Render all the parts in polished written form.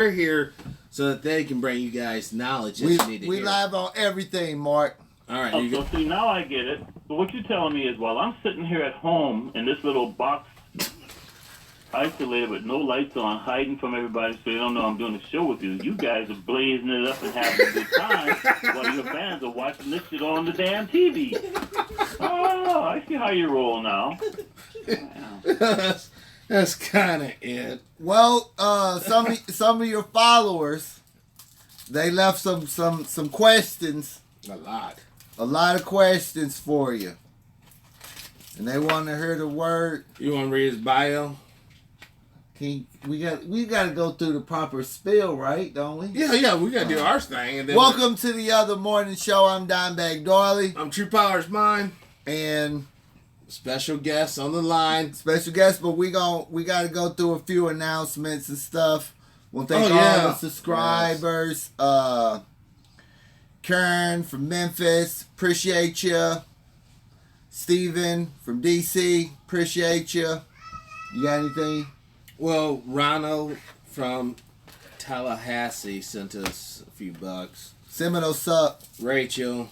We're here so that they can bring you guys knowledge that you need to We hear. live on everything, Mark. All right. So see, now I get it. So what you're telling me is, while I'm sitting here at home in this little box, isolated with no lights on, hiding from everybody so they don't know I'm doing a show with you, you guys are blazing it up and having a good time while your fans are watching this shit on the damn TV. Oh, I see how you roll now. That's kind of it. Well, some of your followers, they left some questions. A lot of questions for you, and they want to hear the word. You want to read his bio? We got to go through the proper spiel, right? Don't we? Yeah, we got to do our thing. And then welcome to the other morning show. I'm Dimebag Darley. I'm True Power's Mine. And special guests on the line. But we got to go through a few announcements and stuff. We'll thank all the subscribers. Yes. Karen from Memphis, appreciate you. Steven from DC, appreciate you. You got anything? Well, Ronald from Tallahassee sent us a few bucks. Seminole sup. Rachel,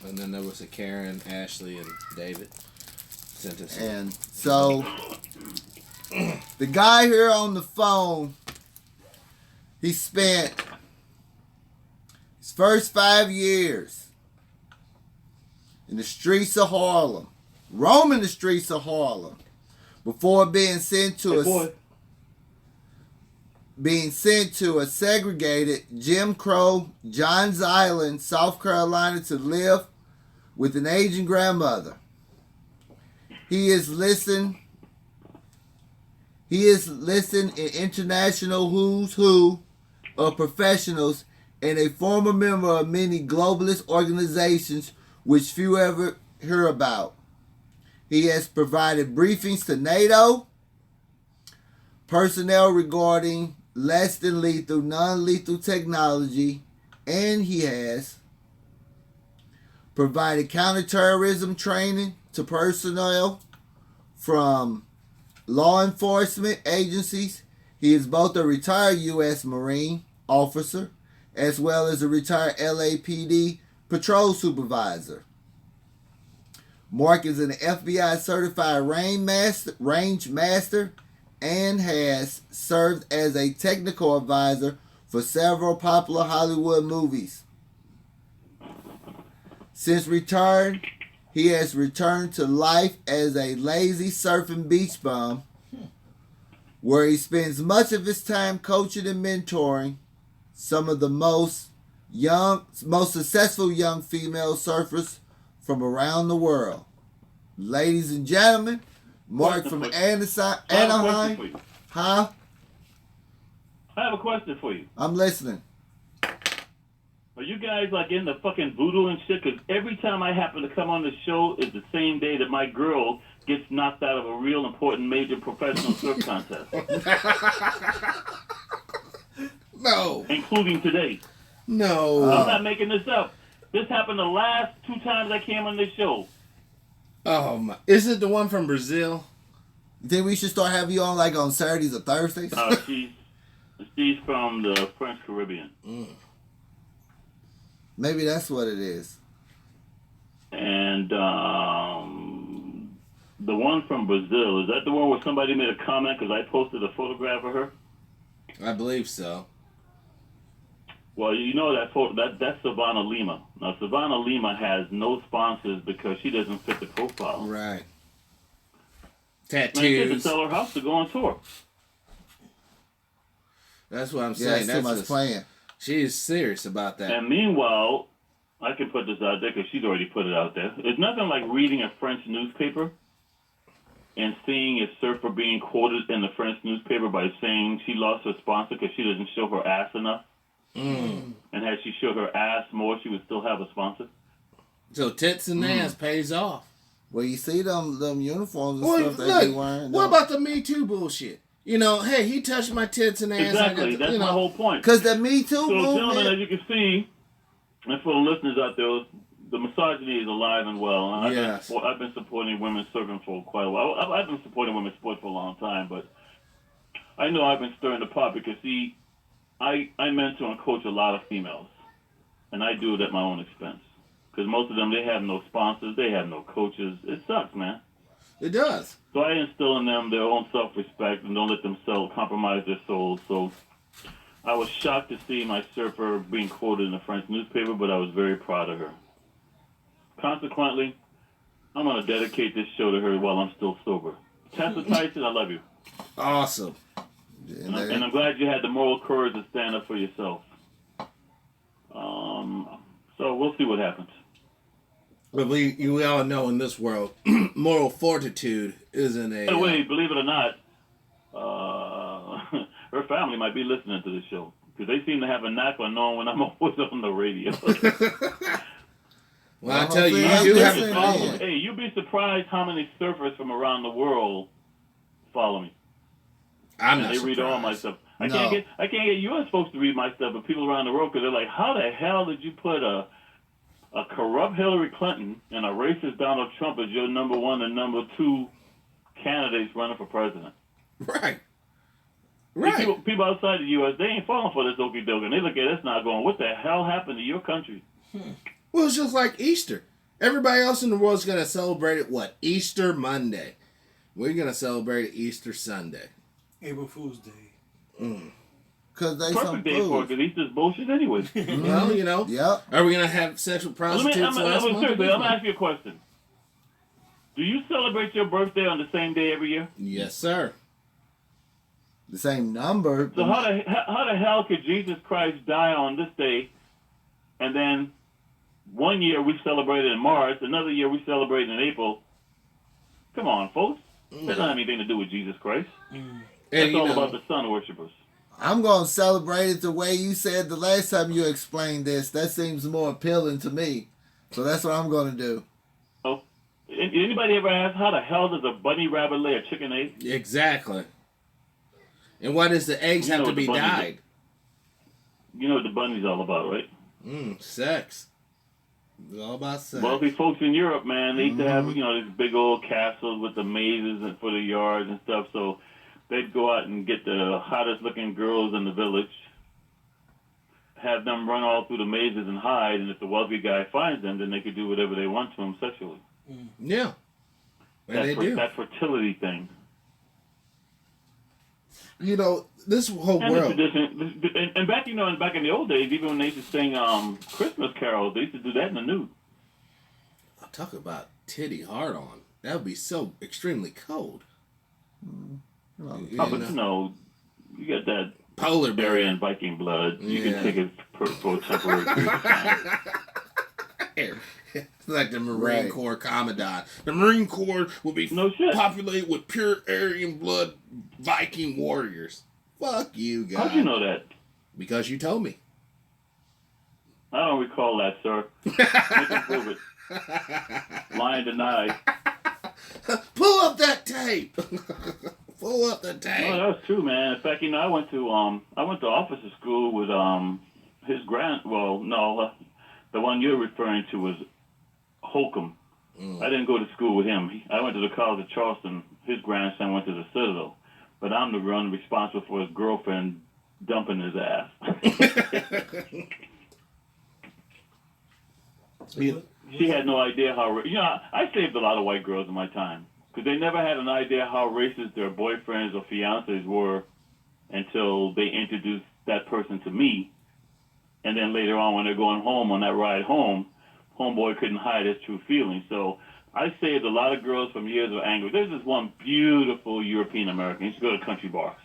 and then there was a Karen, Ashley, and David sent us. And so the guy here on the phone, he spent his first 5 years in the streets of Harlem, roaming the streets of Harlem, before being sent to a segregated Jim Crow Johns Island, South Carolina, to live with an aging grandmother. He is listed in international who's who of professionals and a former member of many globalist organizations which few ever hear about. He has provided briefings to NATO personnel regarding less than lethal, non-lethal technology, and he has provided counterterrorism training to personnel from law enforcement agencies. He is both a retired U.S. Marine officer as well as a retired LAPD patrol supervisor. Mark is an FBI certified range master and has served as a technical advisor for several popular Hollywood movies. Since retired, he has returned to life as a lazy surfing beach bum, where he spends much of his time coaching and mentoring some of the most successful young female surfers from around the world. Ladies and gentlemen, Mark from Anaheim. Huh? I have a question for you. I'm listening. Are you guys like in the fucking voodoo and shit? Because every time I happen to come on the show is the same day that my girl gets knocked out of a real important major professional surf contest. No. Including today. No. I'm not making this up. This happened the last 2 times I came on this show. Oh my! Is it the one from Brazil? You think we should start having you on like on Saturdays or Thursdays? She's from the French Caribbean. Maybe that's what it is. And the one from Brazil, is that the one where somebody made a comment because I posted a photograph of her? I believe so. Well, you know that's Savannah Lima. Now, Savannah Lima has no sponsors because she doesn't fit the profile. Right. Tattoos. Man, she had to sell her house to go on tour. That's what I'm saying. That's too much playing. She is serious about that. And meanwhile, I can put this out there because she's already put it out there. It's nothing like reading a French newspaper and seeing a surfer being quoted in the French newspaper by saying she lost her sponsor because she doesn't show her ass enough. And had she showed her ass more, she would still have a sponsor. So tits and ass pays off. Well, you see them uniforms and stuff that they wearing. What about the Me Too bullshit? You know, hey, he touched my tits and ass. Exactly, that's my whole point. Because the Me Too so, movement. Gentlemen, as you can see, and for the listeners out there, the misogyny is alive and well. And I've been supporting women's surfing for quite a while. I've been supporting women's sports for a long time, but I know I've been stirring the pot because, see, I mentor and coach a lot of females, and I do it at my own expense. Because most of them, they have no sponsors, they have no coaches. It sucks, man. It does. So I instill in them their own self-respect and don't let them compromise their souls. So I was shocked to see my surfer being quoted in the French newspaper, but I was very proud of her. Consequently, I'm going to dedicate this show to her while I'm still sober. Tessa Tyson, I love you. Awesome. And I'm glad you had the moral courage to stand up for yourself. So we'll see what happens. But we all know in this world, moral fortitude isn't a... By the way, believe it or not, her family might be listening to this show. Because they seem to have a knack for knowing when I'm always on the radio. Well, I tell you, you do have a following. Hey, you'd be surprised how many surfers from around the world follow me. I'm not They read all my stuff. I can't get U.S. folks to read my stuff, but people around the world, because they're like, how the hell did you put a corrupt Hillary Clinton and a racist Donald Trump as your number one and number two candidates running for president? Right. People outside the U.S., they ain't falling for this okie doke, and they look at us now going, what the hell happened to your country? Well, it's just like Easter. Everybody else in the world's going to celebrate it, what? Easter Monday. We're going to celebrate it Easter Sunday. April Fool's Day. Because they Perfect day for it, because Easter's bullshit anyway. Well, you know. Yep. Are we going to have sexual prostitutes last month? Seriously, I'm going to ask you a question. Do you celebrate your birthday on the same day every year? Yes, sir. The same number. So how the hell could Jesus Christ die on this day, and then one year we celebrate it in March, another year we celebrate it in April? Come on, folks. That doesn't have anything to do with Jesus Christ. It's all about the sun worshippers. I'm going to celebrate it the way you said the last time you explained this. That seems more appealing to me. So that's what I'm going to do. Oh, anybody ever ask how the hell does a bunny rabbit lay a chicken egg? Exactly. And why does the eggs have to be dyed? You know what the bunny's all about, right? Sex. It's all about sex. Wealthy folks in Europe, man, they used to have, these big old castles with the mazes and for the yards and stuff. So they'd go out and get the hottest looking girls in the village, have them run all through the mazes and hide, and if the wealthy guy finds them, then they could do whatever they want to them sexually. Yeah. And they do. That fertility thing. You know, this whole And world. and back in the old days, even when they used to sing Christmas carols, they used to do that in the nude. I'll talk about titty hard on. That would be so extremely cold. But you got that Polar bear and Viking blood. You can take it for a temporary period of time. It's like the Marine Corps Commandant. The Marine Corps will be populated with pure Aryan blood Viking warriors. Fuck you guys. How'd you know that? Because you told me. I don't recall that, sir. Make him prove it. Lying denied. Pull up that tape. Pull up the tape. No, that was true, man. In fact, I went to officer school with his the one you're referring to was Holcomb. I didn't go to school with him. I went to the College of Charleston. His grandson went to the Citadel. But I'm the one responsible for his girlfriend dumping his ass. She had no idea how... I saved a lot of white girls in my time. Because they never had an idea how racist their boyfriends or fiancés were until they introduced that person to me. And then later on, when they're going home on that ride home, homeboy couldn't hide his true feelings. So I saved a lot of girls from years of anger. There's this one beautiful European American. She used to go to country bars.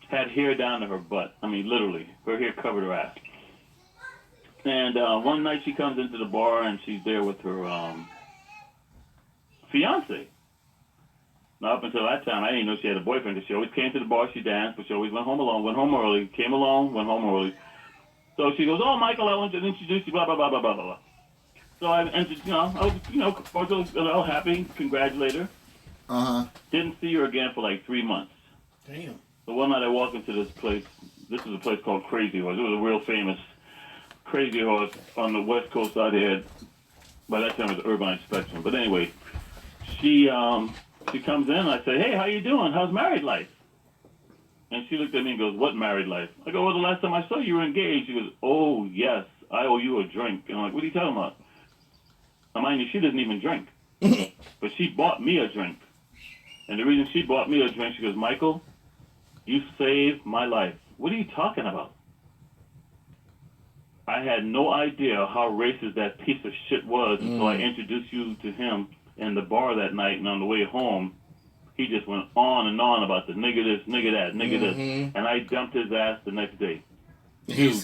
Had hair down to her butt. I mean, literally. Her hair covered her ass. And one night she comes into the bar and she's there with her fiance. Now, up until that time, I didn't know she had a boyfriend because she always came to the bar, she danced, but she always went home alone, went home early, came alone, went home early. So she goes, "Oh, Michael, I want to introduce you, blah, blah, blah, blah, blah, blah." So I entered, I was all happy, congratulate her. Didn't see her again for like 3 months. Damn. So one night I walked into this place. This is a place called Crazy Horse. It was a real famous Crazy Horse on the West Coast out here. By that time it was Irvine Spectrum. But anyway, she comes in and I say, "Hey, how you doing? How's married life?" And she looked at me and goes, what married life? I go, well, the last time I saw you were engaged. She goes, oh, yes, I owe you a drink. And I'm like, what are you talking about? Now, mind you, she doesn't even drink. But she bought me a drink. And the reason she bought me a drink, she goes, Michael, you saved my life. What are you talking about? I had no idea how racist that piece of shit was until I introduced you to him in the bar that night, and on the way home, he just went on and on about the nigga this, nigga that, nigga this, and I dumped his ass the next day. Dude,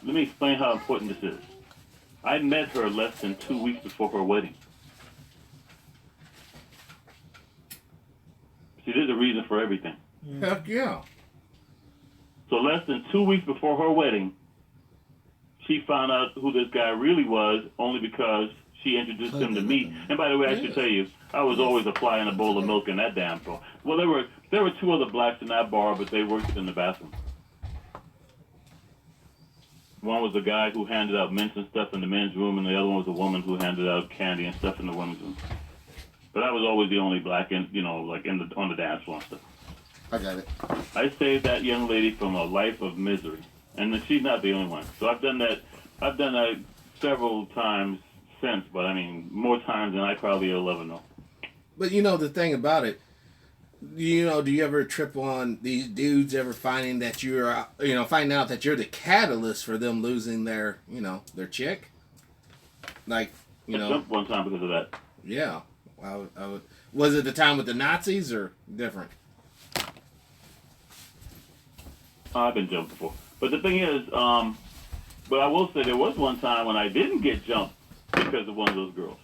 let me explain how important this is. I met her less than 2 weeks before her wedding. See, there's a reason for everything. Heck yeah. So less than 2 weeks before her wedding, she found out who this guy really was only because she introduced him to me. And by the way, I should tell you, I was always a fly in a bowl of milk in that damn bar. Well, there were two other blacks in that bar, but they worked in the bathroom. One was the guy who handed out mints and stuff in the men's room, and the other one was a woman who handed out candy and stuff in the women's room. But I was always the only black, on the dance floor and stuff. I got it. I saved that young lady from a life of misery, and she's not the only one. So I've done that several times since, but I mean more times than I probably will ever know. But the thing about it, do you ever trip on these dudes ever finding that finding out that you're the catalyst for them losing their chick? Like, I jumped one time because of that. Yeah. Was it the time with the Nazis or different? I've been jumped before. But the thing is, but I will say there was one time when I didn't get jumped because of one of those girls.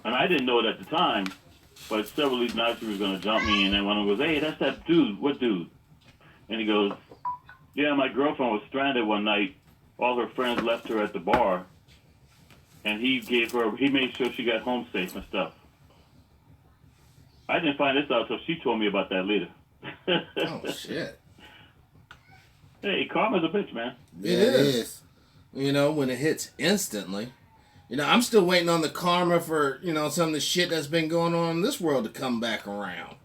And I didn't know it at the time, but several of these Nazis were going to jump me, and then one of them goes, hey, that's that dude. What dude? And he goes, yeah, my girlfriend was stranded one night. All her friends left her at the bar, and he made sure she got home safe and stuff. I didn't find this out until she told me about that later. Oh, shit. Hey, karma's a bitch, man. It is. When it hits instantly. I'm still waiting on the karma for, some of the shit that's been going on in this world to come back around.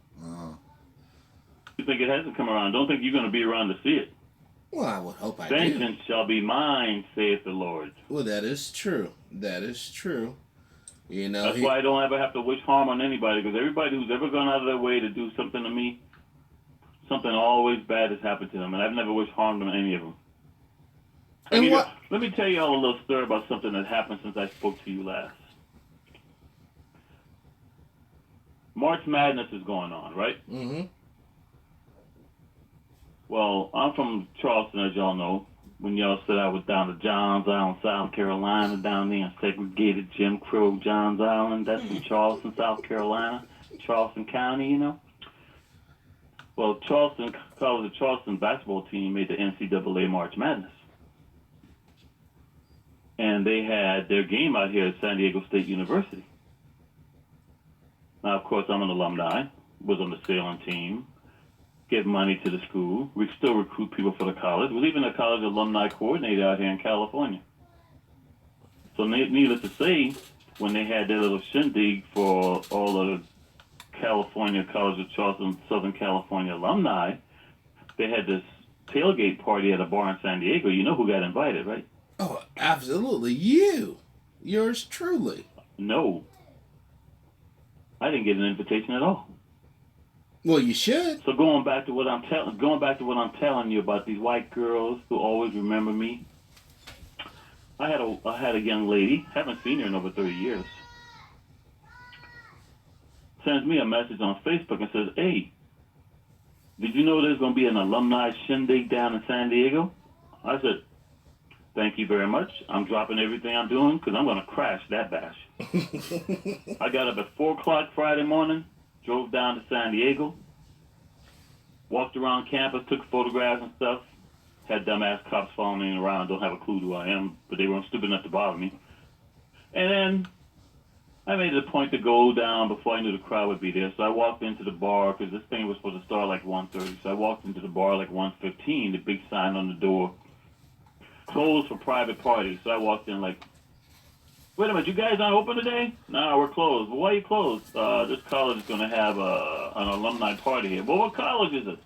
You think it hasn't come around? Don't think you're going to be around to see it. Well, I would hope I do. Vengeance shall be mine, saith the Lord. Well, that is true. That is true. That's why I don't ever have to wish harm on anybody, because everybody who's ever gone out of their way to do something to me, something always bad has happened to them, and I've never wished harm on any of them. Let me tell you all a little story about something that happened since I spoke to you last. March Madness is going on, right? Mm-hmm. Well, I'm from Charleston, as y'all know. When y'all said I was down to Johns Island, South Carolina, down there in segregated Jim Crow Johns Island, that's in Charleston, South Carolina, Charleston County, Well, College of Charleston basketball team made the NCAA March Madness. And they had their game out here at San Diego State University. Now, of course, I'm an alumni, was on the sailing team, give money to the school. We still recruit people for the college. Was even a college alumni coordinator out here in California. So needless to say, when they had their little shindig for all the California College of Charleston, Southern California alumni, they had this tailgate party at a bar in San Diego. You know who got invited, right? Oh, absolutely. Yours truly. No. I didn't get an invitation at all. Well, you should. So going back to what I'm telling you about these white girls who always remember me. I had a young lady, haven't seen her in over 30 years. Sends me a message on Facebook and says, "Hey, did you know there's going to be an alumni shindig down in San Diego?" I said, "Thank you very much. I'm dropping everything I'm doing because I'm going to crash that bash." I got up at 4 o'clock Friday morning, drove down to San Diego, walked around campus, took photographs and stuff. Had dumbass cops following me around, don't have a clue who I am, but they weren't stupid enough to bother me. And then I made it a point to go down before I knew the crowd would be there. So I walked into the bar because this thing was supposed to start like 1:30. So I walked into the bar like 1:15, the big sign on the door, closed for private parties. So I walked in like, Wait a minute, you guys aren't open today? No, we're closed. Well, why are you closed? This college is going to have an alumni party here. Well, what college is it?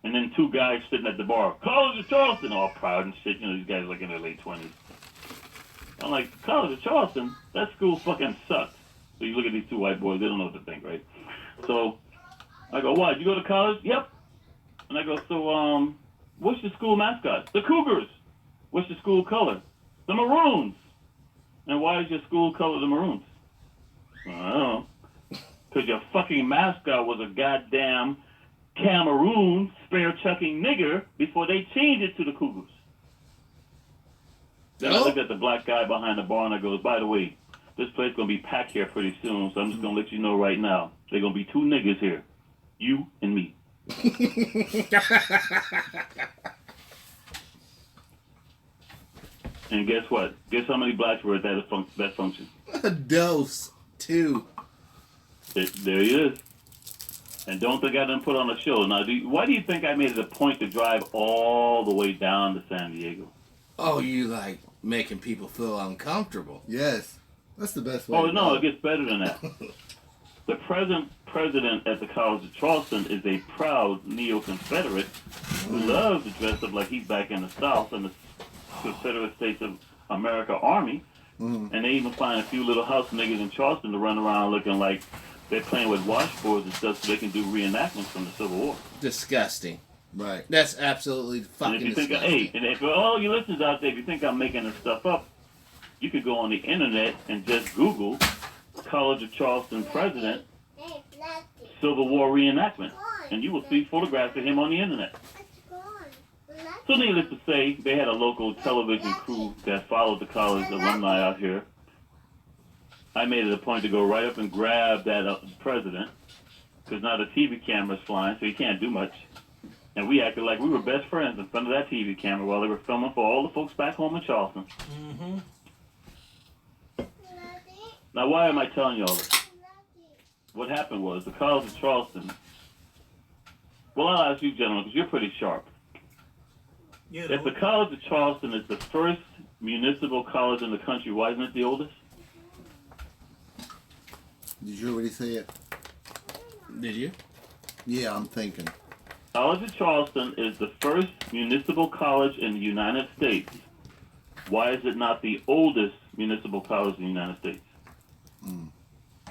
And then two guys sitting at the bar. College of Charleston, all proud and shit. You know, these guys like in their late 20s. I'm like, College of Charleston? That school fucking sucks. So you look at these two white boys, they don't know what to think, right? So I go, why? Did you go to college? Yep. And I go, so, what's your school mascot? The Cougars. What's your school color? The Maroons. And why is your school color the Maroons? I don't know. Because your fucking mascot was a goddamn Cameroon spear-chucking nigger before they changed it to the Cougars. Then I looked at the black guy behind the bar and I goes, by the way, this place is going to be packed here pretty soon, so I'm just going to let you know right now. There's going to be two niggas here. You and me. And guess what? Guess how many blacks were at that function? A dose. 2. There he is. And don't think I didn't put on a show. Now, why do you think I made it a point to drive all the way down to San Diego? Oh, you like making people feel uncomfortable. Yes. That's the best way. Oh, no, it gets better than that. The present president at the College of Charleston is a proud neo-Confederate who loves to dress up like he's back in the South and the Confederate States of America Army. And they even find a few little house niggas in Charleston to run around looking like they're playing with washboards and stuff so they can do reenactments from the Civil War. Disgusting. Right. That's absolutely fucking And if you disgusting. think, and if all you listeners out there, if you think I'm making this stuff up, you could go on the internet and just Google College of Charleston president Civil War reenactment, and you will see photographs of him on the internet. So needless to say, they had a local television crew that followed the college alumni out here. I made it a point to go right up and grab that president, because now the TV camera's flying, so he can't do much. And we acted like we were best friends in front of that TV camera while they were filming for all the folks back home in Charleston. Mm-hmm. Now, why am I telling you all this? What happened was the College of Charleston. Well, I'll ask you, gentlemen, because you're pretty sharp. Yeah, If the College of Charleston is the first municipal college in the country, why isn't it the oldest? Did you hear what he said? Did you? Yeah, I'm thinking. College of Charleston is the first municipal college in the United States. Why is it not the oldest municipal college in the United States?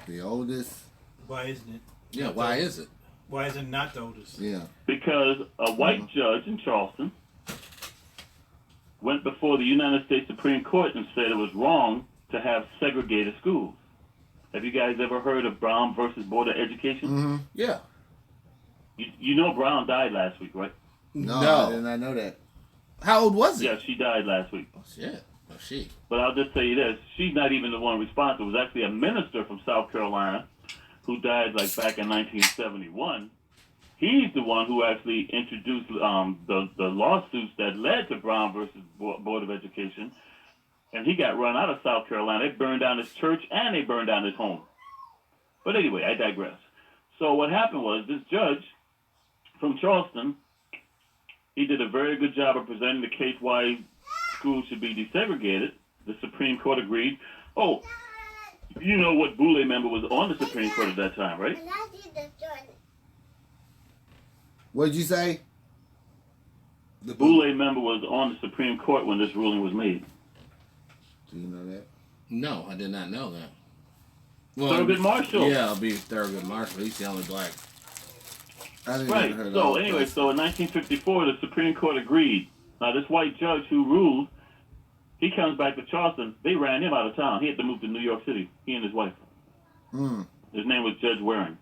The oldest. why isn't it? Yeah, why is it? Why is it not the oldest? Yeah. Because a white judge in Charleston went before the United States Supreme Court and said it was wrong to have segregated schools. Have you guys ever heard of Brown versus Board of Education? Mm-hmm. Yeah. You know Brown died last week, right? No, I did not know that. How old was it? Yeah, she died last week. Oh, shit. Oh, she. But I'll just say this. She's not even the one responsible. It was actually a minister from South Carolina who died like back in 1971. He's the one who actually introduced the lawsuits that led to Brown versus Board of Education. And he got run out of South Carolina. They burned down his church and they burned down his home. But anyway, I digress. So what happened was this judge from Charleston, he did a very good job of presenting the case why schools should be desegregated. The Supreme Court agreed. Oh, you know what Boulay member was on the Supreme Court at that time, right? What did you say? The Boulay member was on the Supreme Court when this ruling was made. Do you know that? No, I did not know that. Thurgood Marshall. Yeah, I'll be Thurgood Marshall. He's the only black. I didn't Right. even heard So of anyway, that. so in 1954, the Supreme Court agreed. Now this white judge who ruled, he comes back to Charleston. They ran him out of town. He had to move to New York City. He and his wife. His name was Judge Waring.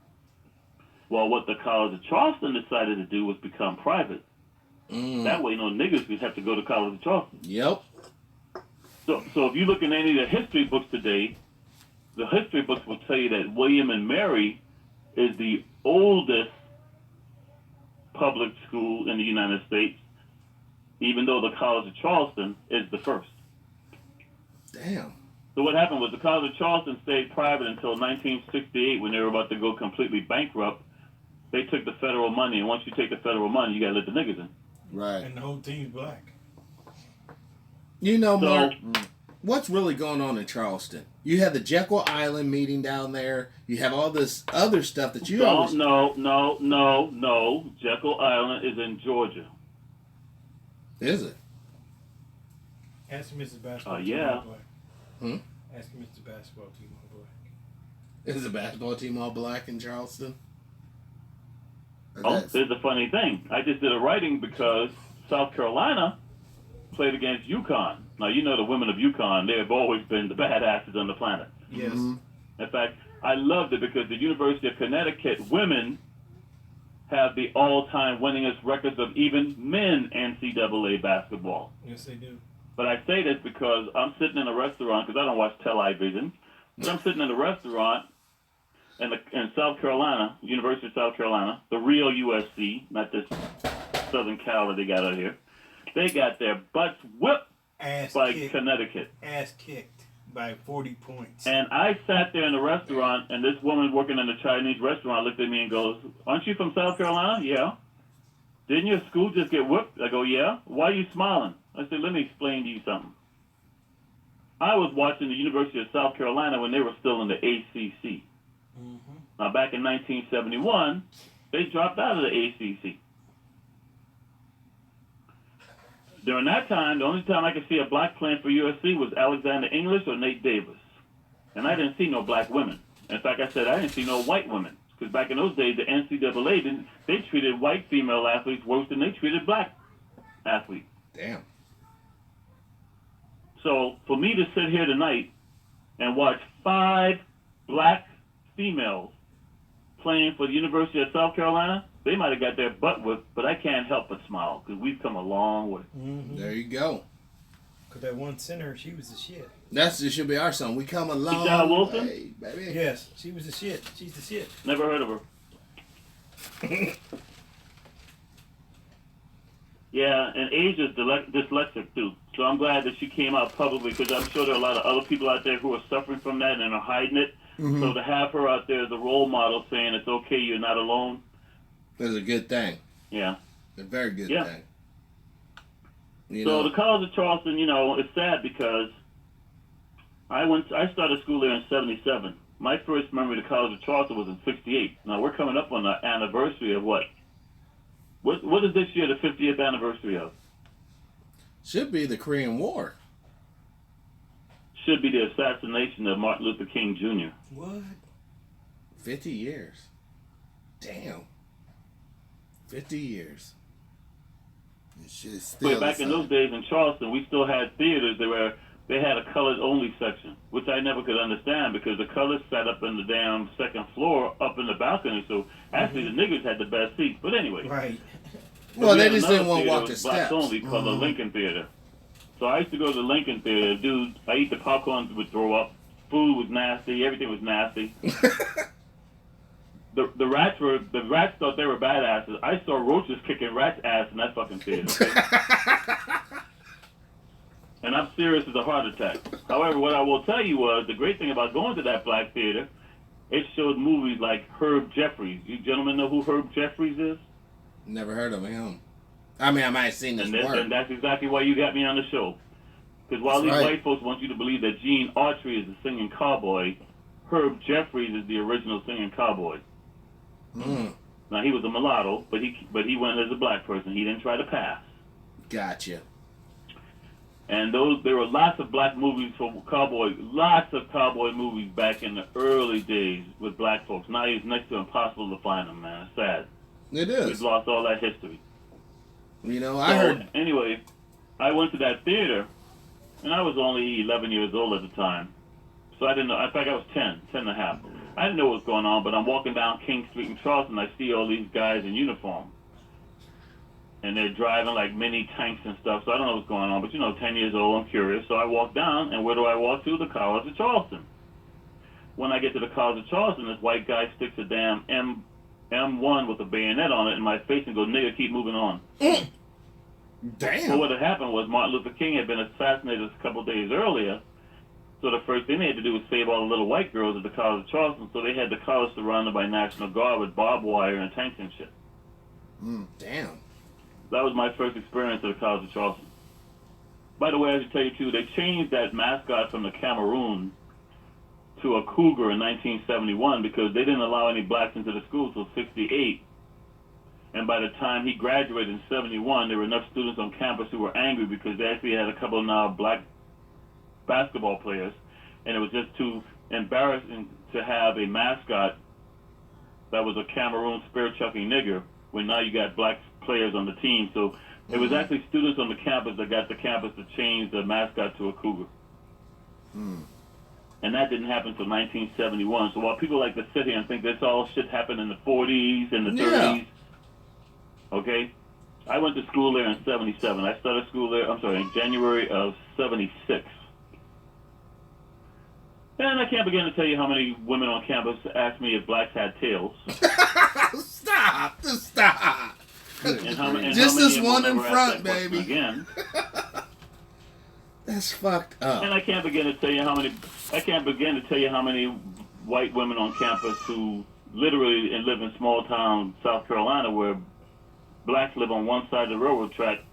Well, what the College of Charleston decided to do was become private. That way, no niggas would have to go to College of Charleston. Yep. So if you look in any of the history books today, the history books will tell you that William and Mary is the oldest public school in the United States, even though the College of Charleston is the first. Damn. So what happened was the College of Charleston stayed private until 1968 when they were about to go completely bankrupt. They took the federal money, and once you take the federal money, you got to let the niggas in. Right. And the whole team's black. You know, So, Mark, what's really going on in Charleston? You have the Jekyll Island meeting down there. You have all this other stuff that you always... No. Jekyll Island is in Georgia. Is it? Ask him Mr. Basketball team, yeah. my boy. Hmm? Ask him Mr. Basketball team, my boy. Is the basketball team all black in Charleston? Oh, there's a funny thing. I just did a writing because South Carolina played against UConn. Now, you know the women of UConn, they have always been the badasses on the planet. Yes. Mhm. In fact, I loved it because the University of Connecticut women have the all-time winningest records of even men NCAA basketball. Yes, they do. But I say this because I'm sitting in a restaurant, because I don't watch television, but I'm sitting in a restaurant in South Carolina, University of South Carolina, the real USC, not this Southern Cal that they got out here. They got their butts whipped Ass by kicked. Connecticut. Ass kicked by 40 points. And I sat there in the restaurant, and this woman working in the Chinese restaurant looked at me and goes, "Aren't you from South Carolina?" "Yeah." "Didn't your school just get whipped?" I go, "Yeah." "Why are you smiling?" I said, "Let me explain to you something. I was watching the University of South Carolina when they were still in the ACC. Mm-hmm. Now, back in 1971, they dropped out of the ACC. During that time, the only time I could see a black playing for USC was Alexander English or Nate Davis. And I didn't see no black women. In fact, I said I didn't see no white women. Because back in those days, the NCAA, they treated white female athletes worse than they treated black athletes. Damn. So for me to sit here tonight and watch 5 black females playing for the University of South Carolina, they might have got their butt whipped, but I can't help but smile because we've come a long way. Mm-hmm. There you go. Because that one center, she was the shit. It should be our song. We come a long John Wilson? way, baby. Yes, she was the shit. She's the shit. Never heard of her. Yeah, and Asia's dyslexic too. So I'm glad that she came out publicly because I'm sure there are a lot of other people out there who are suffering from that and are hiding it. Mhm. So to have her out there as a role model saying it's okay, you're not alone. That's a good thing. Yeah. A very good Yeah. thing. You So know, the College of Charleston, it's sad because I started school there in '77. My first memory of the College of Charleston was in '68. Now we're coming up on the anniversary of what? What is this year the 50th anniversary of? should be the Korean War. Should be the assassination of Martin Luther King Jr. What? 50 years. Damn. 50 years. This shit's still But back in those days in Charleston, we still had theaters where they had a colors only section, which I never could understand because the colors sat up in the damn second floor, up in the balcony. So actually, the niggas had the best seats. But anyway, Right. Well, we they had just another didn't want to theater walk that the was blacks steps. only called the Lincoln Theater. So I used to go to the Lincoln Theater. Dude, I eat the popcorn would throw up. Food was nasty. Everything was nasty. The rats thought they were badasses. I saw roaches kicking rats' ass in that fucking theater. And I'm serious as a heart attack. However, what I will tell you was the great thing about going to that black theater, it showed movies like Herb Jeffries. You gentlemen know who Herb Jeffries is? Never heard of him. I mean, I might have seen this And word. that's exactly why you got me on the show. Because while That's these right. white folks want you to believe that Gene Autry is the singing cowboy, Herb Jeffries is the original singing cowboy. Mm, Now he was a mulatto, but he went as a black person. He didn't try to pass. gotcha. And there were lots of black movies for cowboy, lots of cowboy movies back in the early days with black folks. Now it's next to impossible to find them, man. It's sad. It We've is. lost all that history. You know, I heard. Anyway, I went to that theater, and I was only 11 years old at the time. So I didn't know. In fact, I was 10 and a half. I didn't know what was going on, but I'm walking down King Street in Charleston. I see all these guys in uniform. And they're driving like mini tanks and stuff, so I don't know what's going on. But, 10 years old, I'm curious. So I walk down, and where do I walk to? The College of Charleston. When I get to the College of Charleston, this white guy sticks a damn M1 with a bayonet on it in my face and goes, "Nigga, keep moving on." So Damn. what had happened was Martin Luther King had been assassinated a couple of days earlier. So the first thing they had to do was save all the little white girls at the College of Charleston. So they had the college surrounded by National Guard with barbed wire and tanks and shit. Damn. That was my first experience at the College of Charleston. By the way, I should tell you too, they changed that mascot from the Cameroon to a cougar in 1971 because they didn't allow any blacks into the school until '68. And by the time he graduated in '71, there were enough students on campus who were angry because they actually had a couple of now black basketball players, and it was just too embarrassing to have a mascot that was a Cameroon spear-chucking nigger when now you got black players on the team. So it was actually students on the campus that got the campus to change the mascot to a cougar. And that didn't happen until 1971. So while people like to sit here and think this all shit happened in the 40s and the 30s, okay, I went to school there in '77. I started school there, in January of '76. And I can't begin to tell you how many women on campus asked me if blacks had tails. Stop! And how many this of one them in ever asked front, that question baby. Again. That's fucked up. And I can't begin to tell you how many white women on campus who literally live in small town South Carolina where blacks live on one side of the railroad track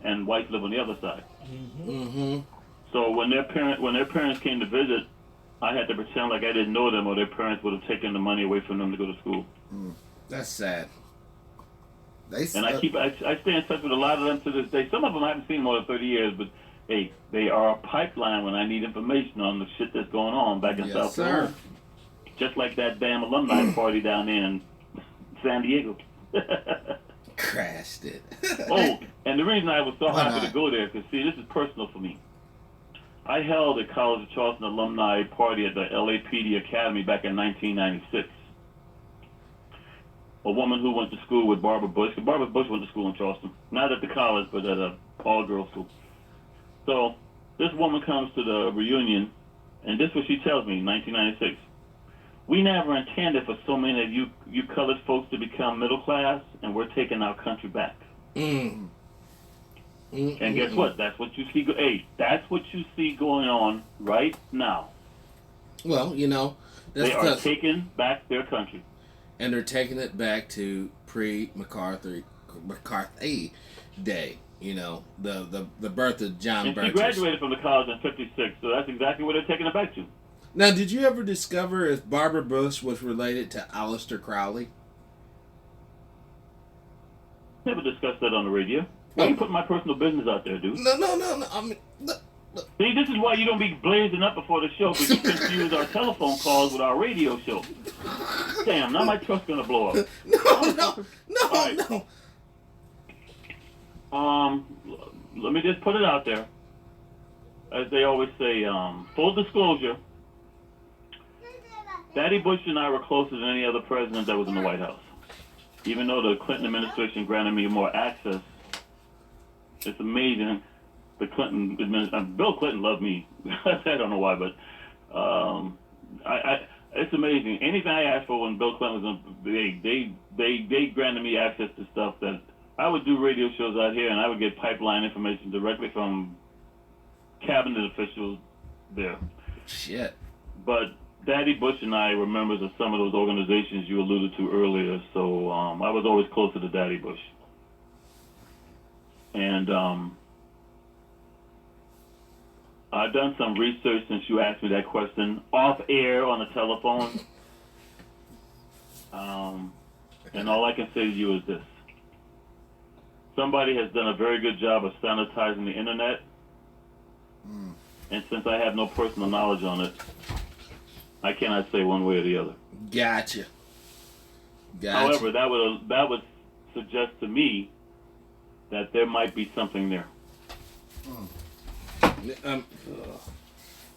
and whites live on the other side. Mm-hmm. So when their parents came to visit, I had to pretend like I didn't know them, or their parents would have taken the money away from them to go to school. That's sad. And I stay in touch with a lot of them to this day. Some of them I haven't seen in more than 30 years, but hey, they are a pipeline when I need information on the shit that's going on back in South Carolina. Just like that damn alumni party down there in San Diego. Crashed it. Oh, and the reason I was so happy to go there, because see, this is personal for me. I held a College of Charleston alumni party at the LAPD Academy back in 1996. A woman who went to school with Barbara Bush. Barbara Bush went to school in Charleston. Not at the college, but at an all-girls school. So this woman comes to the reunion, and this is what she tells me in 1996. We never intended for so many of you colored folks to become middle class, and we're taking our country back. And guess what? That's what you see. That's what you see going on right now. Well, you know, they are taking back their country, and they're taking it back to pre-McCarthy Day. You know, the birth of John and Burgess. She graduated from the college in '56, so that's exactly what they're taking it back to. Now, did you ever discover if Barbara Bush was related to Aleister Crowley? Never discussed that on the radio. Why are you putting my personal business out there, dude? No. I mean, look. See, this is why you don't be blazing up before the show, because you confuse our telephone calls with our radio show. Damn, now my truck's gonna blow up. No. Let me just put it out there. As they always say, full disclosure, Daddy Bush and I were closer than any other president that was in the White House. Even though the Clinton administration granted me more access, it's amazing. The Clinton administration, Bill Clinton loved me. I don't know why, but it's amazing. Anything I asked for when Bill Clinton was on, they granted me access to stuff that I would do radio shows out here, and I would get pipeline information directly from cabinet officials there. Shit. But Daddy Bush and I were members of some of those organizations you alluded to earlier, so I was always closer to Daddy Bush. And I've done some research since you asked me that question off air on the telephone. And all I can say to you is this. Somebody has done a very good job of sanitizing the internet. And since I have no personal knowledge on it, I cannot say one way or the other. Gotcha. However, that would suggest to me that there might be something there.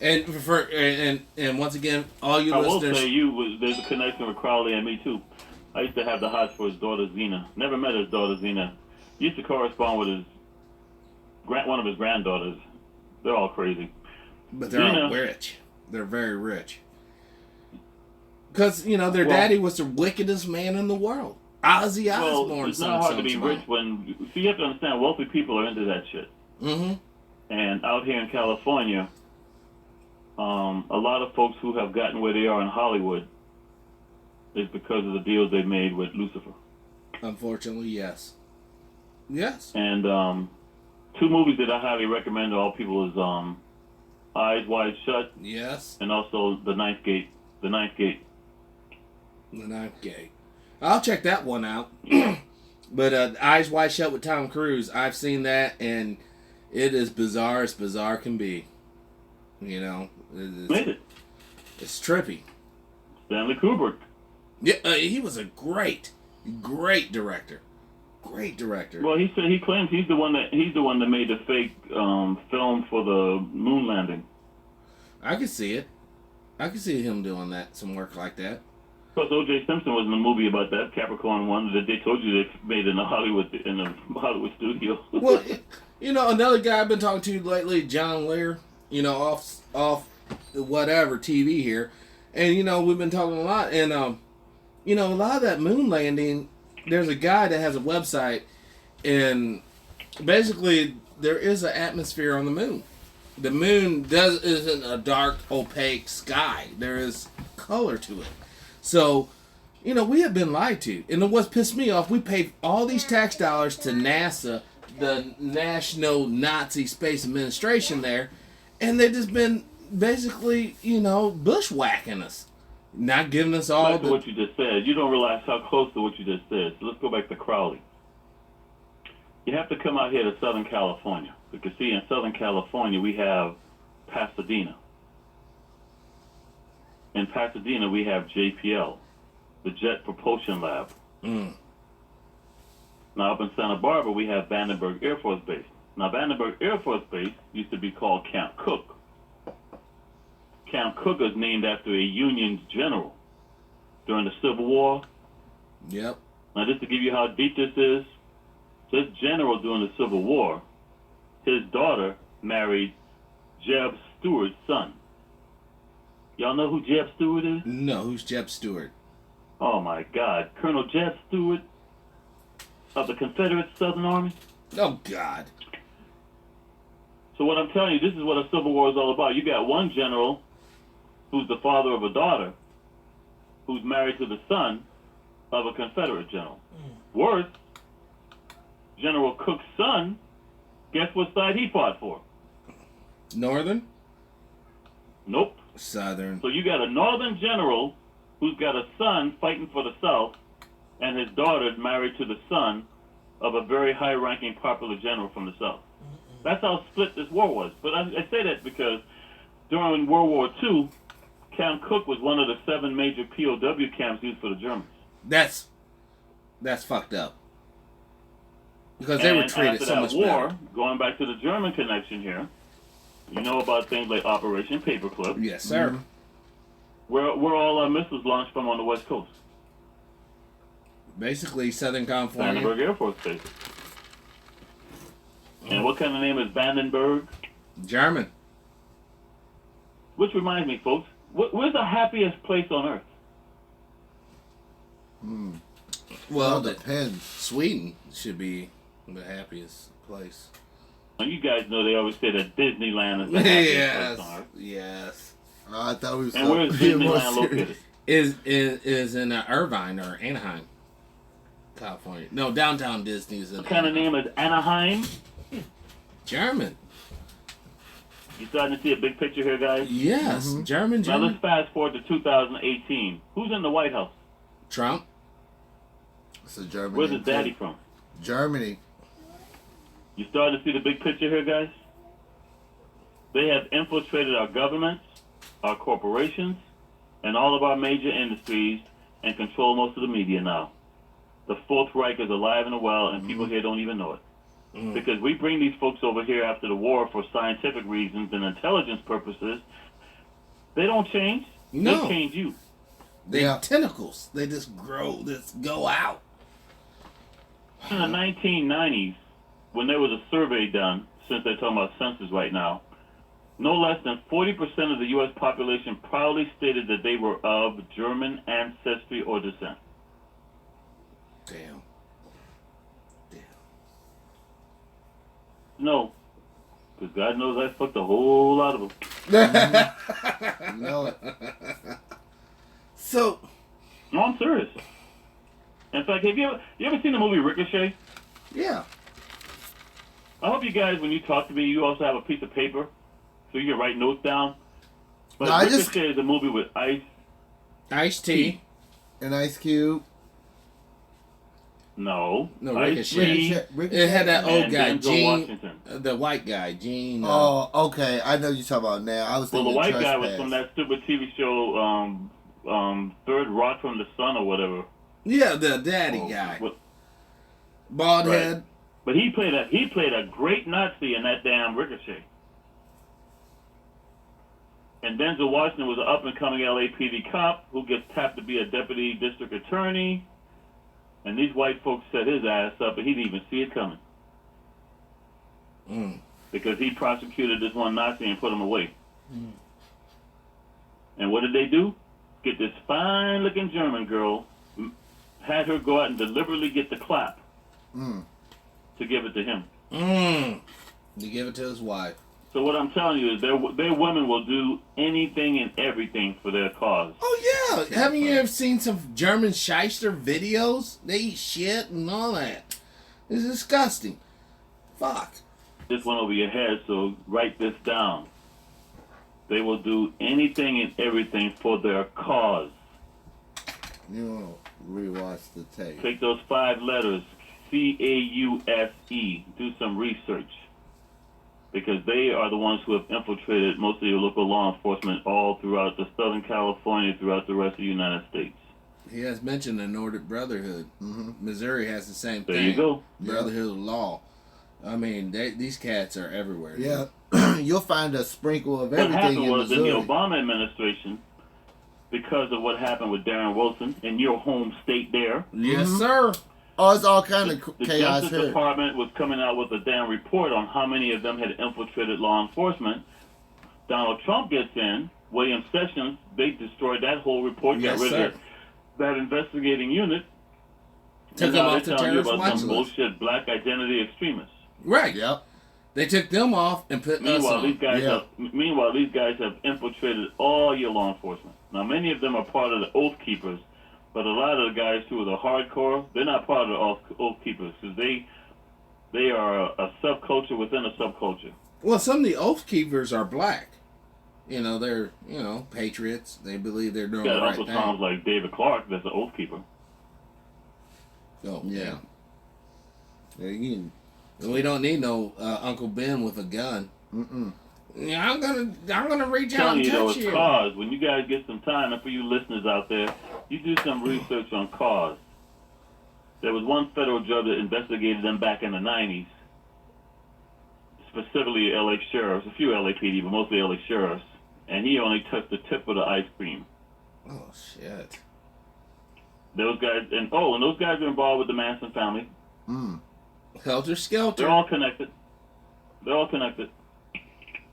And once again, all you listeners. I will say there's a connection with Crowley and me too. I used to have the hots for his daughter Zena. Never met his daughter Zena. Used to correspond with one of his granddaughters. They're all crazy. But they're all rich. They're very rich. Because, their daddy was the wickedest man in the world. Ozzy Osbourne. Well, it's not hard to be rich when... See, you have to understand, wealthy people are into that shit. Mm-hmm. And out here in California, a lot of folks who have gotten where they are in Hollywood is because of the deals they made with Lucifer. Unfortunately, yes. Yes. And two movies that I highly recommend to all people is Eyes Wide Shut Yes. and also The Ninth Gate. The Ninth Gate. The Ninth Gate. I'll check that one out. But Eyes Wide Shut with Tom Cruise, I've seen that, and it is bizarre as bizarre can be. You know, Made it. it's trippy. Stanley Kubrick. Yeah, he was a great director. Great director. Well, he claims he's the one that made the fake film for the moon landing. I could see it. I could see him doing that, some work like that. Plus, O.J. Simpson was in a movie about that, Capricorn One, that they told you they made in the Hollywood studio. Well, you know, another guy I've been talking to lately, John Lear. You know, off whatever TV here, and you know we've been talking a lot, and you know, a lot of that moon landing. There's a guy that has a website, and basically there is an atmosphere on the moon. The moon isn't a dark, opaque sky. There is color to it. So, you know, we have been lied to. And what's pissed me off, we paid all these tax dollars to NASA, the National Nazi Space Administration there, and they've just been basically, you know, bushwhacking us. Not giving us all Back to what you just said. You don't realize how close to what you just said. So let's go back to Crowley. You have to come out here to Southern California. Because, see, in Southern California, we have Pasadena. In Pasadena, we have JPL, the Jet Propulsion Lab. Mm. Now, up in Santa Barbara, we have Vandenberg Air Force Base. Now, Vandenberg Air Force Base used to be called Camp Cook. Camp Cook is named after a Union general during the Civil War. Yep. Now, just to give you how deep this is, this general during the Civil War, his daughter married Jeb Stuart's son. Y'all know who Jeb Stuart is? No, who's Jeb Stuart? Oh, my God. Colonel Jeb Stuart of the Confederate Southern Army. Oh, God. So what I'm telling you, this is what a Civil War is all about. You got one general who's the father of a daughter who's married to the son of a Confederate general. Worse, General Cook's son, guess what side he fought for? Northern? Nope. Southern. So you got a northern general who's got a son fighting for the South, and his daughter is married to the son of a very high-ranking popular general from the South. That's how split this war was. But I say that because during World War II, Camp Cook was one of the 7 major POW camps used for the Germans. That's fucked up. Because they were treated so much better. Going back to the German connection here, you know about things like Operation Paperclip. Yes, sir. Mm-hmm. Where all our missiles launched from on the West Coast. Basically, Southern California. Vandenberg Air Force Base. And what kind of name is Vandenberg? German. Which reminds me, folks, where's the happiest place on Earth? Well, it depends. Sweden should be the happiest place. Well, you guys know they always say that Disneyland is the happiest place on Earth. Yes. I thought we was And where's being more Disneyland serious. located? Is in Irvine or Anaheim, California. No, downtown Disney is in What kind of name is Anaheim? German. You starting to see a big picture here, guys? Yes, German. Now let's fast forward to 2018. Who's in the White House? Trump. It's a Germany. Where's his daddy from? Germany. You starting to see the big picture here, guys? They have infiltrated our governments, our corporations, and all of our major industries and control most of the media now. The Fourth Reich is alive and well, and people here don't even know it. Because we bring these folks over here after the war for scientific reasons and intelligence purposes. They don't change. No. They change you. They Yeah. tentacles. They just grow. Just go out. In the 1990s, when there was a survey done, since they're talking about census right now, no less than 40% of the U.S. population proudly stated that they were of German ancestry or descent. Damn. No, because God knows I fucked a whole lot of them. You know it. So, No, I'm serious. In fact, have you ever seen the movie Ricochet? yeah. I hope you guys, when you talk to me, you also have a piece of paper so you can write notes down. But No, I Ricochet just- is a movie with Ice T. An Ice Cube. No, No, Ice Ricochet. T It had that old and guy, Denzel Gene, Washington. the white guy, Gene. Oh, okay. I know you're talking about now. I was Well, thinking the white guy Trespass. was from that stupid TV show, Third Rock from the Sun or whatever. yeah, the daddy Oh, guy, what- bald Right. head. But he played a great Nazi in that damn Ricochet. And Denzel Washington was an up-and-coming LAPD cop who gets tapped to be a deputy district attorney. And these white folks set his ass up, and he didn't even see it coming. Because he prosecuted this one Nazi and put him away. And what did they do? Get this fine-looking German girl, had her go out and deliberately get the clap to give it to him. To give it to his wife. So what I'm telling you is their women will do anything and everything for their cause. Oh yeah, haven't you ever seen some German shyster videos? They eat shit and all that. It's disgusting. Fuck. This went over your head, so write this down. They will do anything and everything for their cause. You want to rewatch the tape. Take those 5 letters, CAUSE. Do some research. Because they are the ones who have infiltrated most of your local law enforcement all throughout the Southern California, throughout the rest of the United States. He has mentioned the Nordic Brotherhood. Missouri has the same thing. There you go. Brotherhood of Law. I mean, these cats are everywhere. Yeah. You'll find a sprinkle of What everything happened in was in Missouri. the Obama administration, because of what happened with Darren Wilson in your home state there, Yes, sir. Oh, it's all kind of the chaos Justice here. Department was coming out with a damn report on how many of them had infiltrated law enforcement. Donald Trump gets in. William Sessions, they destroyed that whole report, Yes, got rid sir. of that investigating unit. Took and them now off they're the telling you terrorist about watch some list. bullshit black identity extremists. Right. Yep. They took them off and put us Meanwhile, on. these guys have infiltrated all your law enforcement. Now, many of them are part of the Oath Keepers, but a lot of the guys who are the hardcore, they're not part of the Oath Keepers because they are a subculture within a subculture. Well, some of the Oath Keepers are black. You know, they're, patriots. They believe they're doing You the got right Uncle thing. Tom's like David Clark, that's an Oath Keeper. Oh, Yeah. Yeah, you We don't need no Uncle Ben with a gun. Yeah, I'm gonna reach out Telling and you though, touch it's you. cause. When you guys get some time, and for you listeners out there, you do some research on cause. There was one federal judge that investigated them back in the 90s, specifically LA sheriffs, a few LAPD, but mostly LA sheriffs, and he only touched the tip of the ice cream. Oh shit. Those guys, and those guys are involved with the Manson family. Helter Skelter. They're all connected.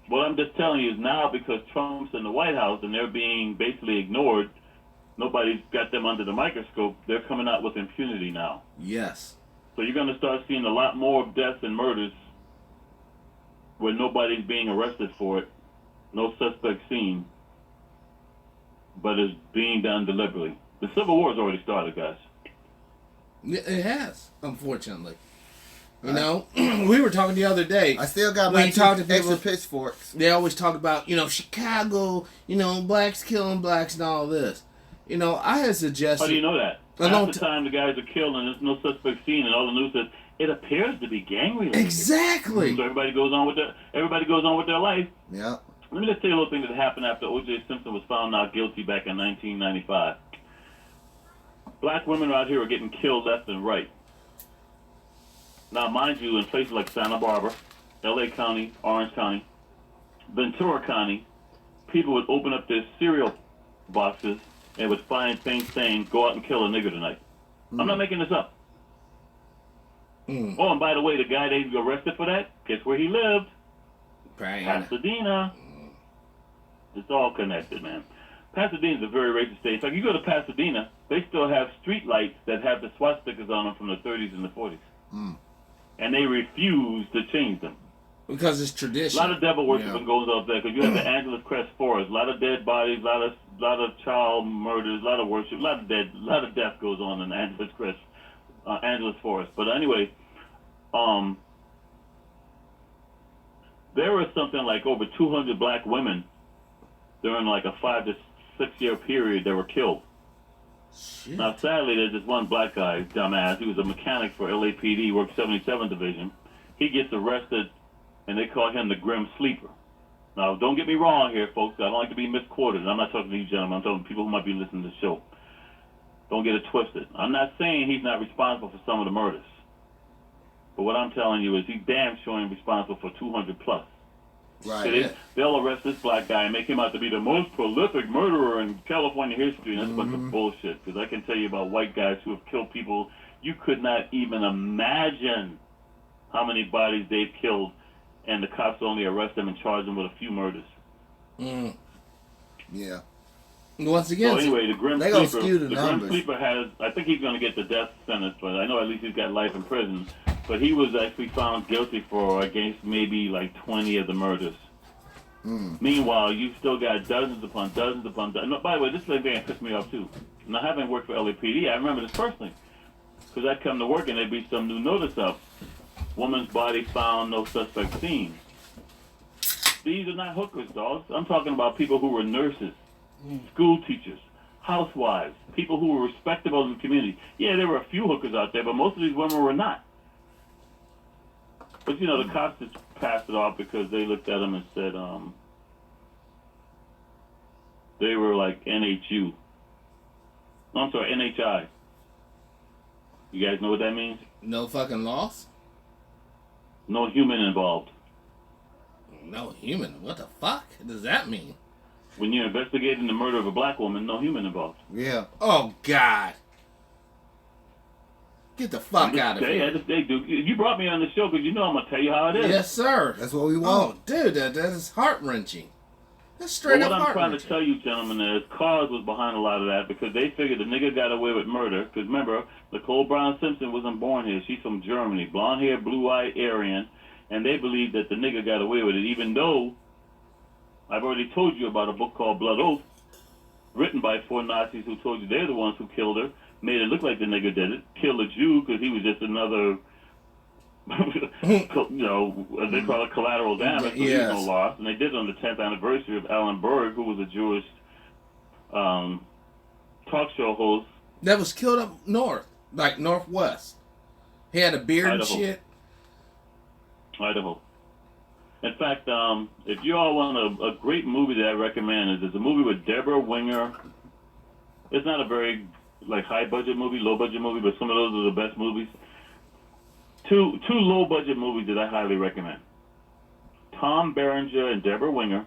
What I'm just telling you is now, because Trump's in the White House and they're being basically ignored, nobody's got them under the microscope, they're coming out with impunity now. Yes. So you're going to start seeing a lot more deaths and murders where nobody's being arrested for it, no suspect seen, but it's being done deliberately. The Civil War's already started, guys. It has, unfortunately. You know, we were talking the other day. I still got When my you talk to extra people- pitchforks. They always talk about, Chicago, blacks killing blacks and all this. I had suggested. How do you know that? I Half don't the time the guys are killed and there's no suspect seen, and all the news says it appears to be gang related. Exactly. So everybody goes on with their life. Yeah. Let me just tell you a little thing that happened after O.J. Simpson was found not guilty back in 1995. Black women out here are getting killed left and right. Now, mind you, in places like Santa Barbara, L.A. County, Orange County, Ventura County, people would open up their cereal boxes and would find things saying, "Go out and kill a nigger tonight." I'm not making this up. Oh, and by the way, the guy they arrested for that, guess where he lived? Pasadena. It's all connected, man. Pasadena's a very racist state. In fact, you go to Pasadena, they still have street lights that have the swastikas on them from the 30s and the 40s. And they refuse to change them. Because it's A tradition. lot of devil worshiping goes up there because you have the Angeles Crest Forest. A lot of dead bodies, a lot of child murders, a lot of worship, a lot of death goes on in the Angeles Crest, Angeles Forest. But anyway, there were something like over 200 black women during like a 5 to 6 year period that were killed. Shit. Now, sadly, there's this one black guy, dumbass. He was a mechanic for LAPD, worked 77 Division. He gets arrested, and they call him the Grim Sleeper. Now, don't get me wrong here, folks. I don't like to be misquoted. I'm not talking to you gentlemen. I'm talking to people who might be listening to the show. Don't get it twisted. I'm not saying he's not responsible for some of the murders. But what I'm telling you is he's damn sure ain't responsible for 200 plus. Right. They'll arrest this black guy and make him out to be the most prolific murderer in California history. And that's a bunch of bullshit. Because I can tell you about white guys who have killed people you could not even imagine how many bodies they've killed, and the cops only arrest them and charge them with a few murders. Yeah. Once again, So anyway, the Grim they gonna Sleeper, skew the Grim numbers. Sleeper has, I think he's going to get the death sentence, but I know at least he's got life in prison. But he was actually found guilty for against maybe like 20 of the murders. Meanwhile, you've still got dozens upon dozens upon dozens. No, by the way, this thing pissed me off too. Now, having worked for LAPD, I remember this personally. Because I'd come to work and there'd be some new notice up. Woman's body found, no suspect seen. These are not hookers, dogs. I'm talking about people who were nurses, school teachers, housewives, people who were respectable in the community. Yeah, there were a few hookers out there, but most of these women were not. But, you know, the cops just passed it off because they looked at them and said they were like NHU. No, I'm sorry, NHI. You guys know what that means? no fucking loss? No human involved. No human. What the fuck does that mean? When you're investigating the murder of a black woman, no human involved. Yeah. Oh, God. Get the fuck out of here. Dude, you brought me on the show because you know I'm going to tell you how it is. Yes, sir. That's what we Oh, want. dude, that is heart-wrenching. That's straight Well, up what I'm trying to heart-wrenching. tell you, gentlemen, is cause was behind a lot of that because they figured the nigga got away with murder. Because remember, Nicole Brown Simpson wasn't born here. She's from Germany. Blonde hair, blue-eyed Aryan. And they believed that the nigga got away with it, even though I've already told you about a book called Blood Oath, written by 4 Nazis who told you they're the ones who killed her, made it look like the nigga did it, killed a Jew because he was just another, you know, they call it collateral damage, so Yes. he was no loss. And they did it on the 10th anniversary of Alan Berg, who was a Jewish talk show host. That was killed up north, like northwest. He had a beard and Idaho. shit. Idaho. In fact, if you all want a great movie that I recommend, is there's a movie with Deborah Winger. It's not a very high budget movie, low budget movie, but some of those are the best movies. Two low budget movies that I highly recommend. Tom Berenger and Deborah Winger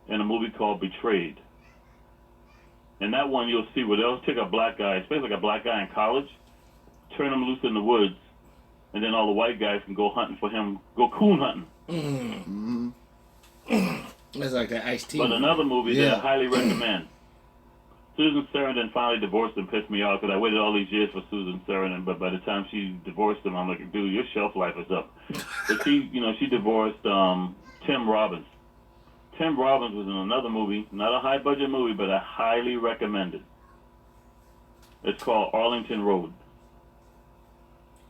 in a movie called Betrayed. And that one you'll see where they'll take a black guy, especially like a black guy in college, turn him loose in the woods, and then all the white guys can go hunting for him, go coon hunting. It's like that Ice Tea. But another movie that Yeah. I highly recommend. Susan Sarandon finally divorced and pissed me off because I waited all these years for Susan Sarandon, but by the time she divorced him, I'm like, dude, your shelf life is up. But she divorced Tim Robbins. Tim Robbins was in another movie, not a high budget movie, but I highly recommend it. It's called Arlington Road.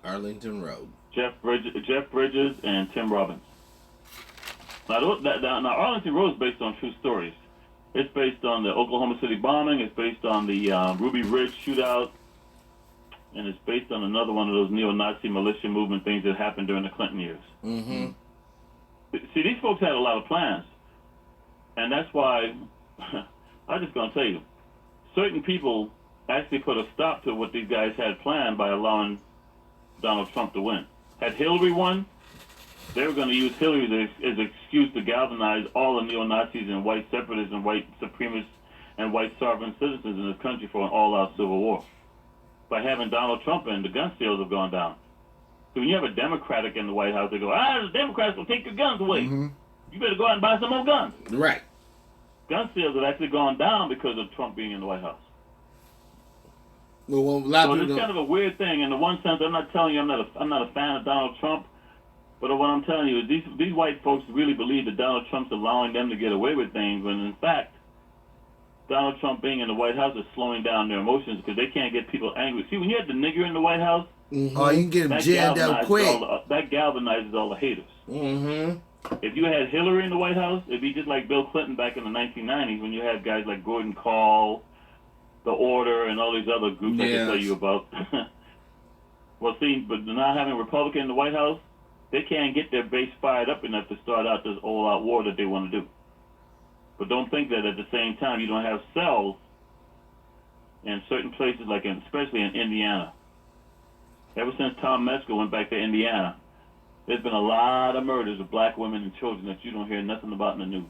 Arlington Road. Jeff Bridges and Tim Robbins. Now Arlington Road is based on true stories. It's based on the Oklahoma City bombing. It's based on the Ruby Ridge shootout. And it's based on another one of those neo-Nazi militia movement things that happened during the Clinton years. Mm-hmm. See, these folks had a lot of plans. And that's why, I'm just going to tell you, certain people actually put a stop to what these guys had planned by allowing Donald Trump to win. Had Hillary won, they were going to use Hillary as an excuse to galvanize all the neo-Nazis and white separatists and white supremacists and white sovereign citizens in this country for an all-out civil war. By having Donald Trump in, the gun sales have gone down. So when you have a Democratic in the White House, they go, the Democrats will take your guns away. Mm-hmm. You better go out and buy some more guns. Right. Gun sales have actually gone down because of Trump being in the White House. Well, a lot So of it's people kind of a weird thing. In the one sense, I'm not telling you I'm not a fan of Donald Trump, but what I'm telling you is these white folks really believe that Donald Trump's allowing them to get away with things, when in fact, Donald Trump being in the White House is slowing down their emotions because they can't get people angry. See, when you have the nigger in the White House, Oh, you can get them jammed out quick. that galvanizes all the haters. Mm-hmm. If you had Hillary in the White House, it'd be just like Bill Clinton back in the 1990s when you had guys like Gordon Call, The Order, and all these other groups I can tell you about. Well, see, but not having a Republican in the White House, they can't get their base fired up enough to start out this all-out war that they want to do. But don't think that at the same time you don't have cells in certain places, like especially in Indiana. Ever since Tom Metzger went back to Indiana, there's been a lot of murders of black women and children that you don't hear nothing about in the news.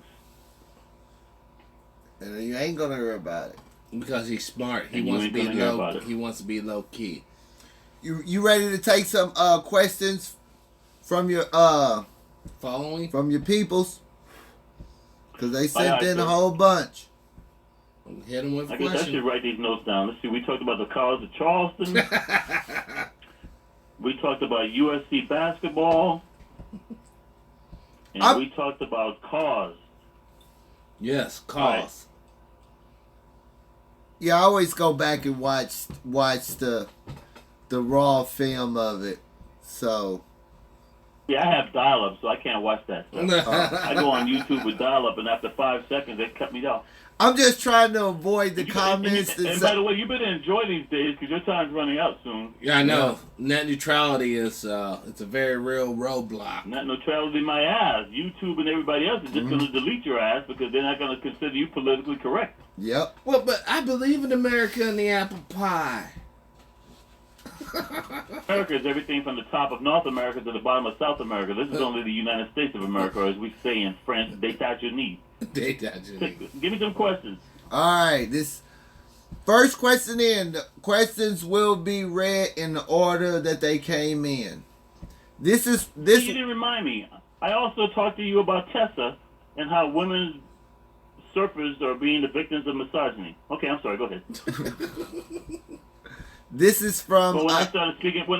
And you ain't gonna hear about it. Because he's smart. He And you wants to ain't be gonna hear low. about it. He wants to be low key. You ready to take some questions from your Following? peoples? Because they sent Aye, in a sir. whole bunch. Hit him with I a guess I should question. write these notes down. Let's see. We talked about the cars of Charleston. We talked about USC basketball. And we talked about cars. Yes, cause. Yeah, I always go back and watch the raw film of it. So Yeah, I have dial-up, so I can't watch that stuff. I go on YouTube with dial-up, and after 5 seconds, they cut me off. I'm just trying to avoid the comments. And by the way, you better enjoy these days because your time's running out soon. Yeah, I know. Net neutrality is it's a very real roadblock. Net neutrality, my ass. YouTube and everybody else is just going to delete your ass because they're not going to consider you politically correct. Yep. Well, but I believe in America and the apple pie. America is everything from the top of North America to the bottom of South America. This is only the United States of America, or as we say in French, d'état unis. Give me some questions. All right. This first question in. The questions will be read in the order that they came in. You didn't remind me. I also talked to you about Tessa and how women surfers are being the victims of misogyny. Okay, I'm sorry. Go ahead. This is from. But when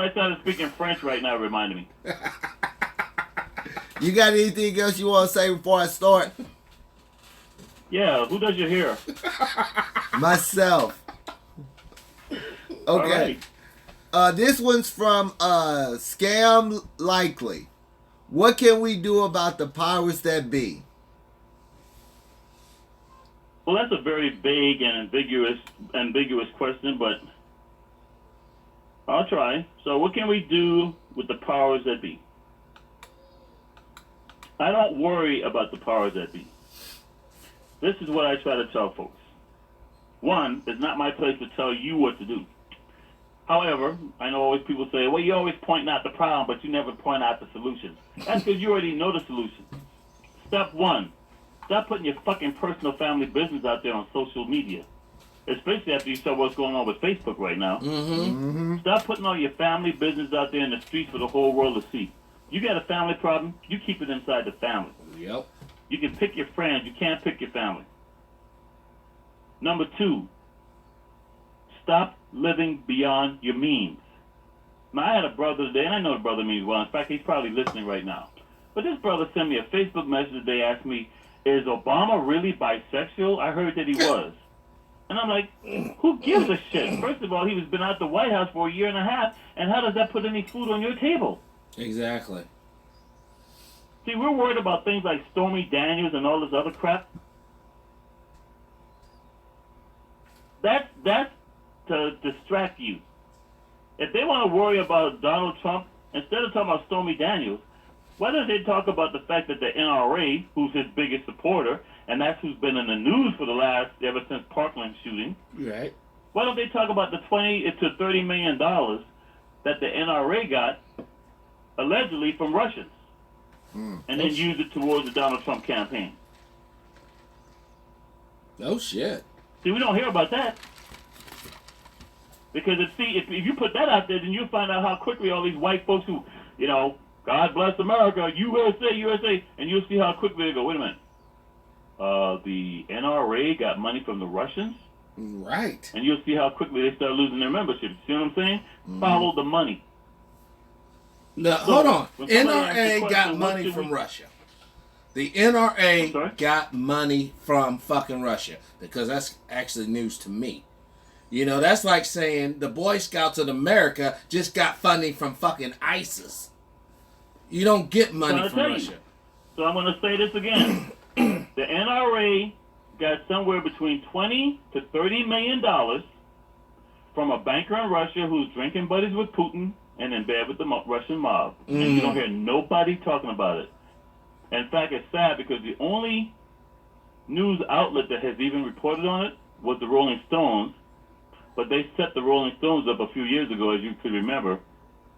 I started speaking French right now, it reminded me. You got anything else you want to say before I start? Yeah, who does your hair? Myself. Okay. This one's from Scam Likely. What can we do about the powers that be? Well, that's a very vague and ambiguous question, but I'll try. So what can we do with the powers that be? I don't worry about the powers that be. This is what I try to tell folks. One, it's not my place to tell you what to do. However, I know always people say, well, you always point out the problem, but you never point out the solution. That's because you already know the solution. Step one, stop putting your fucking personal family business out there on social media. Especially after you saw what's going on with Facebook right now. Stop putting all your family business out there in the streets for the whole world to see. You got a family problem, you keep it inside the family. Yep. You can pick your friends, you can't pick your family. Number two, stop living beyond your means. Now, I had a brother today, and I know the brother means well. In fact, he's probably listening right now. But this brother sent me a Facebook message today, asked me, is Obama really bisexual? I heard that he was. And I'm like, who gives a shit? First of all, he was been out the White House for a year and a half, and how does that put any food on your table? Exactly. See, we're worried about things like Stormy Daniels and all this other crap. That's to distract you. If they want to worry about Donald Trump, instead of talking about Stormy Daniels, why don't they talk about the fact that the NRA, who's his biggest supporter, and that's who's been in the news for the ever since Parkland shooting. Right. Why don't they talk about the $20 to $30 million that the NRA got allegedly from Russians, and then use it towards the Donald Trump campaign? Oh shit. See, we don't hear about that. Because if you put that out there, then you'll find out how quickly all these white folks who, God bless America, USA, USA, and you'll see how quickly they go, wait a minute. The NRA got money from the Russians? Right. And you'll see how quickly they start losing their membership. See what I'm saying? Follow the money. Now, So, hold on. when somebody asks the NRA question, got what money should from we- Russia. The I'm sorry? NRA got money from fucking Russia. Because that's actually news to me. That's like saying the Boy Scouts of America just got funding from fucking ISIS. You don't get money I'll from tell you. Russia. So I'm going to say this again. The NRA got somewhere between $20 to $30 million from a banker in Russia who's drinking buddies with Putin and in bed with the Russian mob. And you don't hear nobody talking about it. In fact, it's sad because the only news outlet that has even reported on it was the Rolling Stones. But they set the Rolling Stones up a few years ago, as you could remember.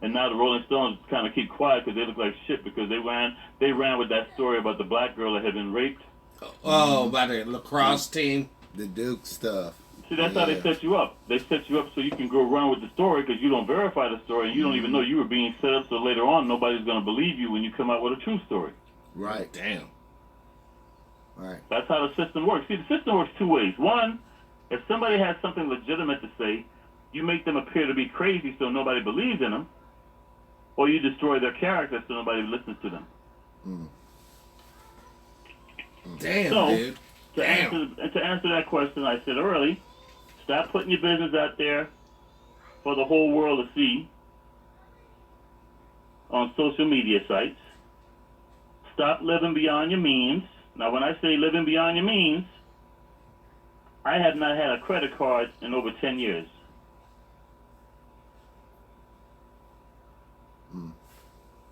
And now the Rolling Stones kind of keep quiet because they look like shit because they ran with that story about the black girl that had been raped. Oh, about the lacrosse team. The Duke stuff. See, that's how they set you up. They set you up so you can go run with the story because you don't verify the story and you don't even know you were being set up so later on nobody's going to believe you when you come out with a true story. Right. Damn. Right. That's how the system works. See, the system works two ways. One, if somebody has something legitimate to say, you make them appear to be crazy so nobody believes in them, or you destroy their character so nobody listens to them. Damn, So, dude. To answer that question, I said early, stop putting your business out there for the whole world to see on social media sites. Stop living beyond your means. Now, when I say living beyond your means, I have not had a credit card in over 10 years.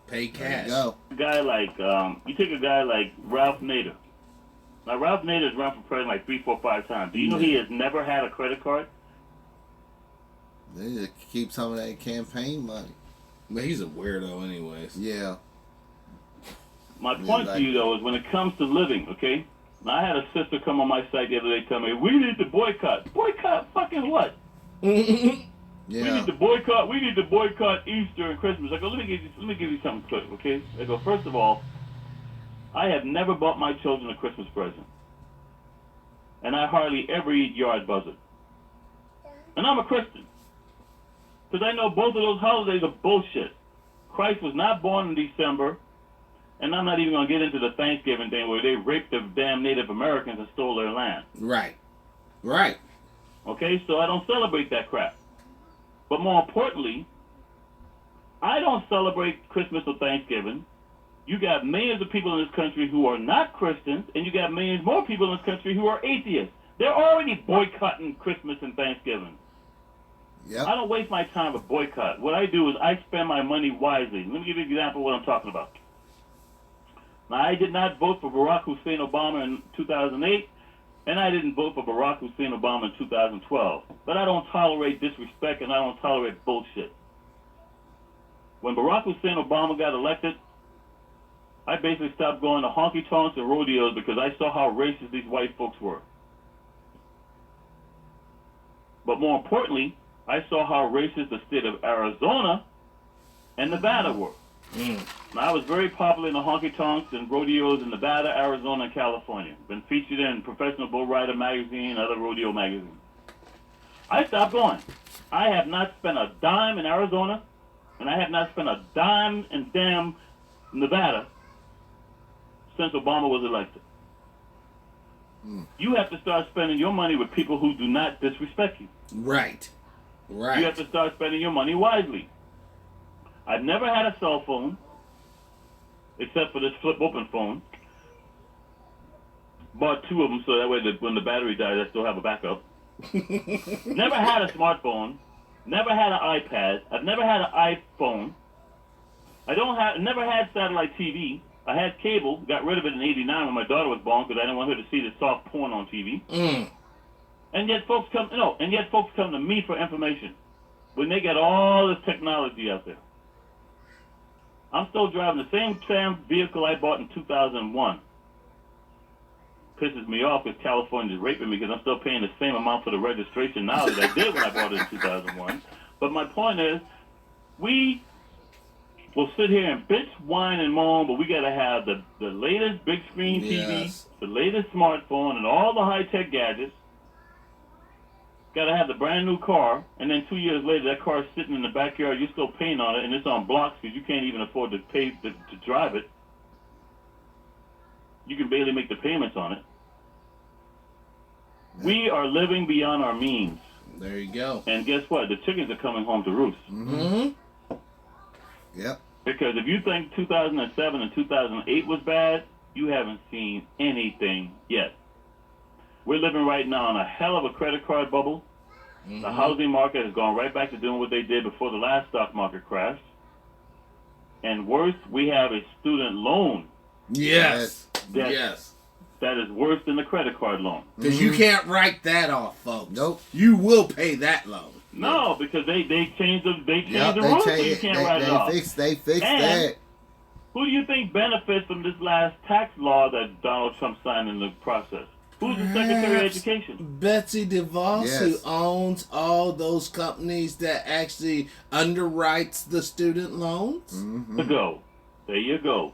Pay There cash. you go. A guy like, you take a guy like Ralph Nader. Now, Ralph Nader's run for president like 3, 4, 5 times. Do you know he has never had a credit card? They just keep some of that campaign money. But he's a weirdo anyways. Yeah. My point to you, though, is when it comes to living, okay? Now, I had a sister come on my site the other day tell me, we need to boycott. Boycott fucking what? We Yeah. need to boycott Easter and Christmas. I go, let me give you something quick, okay? I go, first of all, I have never bought my children a Christmas present. And I hardly ever eat yard buzzard. And I'm a Christian. Because I know both of those holidays are bullshit. Christ was not born in December. And I'm not even going to get into the Thanksgiving thing where they raped the damn Native Americans and stole their land. Right. Right. Okay, so I don't celebrate that crap. But more importantly, I don't celebrate Christmas or Thanksgiving. You got millions of people in this country who are not Christians, and you got millions more people in this country who are atheists. They're already boycotting Christmas and Thanksgiving. Yep. I don't waste my time with boycott. What I do is I spend my money wisely. Let me give you an example of what I'm talking about. Now, I did not vote for Barack Hussein Obama in 2008, and I didn't vote for Barack Hussein Obama in 2012. But I don't tolerate disrespect, and I don't tolerate bullshit. When Barack Hussein Obama got elected, I basically stopped going to honky-tonks and rodeos because I saw how racist these white folks were. But more importantly, I saw how racist the state of Arizona and Nevada were. Now, I was very popular in the honky-tonks and rodeos in Nevada, Arizona, and California. Been featured in Professional Bull Rider magazine and other rodeo magazines. I stopped going. I have not spent a dime in Arizona, and I have not spent a dime in damn Nevada since Obama was elected. You have to start spending your money with people who do not disrespect you. Right. Right. You have to start spending your money wisely. I've never had a cell phone, except for this flip open phone. Bought 2 of them so that way when the battery dies, I still have a backup. Never had a smartphone. Never had an iPad. I've never had an iPhone. Never had satellite TV. I had cable, got rid of it in '89 when my daughter was born because I didn't want her to see the soft porn on TV. And yet folks come to me for information when they got all this technology out there. I'm still driving the same damn vehicle I bought in 2001. Pisses me off because California's raping me because I'm still paying the same amount for the registration now that I did when I bought it in 2001. But my point is, we will sit here and bitch, whine, and moan, but we got to have the latest big screen TV, the latest smartphone, and all the high-tech gadgets. Got to have the brand new car, and then 2 years later, that car's sitting in the backyard. You're still paying on it, and it's on blocks because you can't even afford to pay to drive it. You can barely make the payments on it. We are living beyond our means. There you go. And guess what? The chickens are coming home to roost. Yep. Because if you think 2007 and 2008 was bad, you haven't seen anything yet. We're living right now in a hell of a credit card bubble. Mm-hmm. The housing market has gone right back to doing what they did before the last stock market crash. And worse, we have a student loan Yes. that, Yes. that is worse than the credit card loan. Because you can't write that off, folks. Nope. You will pay that loan. No, because they changed the Yep, the they rules, so changed you it. can't write it off. They fixed And- that. Who do you think benefits from this last tax law that Donald Trump signed in the process? Who's the Secretary of Education? Betsy DeVos, Yes. who owns all those companies that actually underwrites the student loans. Mm-hmm. There you go.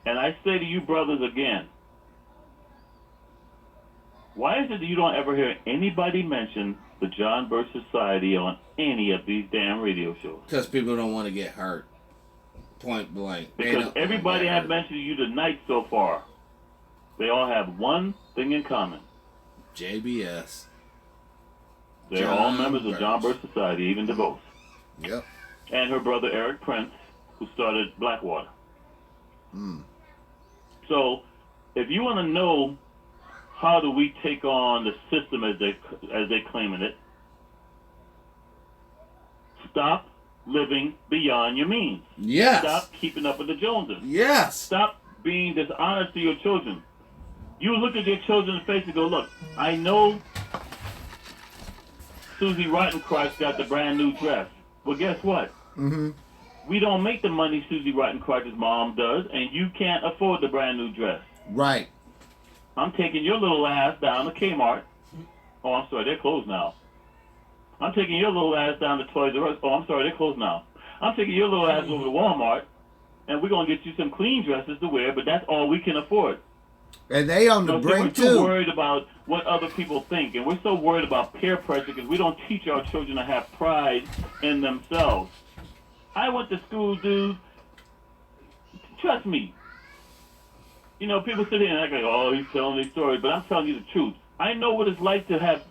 And I say to you brothers again, why is it that you don't ever hear anybody mention the John Birch Society on any of these damn radio shows? Because people don't want to get hurt. Point blank. They Because don't everybody wanna I've get hurt. mentioned to you tonight so far, they all have one thing in common. JBS. They're all John members of John Birch. Birch Society, even DeVos. Yep. And her brother Eric Prince, who started Blackwater. So, if you want to know how do we take on the system as they claiming it, stop living beyond your means. Yes. Stop keeping up with the Joneses. Yes. Stop being dishonest to your children. You look at your children in the face and go, look, I know Susie Rottencrotch got the brand new dress. Well, guess what? Mm-hmm. We don't make the money Susie Rottencrotch's mom does, and you can't afford the brand new dress. Right. I'm taking your little ass down to Kmart. Oh, I'm sorry, they're closed now. I'm taking your little ass down to Toys R Us. Oh, I'm sorry, they're closed now. I'm taking your little ass over to Walmart, and we're going to get you some clean dresses to wear, but that's all we can afford. And they on the So brink we're so too. worried about what other people think, and we're so worried about peer pressure because we don't teach our children to have pride in themselves. I went to school, dude. Trust me. You know, people sit here and act like, oh, he's telling these stories, but I'm telling you the truth. I know what it's like to have.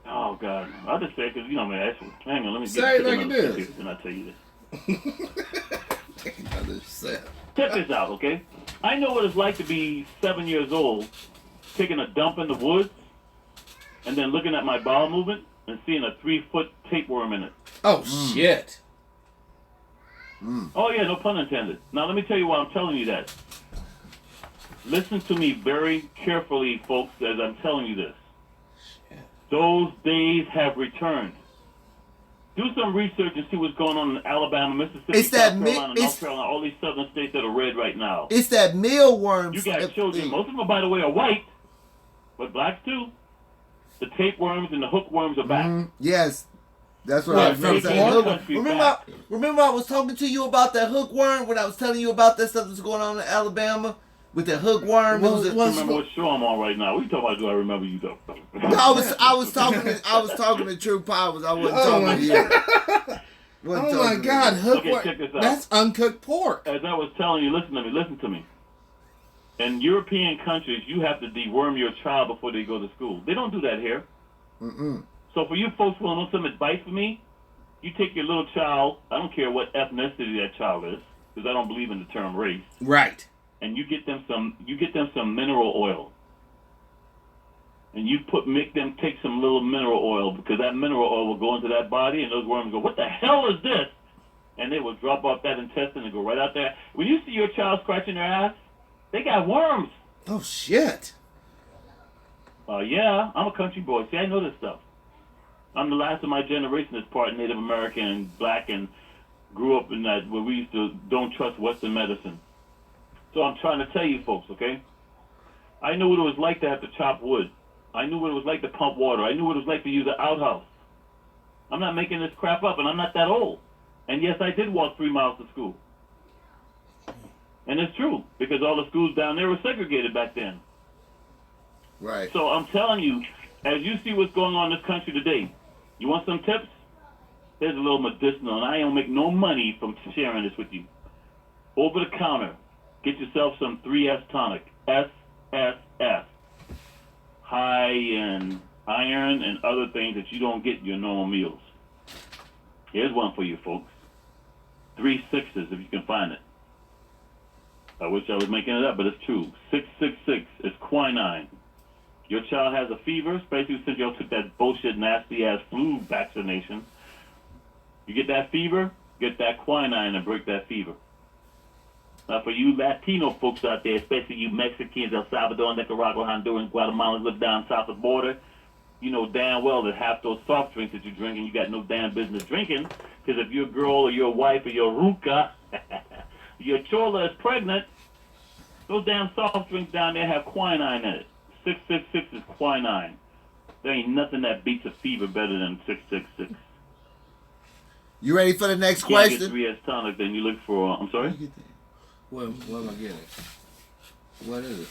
Oh God, I'll just say it because you know, man. Actually, hang on, let me Say it get like it another is. tip here, and I'll tell you this. Another set. Check this out, okay? I know what it's like to be 7 years old, taking a dump in the woods, and then looking at my bowel movement and seeing a 3-foot tapeworm in it. Oh, shit. Oh yeah, no pun intended. Now let me tell you why I'm telling you that. Listen to me very carefully, folks, as I'm telling you this. Those days have returned. Do some research and see what's going on in Alabama, Mississippi, It's that South mi- Carolina, it's- North Carolina, all these southern states that are red right now. It's that mealworms. You got children. Most of them, by the way, are white, but blacks too. The tapeworms and the hookworms are back. Mhm. Yes. That's what What, I was from going to say. Florida? Hook- Remember I was talking to you about that hookworm when I was telling you about that stuff that's going on in Alabama with the hookworm. Well, It was a- well, Remember what show I'm on right now? What you talking about? Do I remember you though? I was talking to True Powers. I wasn't Oh, my talking to you. Wasn't Oh, talking my to God. you. Hook Okay, check this out. That's uncooked pork. As I was telling you, listen to me. In European countries, you have to deworm your child before they go to school. They don't do that here. Mm-mm. So for you folks who want some advice from me, you take your little child, I don't care what ethnicity that child is, because I don't believe in the term race, Right. and you get them some mineral oil. And you make them take some little mineral oil, because that mineral oil will go into that body, and those worms go, what the hell is this? And they will drop off that intestine and go right out there. When you see your child scratching their ass, they got worms. Oh, shit. Yeah, I'm a country boy. See, I know this stuff. I'm the last of my generation that's part Native American and black and grew up in that where we used to don't trust Western medicine. So I'm trying to tell you folks, okay? I knew what it was like to have to chop wood. I knew what it was like to pump water. I knew what it was like to use an outhouse. I'm not making this crap up, and I'm not that old. And yes, I did walk 3 miles to school. And it's true, because all the schools down there were segregated back then. Right. So I'm telling you, as you see what's going on in this country today, you want some tips? There's a little medicinal, and I don't make no money from sharing this with you. Over the counter, get yourself some 3S tonic, SSS. High in iron and other things that you don't get in your normal meals. Here's one for you folks. 3 6s if you can find it. I wish I was making it up, but it's true. 666 is quinine. Your child has a fever, especially since y'all took that bullshit nasty ass flu vaccination. You get that fever, get that quinine and break that fever. Now for you Latino folks out there, especially you Mexicans, El Salvador, Nicaragua, Honduras, Guatemala, live down south of the border, you know damn well that half those soft drinks that you're drinking, you got no damn business drinking. Because if your girl or your wife or your ruca, your chola is pregnant, those damn soft drinks down there have quinine in it. 666 is quinine. There ain't nothing that beats a fever better than 666. You ready for the next You can't get question? 3S tonic, then you look for, I'm sorry? What am I getting? What is it?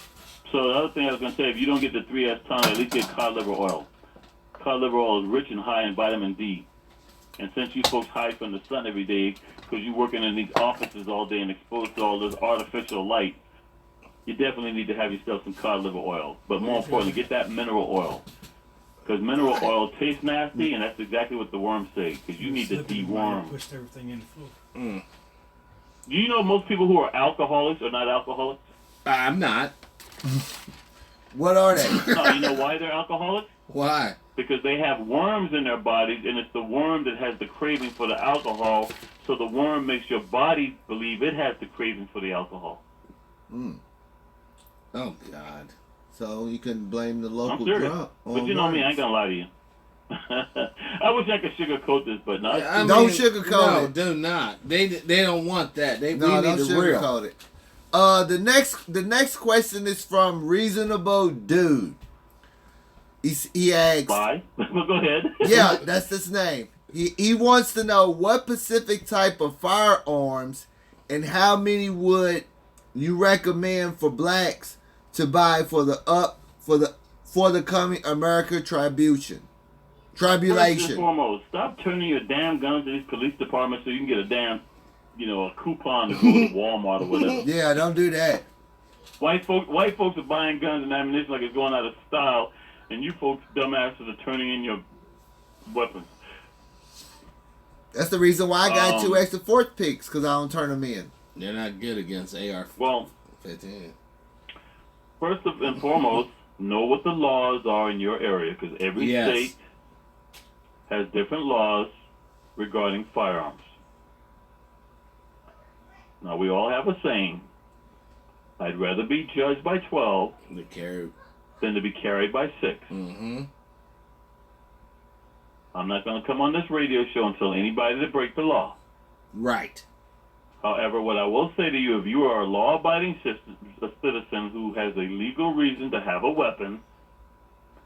So the other thing I was going to say, if you don't get the 3S tonic, at least get cod liver oil. Cod liver oil is rich and high in vitamin D. And since you folks hide from the sun every day, because you're working in these offices all day and exposed to all this artificial light, you definitely need to have yourself some cod liver oil. But more importantly, get that mineral oil. Because mineral oil tastes nasty, and that's exactly what the worms say. Because you need to deworm. Pushed everything in the floor. Do you know most people who are alcoholics are not alcoholics? I'm not. What are they? You know why they're alcoholics? Why? Because they have worms in their bodies, and it's the worm that has the craving for the alcohol. So the worm makes your body believe it has the craving for the alcohol. Oh God. So you can blame the I'm local serious. drunk. But you know me, I ain't gonna lie to you. I wish I could sugarcoat this, but not. Don't sugarcoat no, it. do not. They don't want that. We No, need don't the real. sugarcoat it. The next question is from Reasonable Dude. He asks. Bye. Well, go ahead. Yeah, that's his name. He wants to know what specific type of firearms and how many would you recommend for blacks to buy for the coming America tribulation. First and foremost, stop turning your damn guns to these police departments so you can get a damn, a coupon to go to Walmart or whatever. Yeah, don't do that. White folks are buying guns and ammunition like it's going out of style, and you folks, dumbasses, are turning in your weapons. That's the reason why I got 2 extra fourth picks, because I don't turn them in. They're not good against AR-15. Well, first and foremost, know what the laws are in your area, because every state has different laws regarding firearms. Now, we all have a saying, I'd rather be judged by 12 than to be carried by 6. Mm-hmm. I'm not going to come on this radio show and tell anybody to break the law. Right. However, what I will say to you, if you are a law-abiding citizen who has a legal reason to have a weapon,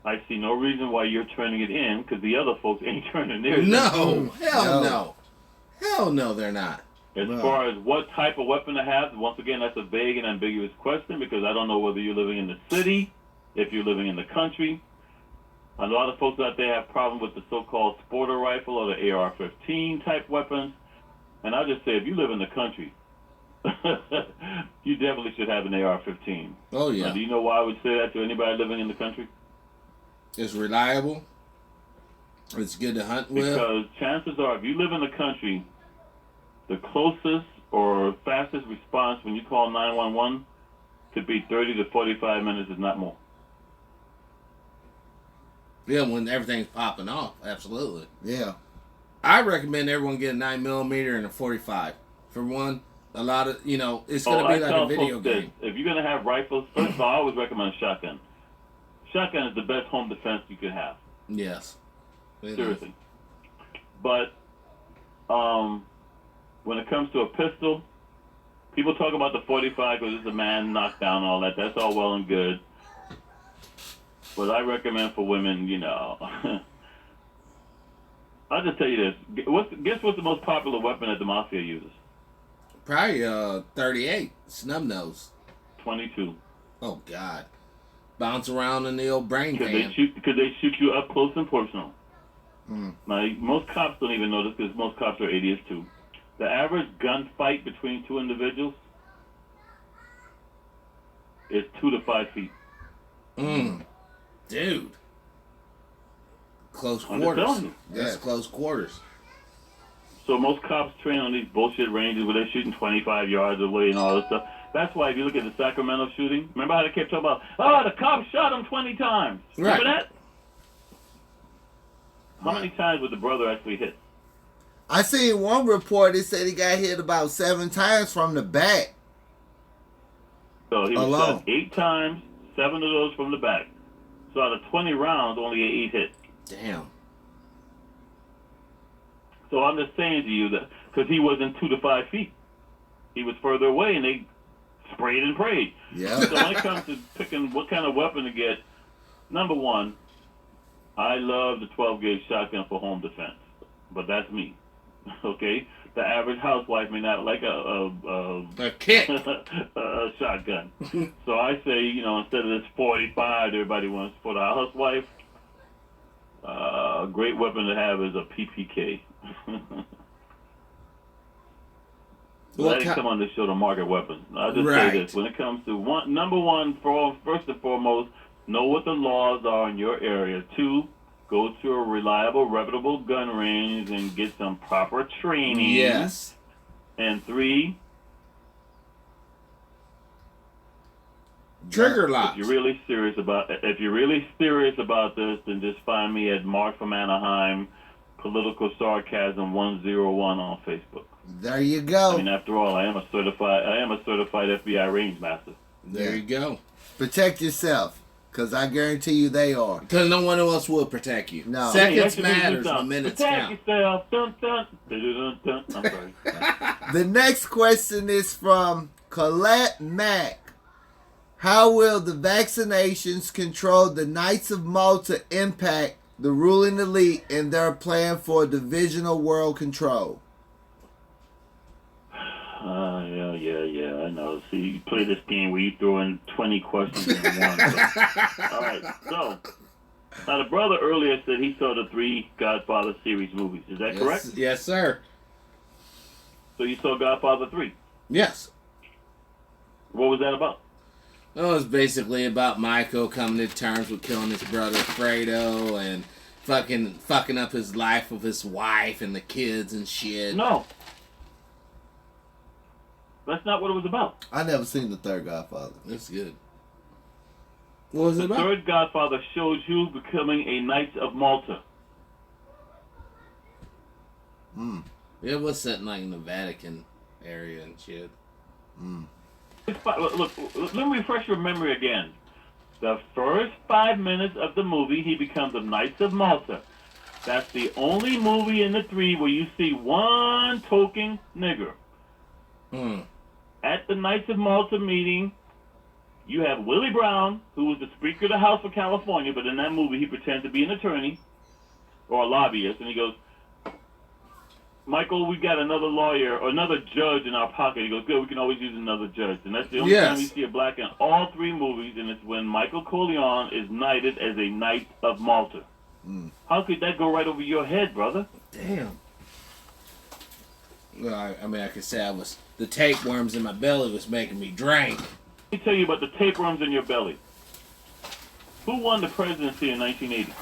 I see no reason why you're turning it in, because the other folks ain't turning theirs in. No. Hell no. Hell no, they're not. As far as what type of weapon to have, once again, that's a vague and ambiguous question, because I don't know whether you're living in the city, if you're living in the country. A lot of folks out there have problems with the so-called sporter rifle or the AR-15 type weapons. And I'll just say, if you live in the country, you definitely should have an AR-15. Oh, yeah. Now, do you know why I would say that to anybody living in the country? It's reliable. It's good to hunt with. Because chances are, if you live in the country, the closest or fastest response when you call 911 could be 30 to 45 minutes, if not more. Yeah, when everything's popping off, absolutely. Yeah. I recommend everyone get a 9mm and a 45. For one, a lot of, it's going to be like a video game. If you're going to have rifles, first of all, I always recommend a shotgun. Shotgun is the best home defense you could have. Yes. Seriously. But when it comes to a pistol, people talk about the 45 because it's a man knockdown and all that. That's all well and good. But I recommend for women, I'll just tell you this. Guess what's the most popular weapon that the mafia uses? Probably 38. Snub nose. 22. Oh, God. Bounce around in the old brain pan. Because they shoot you up close and personal. Now, most cops don't even know this because most cops are idiots too. The average gunfight between two individuals is 2 to 5 feet. Dude. Close I'm quarters. just telling you. That's close quarters. So most cops train on these bullshit ranges where they're shooting 25 yards away and all this stuff. That's why if you look at the Sacramento shooting, remember how they kept talking about, oh, the cops shot him 20 times. Remember that? How many times was the brother actually hit? I seen one report that said he got hit about 7 times from the back. So he was Alone. shot 8 times, 7 of those from the back. So out of 20 rounds, only 8 hit. Damn. So I'm just saying to you that because he wasn't 2 to 5 feet, he was further away, and they sprayed and prayed. Yeah. So when it comes to picking what kind of weapon to get, number one, I love the 12-gauge shotgun for home defense, but that's me. Okay, the average housewife may not like A kick. a shotgun. So I say, instead of this 45 that everybody wants for the housewife, a great weapon to have is a PPK. So I didn't come on this show to market weapons. I'll just say this. When it comes to number one, first and foremost, know what the laws are in your area. 2, go to a reliable, reputable gun range and get some proper training. Yes. And 3, trigger locks. If you're really serious about this, then just find me at Mark from Anaheim, Political Sarcasm 101 on Facebook. There you go. I mean, after all, I am a certified FBI range master. There you go. Protect yourself, because I guarantee you they are. Because no one else will protect you. No. Seconds matters when minutes count. Protect yourself. Dun, dun. Dun, dun, dun. I'm sorry. The next question is from Colette Mack. How will the vaccinations control the Knights of Malta impact the ruling elite in their plan for divisional world control? Yeah, I know. See, you play this game where you throw in 20 questions in one. All right, so, now the brother earlier said he saw the 3 Godfather series movies. Is that correct? Yes, sir. So you saw Godfather 3? Yes. What was that about? It was basically about Michael coming to terms with killing his brother Fredo and fucking up his life with his wife and the kids and shit. No. That's not what it was about. I never seen the third Godfather. That's good. What was it about? The third Godfather shows you becoming a Knights of Malta. It was set in like in the Vatican area and shit. Look, let me refresh your memory again. The first 5 minutes of the movie, he becomes a Knights of Malta. That's the only movie in the 3 where you see one token nigger. At the Knights of Malta meeting, you have Willie Brown, who was the Speaker of the House for California, but in that movie he pretends to be an attorney or a lobbyist, and he goes, Michael, we got another lawyer or another judge in our pocket. He goes, good, we can always use another judge. And that's the only time you see a black in all 3 movies, and it's when Michael Corleone is knighted as a Knight of Malta. How could that go right over your head, brother? Damn. Well, I mean, I could say the tapeworms in my belly was making me drink. Let me tell you about the tapeworms in your belly. Who won the presidency in 1980?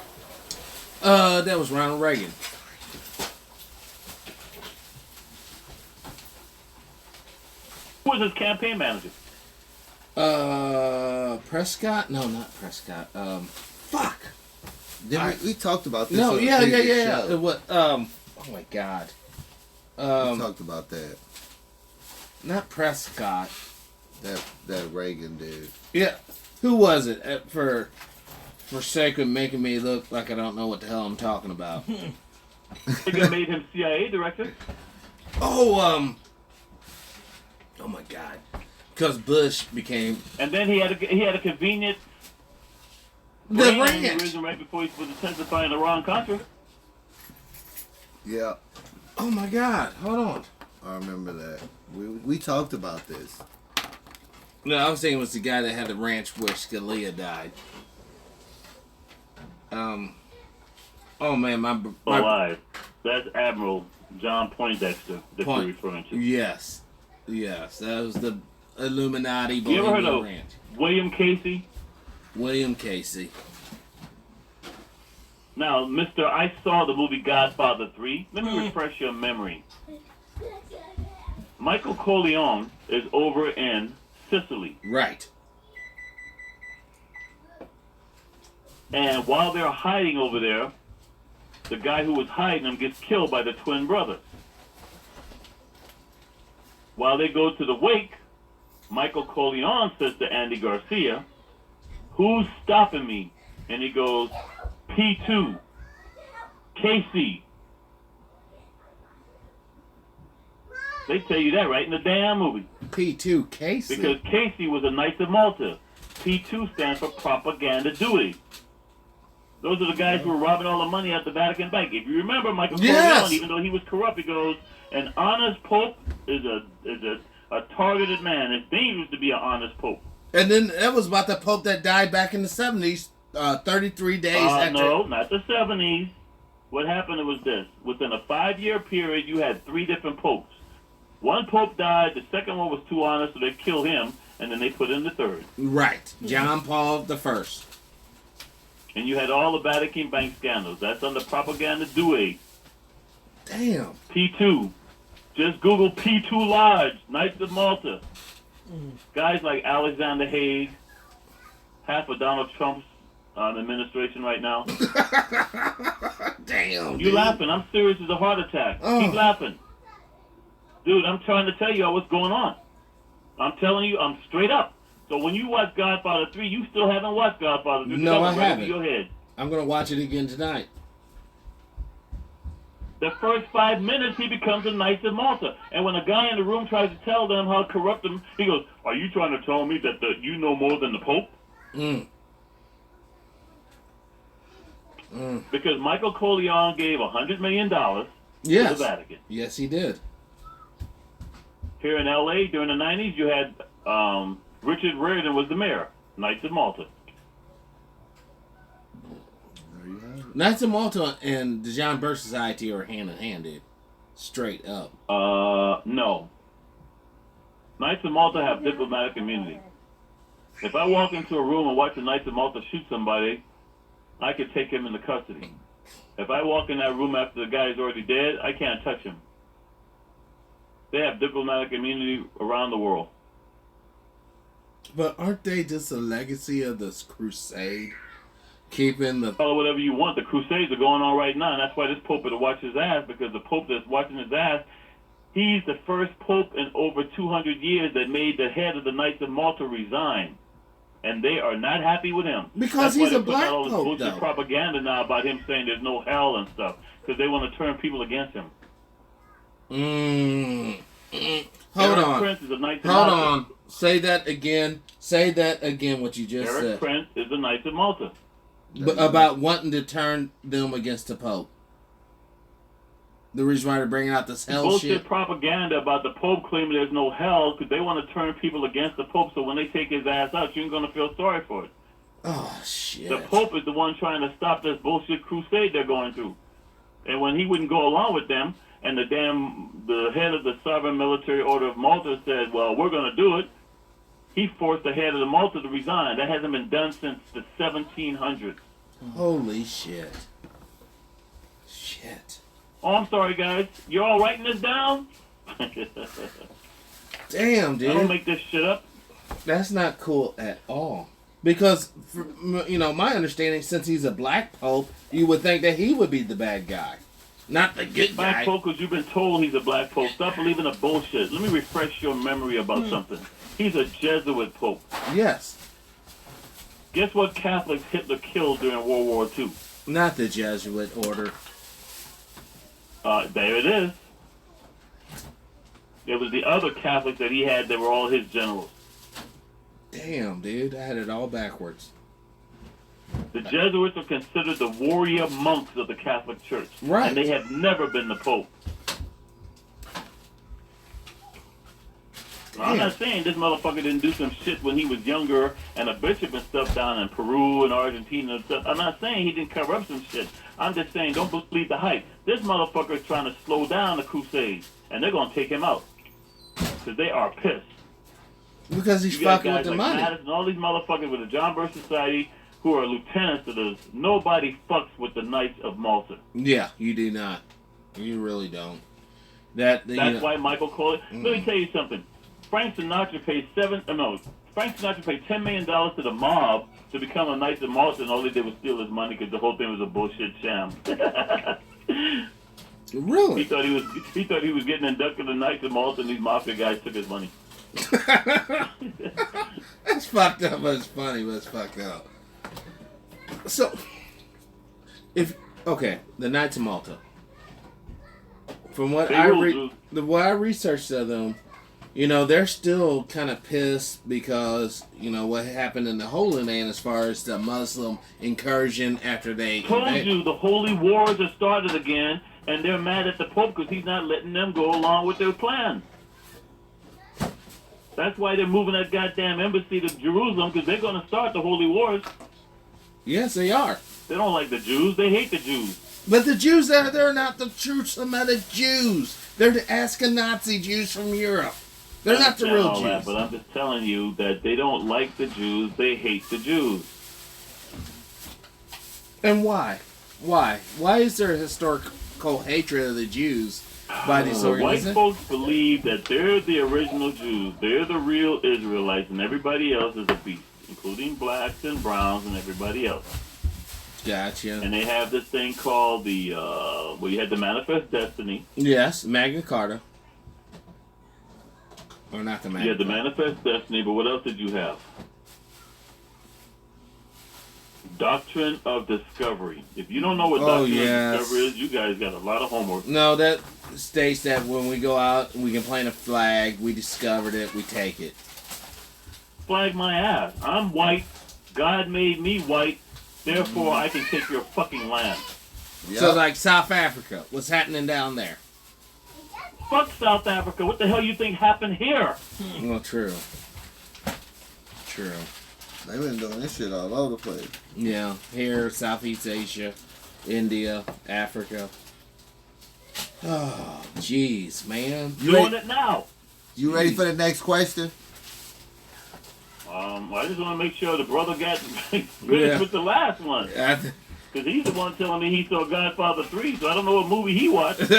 That was Ronald Reagan. Who was his campaign manager? Prescott? No, not Prescott. Fuck. We talked about this. No, on yeah. show. It was, oh my God. We talked about that. Not Prescott. That Reagan dude. Yeah. Who was it? For sake of making me look like I don't know what the hell I'm talking about. Reagan made him CIA director. Oh my God. Because Bush became... And then he had a convenient... The ranch. aneurysm right before he was supposed to testify in the wrong Contra. Yeah. Oh my God. Hold on. I remember that. We talked about this. No, I was thinking it was the guy that had the ranch where Scalia died. Oh man, my Alive. That's Admiral John Poindexter that you're referring to. Yes, that was the Illuminati. You ever heard of ranch. William Casey? William Casey. Now, Mr. I saw the movie Godfather 3. Let me refresh your memory. Michael Corleone is over in Sicily. Right. And while they're hiding over there, the guy who was hiding them gets killed by the twin brothers. While they go to the wake, Michael Corleone says to Andy Garcia, "Who's stopping me?" And he goes, "P2, Casey." They tell you that right in the damn movie. P2 Casey. Because Casey was a Knights of Malta. P2 stands for propaganda duty. Those are the guys who were robbing all the money at the Vatican Bank. If you remember, Michael Corleone, even though he was corrupt, he goes, "An honest pope is a targeted man. It's dangerous to be an honest pope." And then that was about the pope that died back in the 70s, 33 days after. No, not the 70s. What happened was this. Within a 5-year period, you had 3 different popes. One pope died, the second one was too honest, so they killed him, and then they put in the third. Right. John Paul the First. And you had all the Vatican Bank scandals. That's under propaganda duty. Damn. P2. Just Google P2 Lodge, Knights of Malta. Guys like Alexander Haig, half of Donald Trump's administration right now. Damn. You laughing? I'm serious as a heart attack. Keep laughing. Dude, I'm trying to tell you what's going on. I'm telling you, I'm straight up. So when you watch Godfather 3, you still haven't watched Godfather 3. No, I right haven't. Your head. I'm going to watch it again tonight. The first 5 minutes, he becomes a Knights of Malta. And when a guy in the room tries to tell them how corrupt them, he goes, "Are you trying to tell me that you know more than the Pope?" Because Michael Corleone gave $100 million to the Vatican. Yes, he did. Here in L.A., during the 90s, you had Richard Riordan was the mayor, Knights of Malta. Knights of Malta and the John Birch Society are hand in hand, dude. Straight up. No. Knights of Malta have diplomatic immunity. If I walk into a room and watch the Knights of Malta shoot somebody, I could take him into custody. If I walk in that room after the guy is already dead, I can't touch him. They have diplomatic immunity around the world. But aren't they just a legacy of this crusade? Keeping the... Call it whatever you want. The crusades are going on right now, and that's why this pope better watch his ass, because the pope that's watching his ass, he's the first pope in over 200 years that made the head of the Knights of Malta resign. And they are not happy with him. Because he's a black pope, though. All this bullshit propaganda now about him saying there's no hell and stuff, because they want to turn people against him. Hold Eric on. Prince is a Knights of Hold Malta. on. Say that again. Say that again, what you just Eric said. Prince is the Knights of Malta. But about wanting to turn them against the Pope. The reason why they're bringing out this hell Bullshit shit. propaganda about the Pope claiming there's no hell because they want to turn people against the Pope, so when they take his ass out, you ain't going to feel sorry for it. Oh, shit. The Pope is the one trying to stop this bullshit crusade they're going through. And when he wouldn't go along with them, and the head of the Sovereign Military Order of Malta said, well, we're going to do it, he forced the head of the Malta to resign. That hasn't been done since the 1700s. Holy shit. Shit. Oh, I'm sorry, guys. You all writing this down? Damn, dude. I don't make this shit up. That's not cool at all. Because, my understanding, since he's a black pope, you would think that he would be the bad guy. Not the good Black guy. pope, because you've been told he's a black pope. Stop believing the bullshit. Let me refresh your memory about something. He's a Jesuit pope. Yes. Guess what Catholics Hitler killed during World War II? Not the Jesuit order. There it is. It was the other Catholics that he had that were all his generals. Damn, dude. I had it all backwards. The Jesuits are considered the warrior monks of the Catholic Church. Right. And they have never been the Pope. I'm not saying this motherfucker didn't do some shit when he was younger and a bishop and stuff down in Peru and Argentina and stuff. I'm not saying he didn't cover up some shit. I'm just saying don't believe the hype. This motherfucker is trying to slow down the crusade, and they're going to take him out. Because they are pissed. Because he's You got fucking guys with the like money. Madison, all these motherfuckers with the John Birch Society who are lieutenants to this. Nobody fucks with the Knights of Malta. Yeah, you do not. You really don't. That's why Michael Corleone... Let me tell you something. Frank Sinatra paid $10 million to the mob to become a Knights of Malta, and all they did was steal his money because the whole thing was a bullshit sham. Really? He thought he was getting inducted to Knights of Malta, and these mafia guys took his money. That's fucked up, but it's funny, but it's fucked up. So, the Knights of Malta. From what I researched of them, they're still kind of pissed because, what happened in the Holy Land as far as the Muslim incursion after they... Told you, the holy wars have started again, and they're mad at the Pope because he's not letting them go along with their plan. That's why they're moving that goddamn embassy to Jerusalem, because they're going to start the holy wars. Yes, they are. They don't like the Jews. They hate the Jews. But the Jews there, they're not the true Semitic Jews. They're the Ashkenazi Jews from Europe. They're not the real Jews. That, but I'm just telling you that they don't like the Jews. They hate the Jews. And why? Why? Why is there a historical hatred of the Jews by these organizations? White folks believe that they're the original Jews. They're the real Israelites, and everybody else is a beast, including blacks and browns and everybody else. Gotcha. And they have this thing called you had the Manifest Destiny. Yes, Magna Carta. Or not the Magna You had the Manifest Destiny, but what else did you have? Doctrine of Discovery. If you don't know what Doctrine of Discovery is, you guys got a lot of homework. No, that states that when we go out and we can plant a flag, we discovered it, we take it. Flag my ass. I'm white. God made me white. Therefore, I can take your fucking land. Yep. So, like South Africa, what's happening down there? Fuck South Africa. What the hell you think happened here? Well, true. True. They've been doing this shit all over the place. Yeah, here, Southeast Asia, India, Africa. Oh, jeez, man. Doing it now. You ready for the next question? I just want to make sure the brother got finished with the last one. Because he's the one telling me he saw Godfather 3, so I don't know what movie he watched.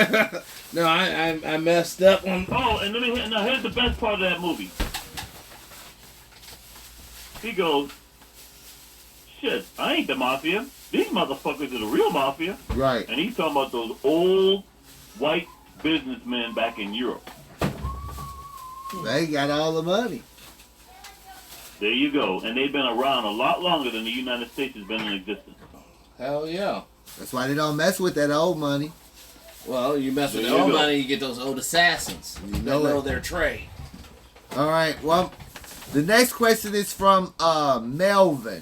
No, I messed up on... Oh, and now here's the best part of that movie. He goes, shit, I ain't the mafia. These motherfuckers are the real mafia. Right. And he's talking about those old white businessmen back in Europe. They got all the money. There you go. And they've been around a lot longer than the United States has been in existence. Hell yeah. That's why they don't mess with that old money. Well, you mess with the old money, you get those old assassins. You know their trade. All right. Well, the next question is from Melvin.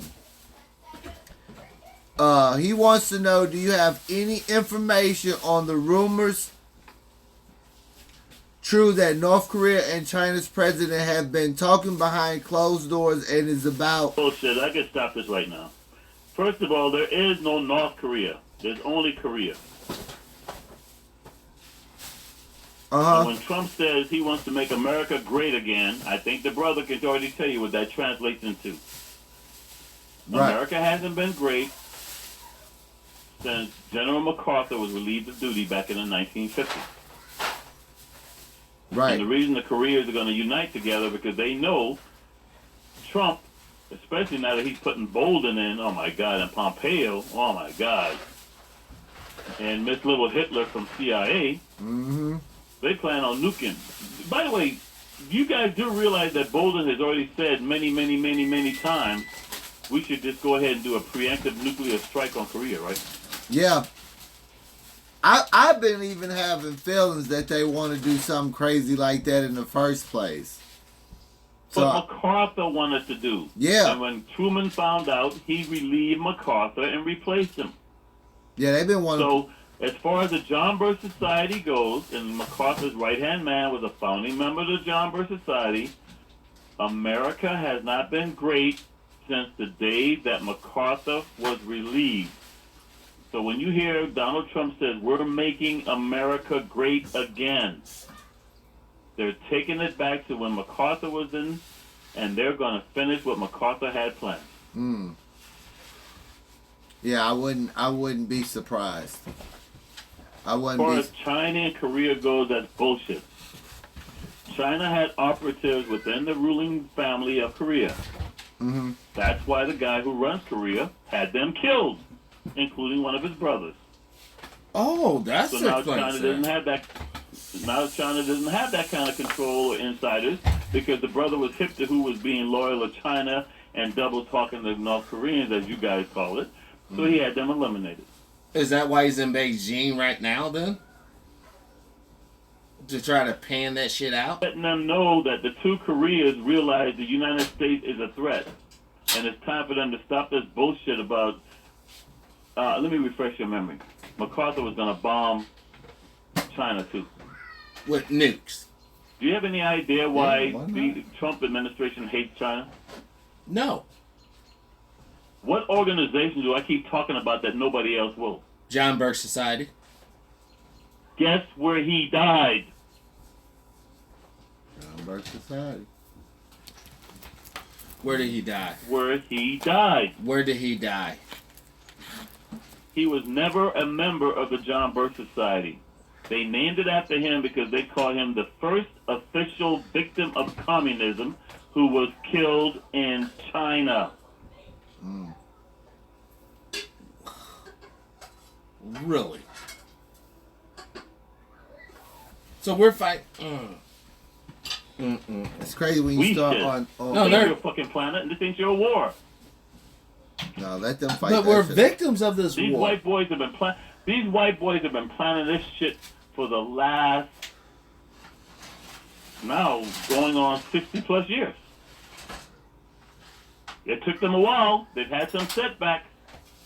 He wants to know, do you have any information on the rumors true that North Korea and China's president have been talking behind closed doors and is about... Bullshit. I can stop this right now. First of all, there is no North Korea. There's only Korea. And when Trump says he wants to make America great again, I think the brother can already tell you what that translates into. Right. America hasn't been great since General MacArthur was relieved of duty back in the 1950s. Right. And the reason the Koreas are going to unite together because they know Trump, especially now that he's putting Bolden in, oh my God, and Pompeo, oh my God, and Miss Little Hitler from CIA, they plan on nuking. By the way, you guys do realize that Bolden has already said many times we should just go ahead and do a preemptive nuclear strike on Korea, right? Yeah. I've been even having feelings that they want to do something crazy like that in the first place. What MacArthur wanted to do. Yeah. And when Truman found out, he relieved MacArthur and replaced him. Yeah, they've been wanting... So, as far as the John Birch Society goes, and MacArthur's right-hand man was a founding member of the John Birch Society, America has not been great since the day that MacArthur was relieved. So when you hear Donald Trump says, we're making America great again, they're taking it back to when MacArthur was in, and they're going to finish what MacArthur had planned. Yeah, I wouldn't be surprised. As far as China and Korea goes, that's bullshit. China had operatives within the ruling family of Korea. Mm-hmm. That's why the guy who runs Korea had them killed, including one of his brothers. Oh, that's So now China explains doesn't it. have that. Now China doesn't have that kind of control or insiders because the brother was hip to who was being loyal to China and double talking to North Koreans, as you guys call it. So he had them eliminated. Is that why he's in Beijing right now, then? To try to pan that shit out? Letting them know that the two Koreas realize the United States is a threat, and it's time for them to stop this bullshit about. Let me refresh your memory. MacArthur was going to bomb China too. With nukes? Do you have any idea why Yeah, why not? the Trump administration hates China? No. What organization do I keep talking about that nobody else will? John Birch Society. Guess where he died? John Birch Society. Where did he die? Where he died. Where did he die? He was never a member of the John Birch Society. They named it after him because they called him the first official victim of communism who was killed in China. Mm. Really? So we're fighting. It's crazy when you We start did. on. No, This they're- ain't your fucking planet, and this ain't your war. No, let them fight. But that we're shit. victims of this These war. white boys have been These white boys have been planning this shit for the last now going on 60 plus years. It took them a while. They've had some setbacks.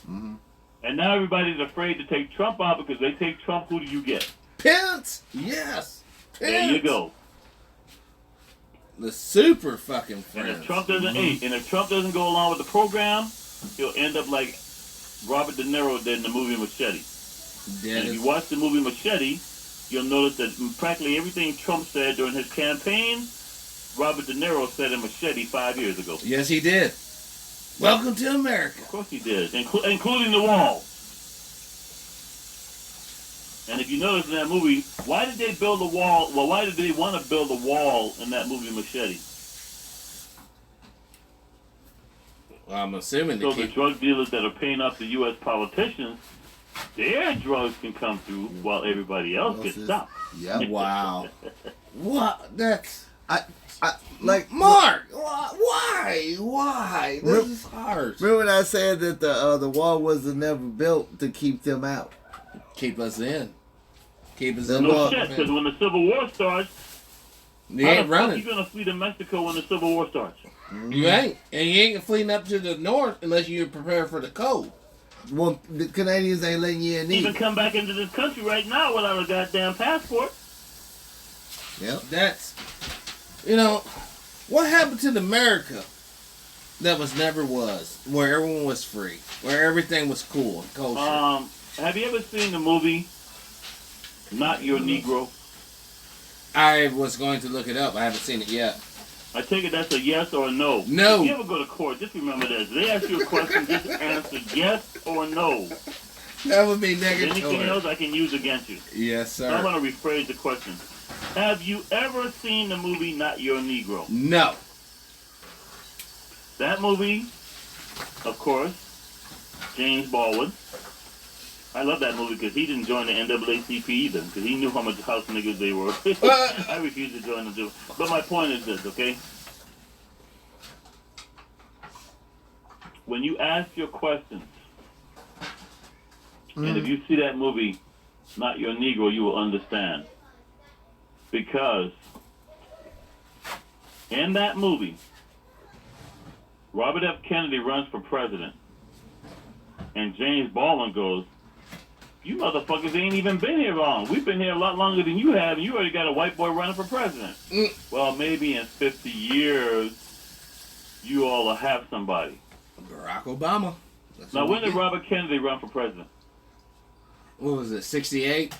Mhm. And now everybody's afraid to take Trump out because they take Trump, who do you get? Pence! Yes! Pence. There you go. The super fucking And friends. if Trump doesn't go along with the program, he'll end up like Robert De Niro did in the movie Machete. Dead And if as- you watch the movie Machete, you'll notice that practically everything Trump said during his campaign, Robert De Niro said in Machete 5 years ago. Yes, he did. Welcome to America. Of course he did, including the wall. And if you notice in that movie, why did they build a wall? Well, why did they want to build a wall in that movie Machete? Well, I'm assuming So to the keep. drug dealers that are paying off the U.S. politicians, their drugs can come through while everybody else gets stopped. Yeah. Wow. What? That's. Like Mark! Why? Why? This Re- is harsh. Remember when I said that the wall was never built to keep them out? Keep us in. Keep us The in. No Well, shit, because when the Civil War starts, You how ain't the fuck running. you gonna flee to Mexico when the Civil War starts? You ain't. And you ain't fleeing up to the north unless you're prepared for the cold. Well, the Canadians ain't letting you in Even either. come back into this country right now without a goddamn passport. Yep. That's. You know, what happened to America that never was? Where everyone was free. Where everything was cool and kosher. Have you ever seen the movie Not Your Negro? I was going to look it up. I haven't seen it yet. I take it that's a yes or a no. No. If you ever go to court, just remember this. They ask you a question, just answer yes or no. That would be Anything negative. else I can use against you. Yes, So I'm sir. going to rephrase the question. Have you ever seen the movie Not Your Negro? No. That movie, of course, James Baldwin. I love that movie because he didn't join the NAACP either because he knew how much house niggas they were. I refused to join them too. But my point is this, okay? When you ask your questions, and if you see that movie, Not Your Negro, you will understand. Because in that movie, Robert F. Kennedy runs for president. And James Baldwin goes, you motherfuckers ain't even been here long. We've been here a lot longer than you have, and you already got a white boy running for president. Well, maybe in 50 years, you all will have somebody. Barack Obama. That's Now, what when we did get. Robert Kennedy run for president? What was it, 68?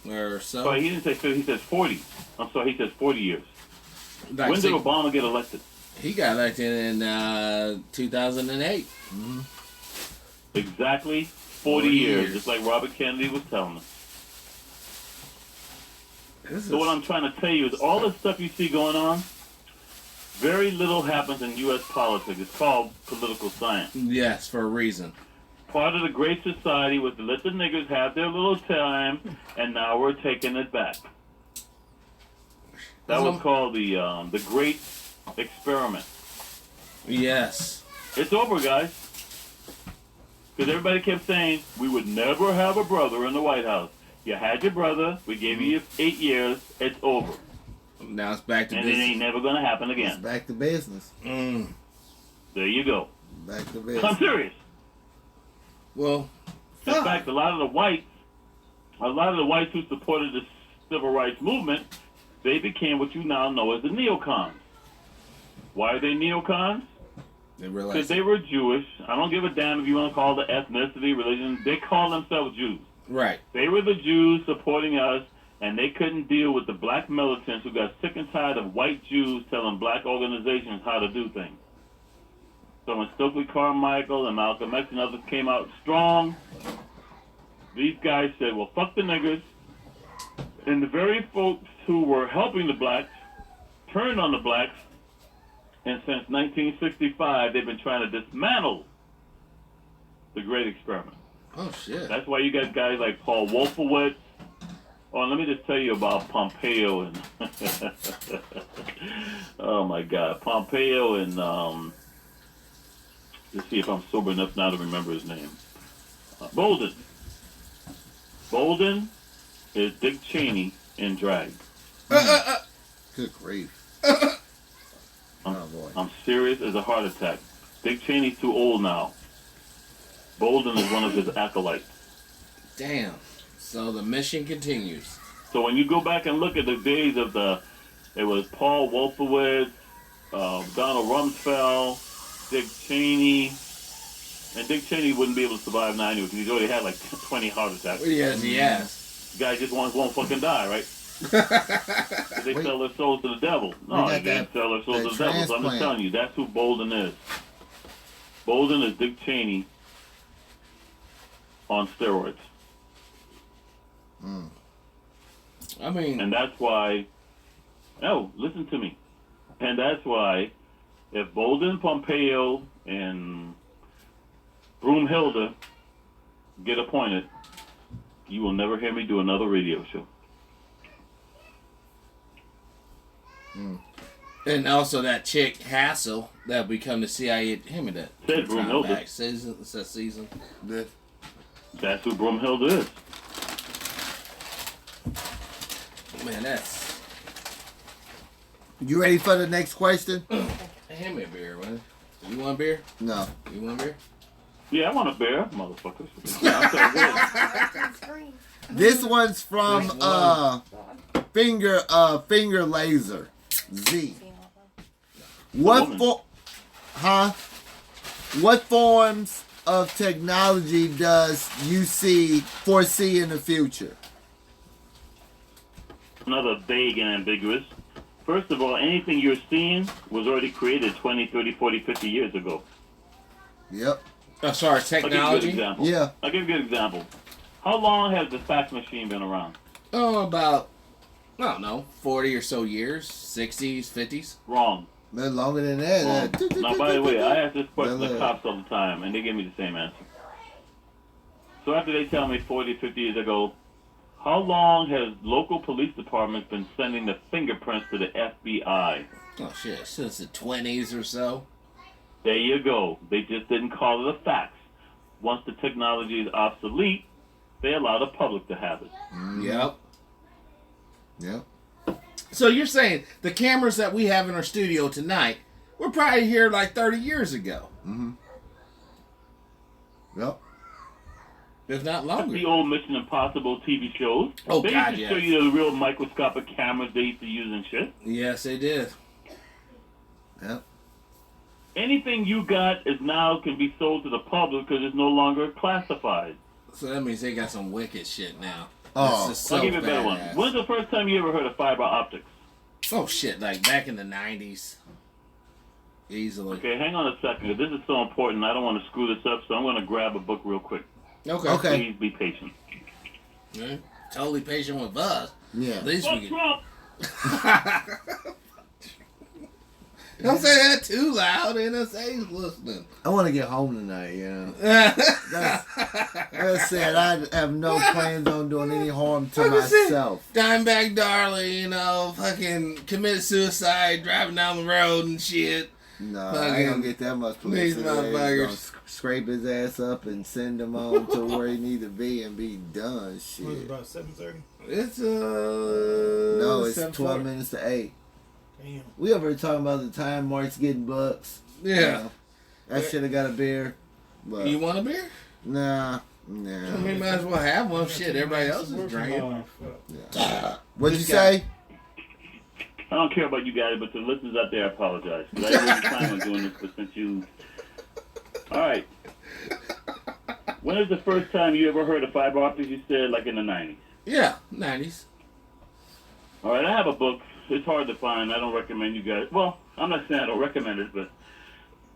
Or so? Sorry, he didn't say 50, he says 40. I'm sorry, he says 40 years. Like When did Obama get elected? He got elected in 2008. Exactly 40 years, just like Robert Kennedy was telling us. So what I'm trying to tell you is all the stuff you see going on, very little happens in U.S. politics. It's called political science. Yes, for a reason. Part of the Great Society was to let the niggers have their little time, and now we're taking it back. That was called the Great Experiment. Yes. It's over, guys. Because everybody kept saying, we would never have a brother in the White House. You had your brother. We gave you 8 years. It's over. Now it's back to and business. it ain't never going to happen again. It's back to business. There you go. Back to business. I'm serious. Well, in fact, a lot of the whites who supported the civil rights movement, they became what you now know as the neocons. Why are they neocons? Because they were Jewish. I don't give a damn if you want to call it ethnicity, religion. They call themselves Jews. Right. They were the Jews supporting us, and they couldn't deal with the black militants who got sick and tired of white Jews telling black organizations how to do things. So when Stokely Carmichael and Malcolm X and others came out strong, these guys said, well, fuck the niggers. And the very folks who were helping the blacks turned on the blacks. And since 1965, they've been trying to dismantle the Great Experiment. Oh, shit. That's why you got guys like Paul Wolfowitz. Oh, let me just tell you about Pompeo and... oh, my God. Pompeo and... let's see if I'm sober enough now to remember his name. Bolden. Bolden is Dick Cheney in drag. Good grief. I'm serious as a heart attack. Dick Cheney's too old now. Bolden is one of his acolytes. Damn. So the mission continues. So when you go back and look at the days of it was Paul Wolfowitz, Donald Rumsfeld, Dick Cheney, and Dick Cheney wouldn't be able to survive 90 because he's already had like 20 heart attacks. Yes, he has. The guy just won't fucking die, right? They sell their souls to the devil. No, they didn't sell their souls to the devil. So I'm just telling you, that's who Bolden is. Bolden is Dick Cheney on steroids. I mean... And that's why... Oh, listen to me. And that's why if Bolden, Pompeo, and Broomhilda get appointed, you will never hear me do another radio show. And also that chick Hassel that become the CIA. Him and that. Said Broomhilda. Season. That's who Broomhilda is. Man, that's. You ready for the next question? Hand me a beer, man. You want a beer? No. You want a beer? Yeah, I want a bear, motherfuckers. This one's from Finger Laser Z. What forms of technology does you foresee in the future? Another vague and ambiguous. First of all, anything you're seeing was already created 20, 30, 40, 50 years ago. Yep. As far as technology? Yeah. I'll give you a good example. How long has the fax machine been around? Oh, about, I don't know, 40 or so years. 60s, 50s. Wrong. They're longer than that. Now, by the way, I ask this question to cops all the time, and they give me the same answer. So after they tell me 40, 50 years ago, how long has local police departments been sending the fingerprints to the FBI? Oh, shit. Since the 20s or so. There you go. They just didn't call it a fax. Once the technology is obsolete, they allow the public to have it. Yep. Yep. So you're saying the cameras that we have in our studio tonight were probably here like 30 years ago. Mm-hmm. Yep. If not longer. The old Mission Impossible TV shows. Oh, they God, used to show you the real microscopic cameras they used to use and shit. Yes, they did. Yep. Anything you got is now can be sold to the public because it's no longer classified. So that means they got some wicked shit now. Oh, this is so I'll give you a better one. badass. When's the first time you ever heard of fiber optics? Oh, shit. Like back in the 90s. Easily. Okay, hang on a second. This is so important. I don't want to screw this up, so I'm going to grab a book real quick. Okay. Please be patient. Yeah. Totally patient with us. Yeah. At least Fuck we Trump. don't say that too loud. NSA's listening. I want to get home tonight, you know. That said, I have no plans on doing any harm to myself. Dimebag Darley, you know, fucking committed suicide driving down the road and shit. No, I ain't gonna get that much publicity. These motherfuckers. Gonna scrape his ass up and send him on to where he need to be and be done. Shit. What was it, about 7:30? It's No, it's 7:40. 12 minutes to 8. Damn. We over here talking about the time Mark's getting bucks. Yeah. You know, I should have got a beer. But You want a beer? nah. I mean, might as well have one. Shit, everybody else is drinking. Yeah. What'd you This guy- say? I don't care about you guys, but the listeners out there, I apologize. 'Cause I wasn't planning on doing this, but since you... All right. When is the first time you ever heard of fiber optics? You said like in the 90s. Yeah, 90s. All right, I have a book. It's hard to find. I don't recommend you guys. Well, I'm not saying I don't recommend it, but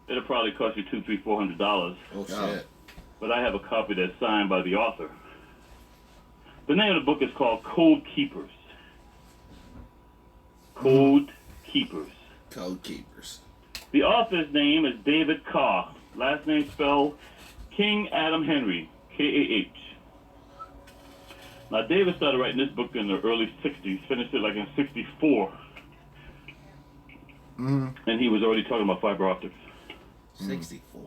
it'll probably cost you $200, $300, $400. Oh, shit. But I have a copy that's signed by the author. The name of the book is called Code Keepers. Code Keepers. Code Keepers. The author's name is David Carr. Last name spelled King Adam Henry, K-A-H. Now, David started writing this book in the early 60s, finished it like in 64. Mm-hmm. And he was already talking about fiber optics. 64.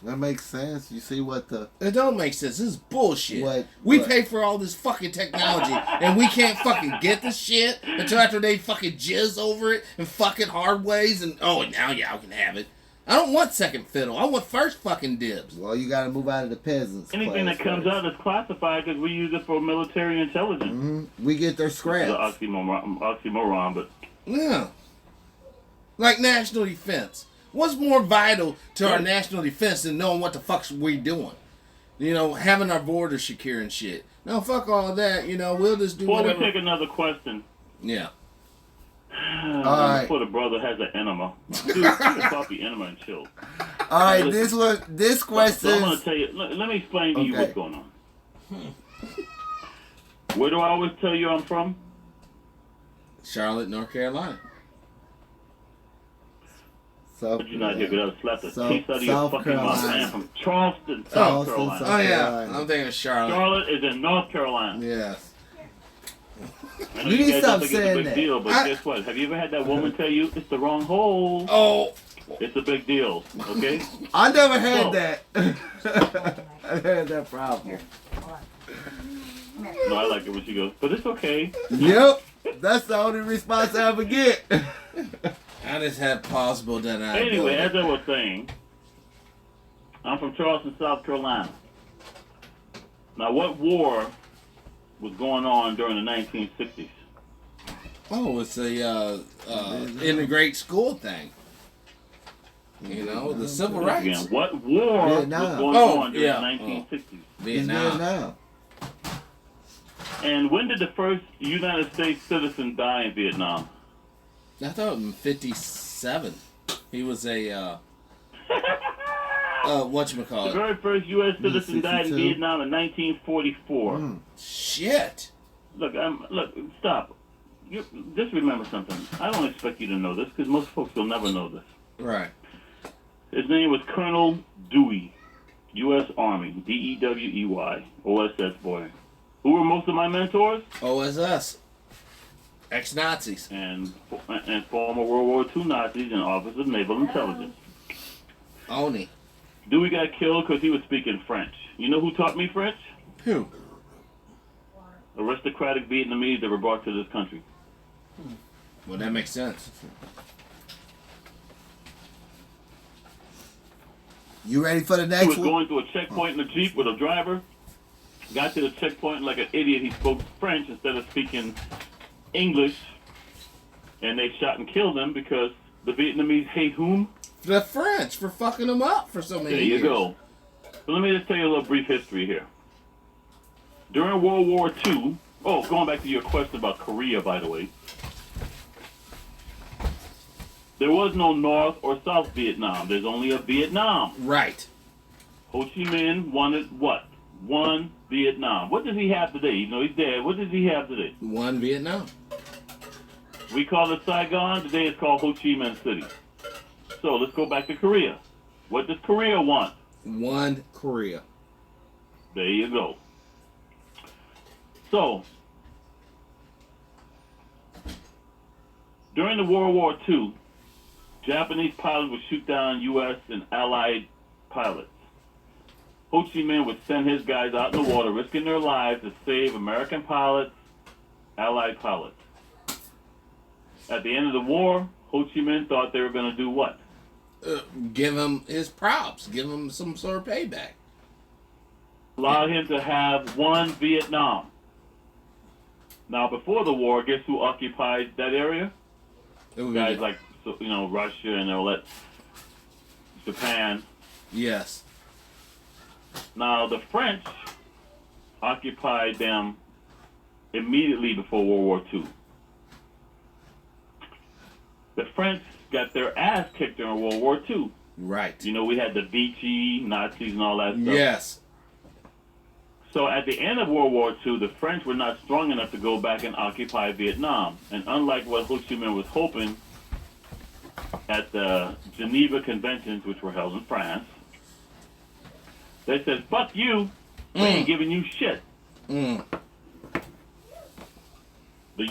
That makes sense. You see what the... It don't make sense. This is bullshit. What- pay for all this fucking technology, and we can't fucking get the shit until after they fucking jizz over it and fucking hard ways and now y'all can have it. I don't want second fiddle. I want first fucking dibs. Well, you gotta move out of the peasants. Anything that class comes first. out is classified because we use it for military intelligence. Mm-hmm. We get their It's scraps. an oxymoron, but Yeah. Like national defense. What's more vital to our national defense than knowing what the fuck we doing? You know, having our borders secure and shit. No, fuck all of that. You know, we'll just do before we whatever. take another question, Yeah. right. before the brother has an enema, dude, take a coffee enema and chill. All right, Listen. this So question. I'm gonna tell you. Let me explain to you Okay. what's going on. Where do I always tell you I'm from? Charlotte, North Carolina. South But you're not here because I slapped the South- taste out of your South fucking mouth. I Carolina. am from Charleston, South Charleston, Carolina. South Oh, yeah. Carolina. I'm thinking of Charlotte. Charlotte is in North Carolina. Yes. I know You need to guys stop don't think it's a saying big that. deal, but guess what? Have you ever had that woman tell you it's the wrong hole? Oh. It's a big deal, okay? I never had So- that. I had that problem. No, I like it when she goes, but it's okay. Yep, that's the only response I ever get. I just had possible that I. Anyway, as I was saying, I'm from Charleston, South Carolina. Now, what war was going on during the 1960s? Oh, it's a integrate school thing. You know, the civil rights. Again, what war Vietnam. was going Oh, on during yeah. the 1960s? It's Vietnam. Vietnam. And when did the first United States citizen die in Vietnam? I thought in 57. He was a The whatchamacallit. very first U.S. citizen died in 62. Vietnam in 1944. Mm. Shit. Look, stop. Just remember something. I don't expect you to know this because most folks will never know this. Right. His name was Colonel Dewey, U.S. Army, D-E-W-E-Y, OSS boy. Who were most of my mentors? OSS. Ex-Nazis. And former World War II Nazis and Office of Naval Intelligence. Oni. Dewey got killed because he was speaking French. You know who taught me French? Who? Aristocratic Vietnamese that were brought to this country. Well, that makes sense. You ready for the He next was one? going through a checkpoint in a Jeep with a driver. Got to the checkpoint like an idiot. He spoke French instead of speaking English. And they shot and killed him because the Vietnamese hate whom? The French for fucking them up for so many There years. you go. So let me just tell you a little brief history here. During World War II, going back to your question about Korea, by the way, there was no North or South Vietnam. There's only a Vietnam. Right. Ho Chi Minh wanted what? One Vietnam. What does he have today? You know, he's dead. What does he have today? One Vietnam. We call it Saigon. Today it's called Ho Chi Minh City. So let's go back to Korea. What does Korea want? One Korea. There you go. So, during the World War II, Japanese pilots would shoot down U.S. and Allied pilots. Ho Chi Minh would send his guys out in the water, risking their lives to save American pilots, Allied pilots. At the end of the war, Ho Chi Minh thought they were going to do what? Give him his props. Give him some sort of payback. Allow him to have one Vietnam. Now, before the war, guess who occupied that area? Guys like, you know, Russia and all that, Japan. Yes. Now, the French occupied them immediately before World War II. The French got their ass kicked during World War II. Right. You know, we had the Vichy, Nazis, and all that stuff. Yes. So at the end of World War II, the French were not strong enough to go back and occupy Vietnam. And unlike what Ho Chi Minh was hoping at the Geneva Conventions, which were held in France, they said, fuck you, we ain't giving you shit. The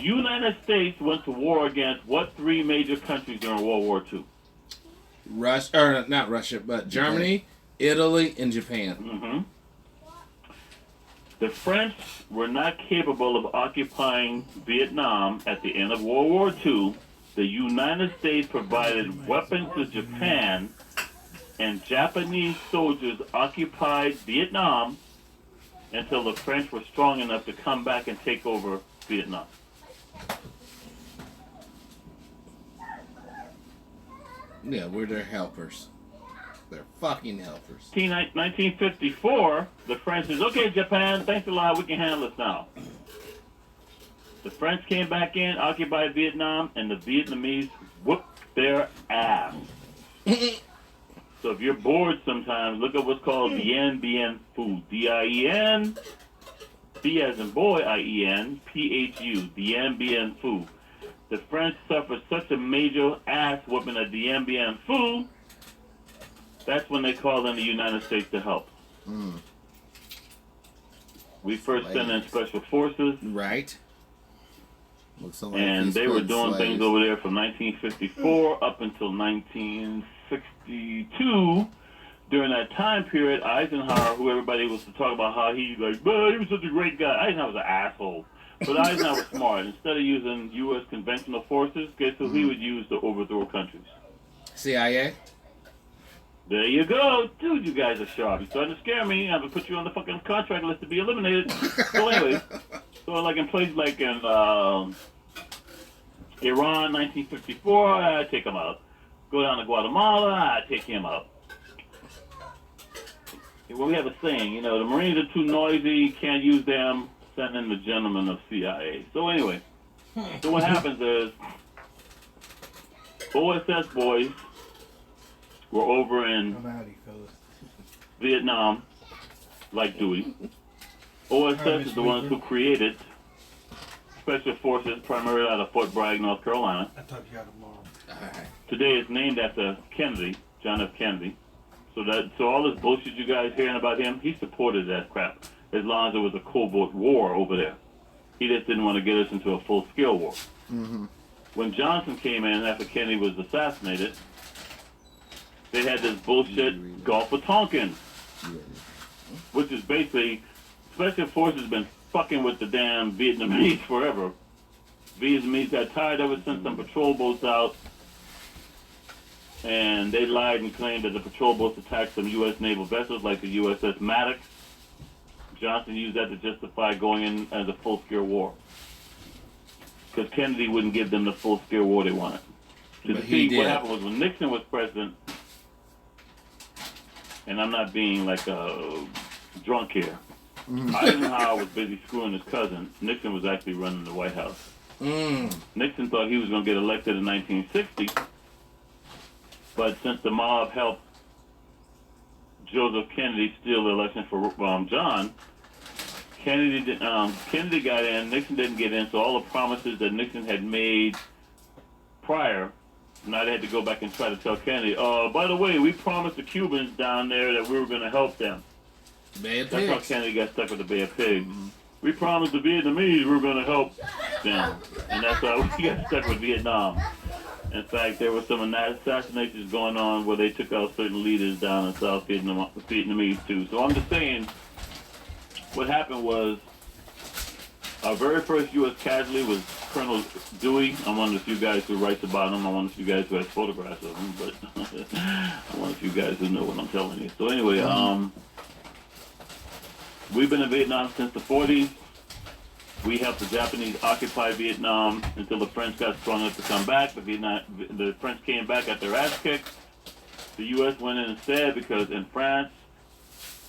United States went to war against what three major countries during World War II? Not Russia, but Germany, Italy, and Japan. Mm-hmm. The French were not capable of occupying Vietnam at the end of World War II. The United States provided weapons to Japan, and Japanese soldiers occupied Vietnam until the French were strong enough to come back and take over Vietnam. Yeah, we're their helpers. They're fucking helpers. 1954, the French says, okay, Japan, thanks a lot, we can handle this now. The French came back in, occupied Vietnam, and the Vietnamese whooped their ass. So if you're bored sometimes, look up what's called Dien Bien Phu. D-I-E-N, B as in boy, I-E-N, P-H-U, Dien Bien Phu. The French suffered such a major ass whooping at Dien Bien Phu, that's when they called in the United States to help. We first sent in special forces. Right. And they were doing things over there from 1954 up until 1962. During that time period, Eisenhower, who everybody was to talk about how he was such a great guy. Eisenhower was an asshole. But Eisenhower was smart. Instead of using U.S. conventional forces, guess who he would use to overthrow countries? CIA? There you go. Dude, you guys are sharp. You're starting to scare me. I'm going to put you on the fucking contract list to be eliminated. So anyway, so like in places like in Iran, 1954, I take him out. Go down to Guatemala, I take him out. Well, we have a saying, you know, the Marines are too noisy, can't use them, send in the gentlemen of CIA. So anyway, so what happens is, OSS boys were over in Vietnam, like Dewey. OSS is the ones who created special forces, primarily out of Fort Bragg, North Carolina. I'll talk to you tomorrow. All right. Today it's named after Kennedy, John F. Kennedy. So all this bullshit you guys hearing about him, he supported that crap as long as it was a covert war over there. He just didn't want to get us into a full-scale war. When Johnson came in after Kennedy was assassinated, they had this bullshit Gulf of Tonkin, which is basically special forces have been fucking with the damn Vietnamese forever. Vietnamese got tired of it, sent some patrol boats out, and they lied and claimed that the patrol boats attacked some U.S. naval vessels like the USS Maddox. Johnson used that to justify going in as a full-scale war, because Kennedy wouldn't give them the full-scale war they wanted. But he did. What happened was when Nixon was president, and I'm not being like a drunk here, Eisenhower was busy screwing his cousin. Nixon was actually running the White House. Nixon thought he was going to get elected in 1960, but since the mob helped Joseph Kennedy steal the election for John. Kennedy got in, Nixon didn't get in, so all the promises that Nixon had made prior, now they had to go back and try to tell Kennedy, by the way, we promised the Cubans down there that we were going to help them. Bay of That's how Pigs. Kennedy got stuck with the Bay of Pigs. We promised the Vietnamese we were going to help them, and that's how we got stuck with Vietnam. In fact, there were some assassinations going on where they took out certain leaders down in South Vietnamese too. So I'm just saying, what happened was our very first U.S. casualty was Colonel Dewey. I'm one of the few guys who writes about him. I'm one of the few guys who has photographs of him, but I'm one of the few guys who know what I'm telling you. So anyway, we've been in Vietnam since the 40s. We helped the Japanese occupy Vietnam until the French got strong enough to come back. The French came back, got their ass kicked. The U.S. went in instead because in France,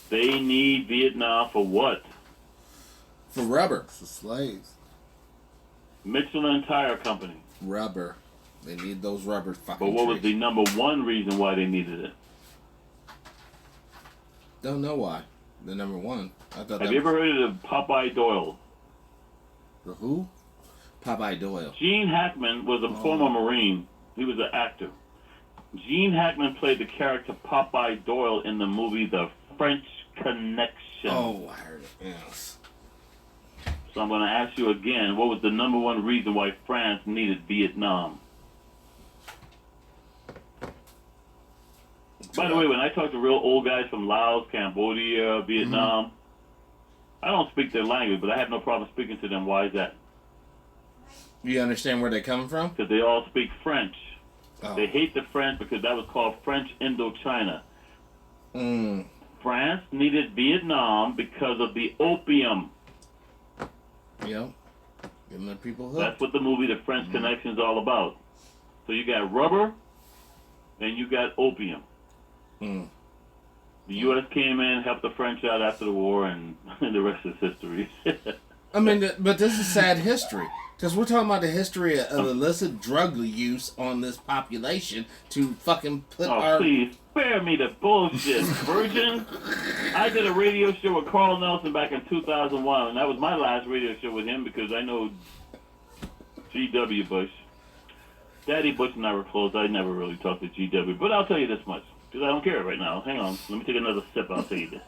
they need Vietnam for what? For rubber. It's the slaves. Michelin Tire Company. Rubber. They need those rubber fucking But what was the trees. number one reason why they needed it? Don't know why. The number one. I thought Have you ever heard of Popeye Doyle? The who? Popeye Doyle. Gene Hackman was a former Marine. He was an actor. Gene Hackman played the character Popeye Doyle in the movie The French Connection. Oh, I heard it. Yes. So I'm going to ask you again, what was the number one reason why France needed Vietnam? By the way, when I talk to real old guys from Laos, Cambodia, Vietnam, I don't speak their language, but I have no problem speaking to them. Why is that? You understand where they're coming from? Because they all speak French. Oh. They hate the French because that was called French Indochina. Mm. France needed Vietnam because of the opium. Yep. Giving the people hope. That's what the movie The French Connection is all about. So you got rubber and you got opium. Mm. The U.S. came in, helped the French out after the war, and the rest is history. I mean, but this is sad history. Because we're talking about the history of illicit drug use on this population to fucking put Oh, our... please, spare me the bullshit, virgin. I did a radio show with Carl Nelson back in 2001, and that was my last radio show with him because I know G.W. Bush. Daddy Bush and I were close. I never really talked to G.W., but I'll tell you this much, because I don't care right now. Hang on. Let me take another sip. I'll tell you this.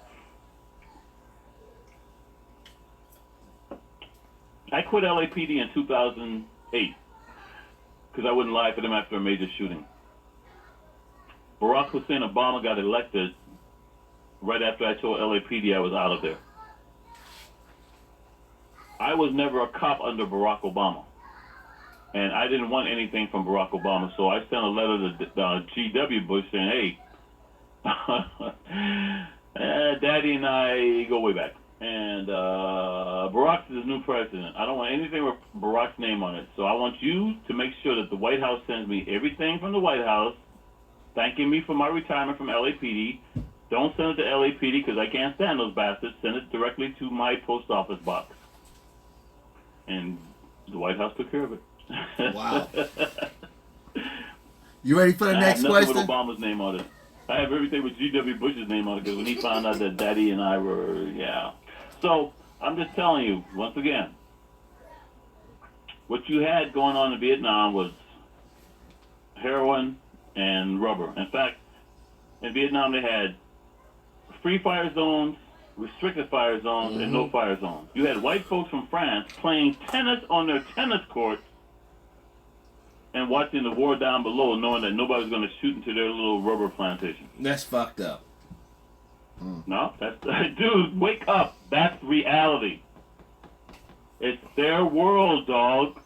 I quit LAPD in 2008 because I wouldn't lie for them after a major shooting. Barack Hussein Obama got elected right after I told LAPD I was out of there. I was never a cop under Barack Obama, and I didn't want anything from Barack Obama, so I sent a letter to G.W. Bush saying, hey, Daddy and I go way back. And Barack's his new president. I don't want anything with Barack's name on it. So I want you to make sure that the White House sends me everything from the White House, thanking me for my retirement from LAPD. Don't send it to LAPD because I can't stand those bastards. Send it directly to my post office box. And the White House took care of it. Wow. You ready for the I next have nothing question? with Obama's name on it. I have everything with G.W. Bush's name on it because when he found out that Daddy and I were, yeah. So I'm just telling you, once again, what you had going on in Vietnam was heroin and rubber. In fact, in Vietnam they had free fire zones, restricted fire zones, and no fire zones. You had white folks from France playing tennis on their tennis courts and watching the war down below, knowing that nobody was going to shoot into their little rubber plantation. That's fucked up. No, that's dude. Wake up! That's reality. It's their world, dog.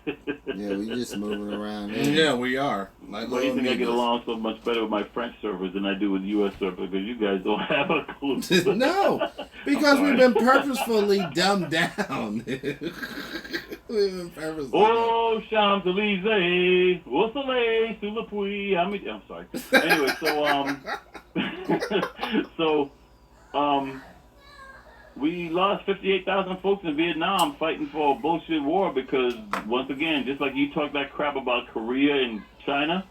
Yeah, we just moving around. Yeah, we are. Like Why do you little think I get amigos. along so much better with my French servers than I do with U.S. servers? Because you guys don't have a clue. No, because I'm we've sorry. been purposefully dumbed down. We've been purposefully. Oh, Champs-Élysées, au soleil, sous la pluie. I'm sorry. Anyway, we lost 58,000 folks in Vietnam fighting for a bullshit war because, once again, just like you talk that crap about Korea and China,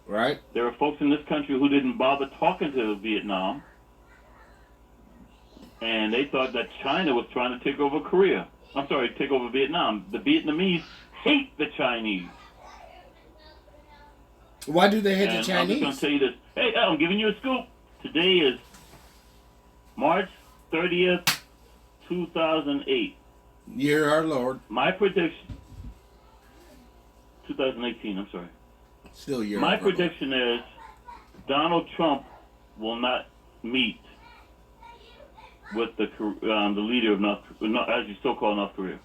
Right? there are folks in this country who didn't bother talking to Vietnam and they thought that China was trying to take over Korea. I'm sorry, take over Vietnam. The Vietnamese hate the Chinese. Why do they hate the And Chinese? I'm just going to tell you this. Hey, I'm giving you a scoop. Today is March 30th, 2008. Year our Lord. My prediction... 2018, I'm sorry. Still year My of our Lord. prediction is Donald Trump will not meet with the leader of as you so-called North Korea.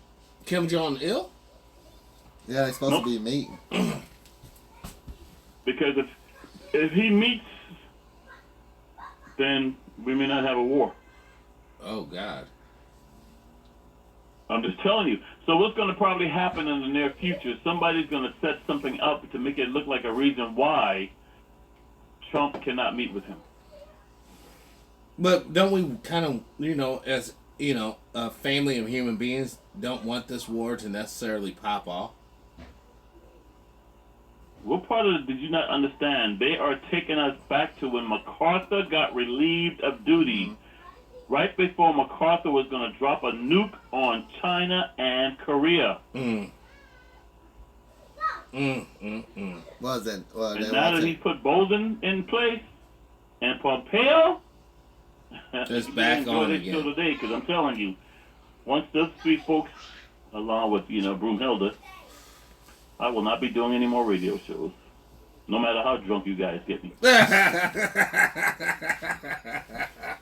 Kim Jong-il? Yeah, they're supposed Nope. to be meeting. Because if he meets, then we may not have a war. Oh, God. I'm just telling you. So what's going to probably happen in the near future, somebody's going to set something up to make it look like a reason why Trump cannot meet with him. But don't we kind of, as, a family of human beings don't want this war to necessarily pop off? What part of it did you not understand? They are taking us back to when MacArthur got relieved of duty, right before MacArthur was going to drop a nuke on China and Korea. Was that? Well, And they now that want he to- put Bolton in place and Pompeo, It's you back enjoy on this again. show today, because I'm telling you, once those three folks, along with Broomhilda, I will not be doing any more radio shows, no matter how drunk you guys get me.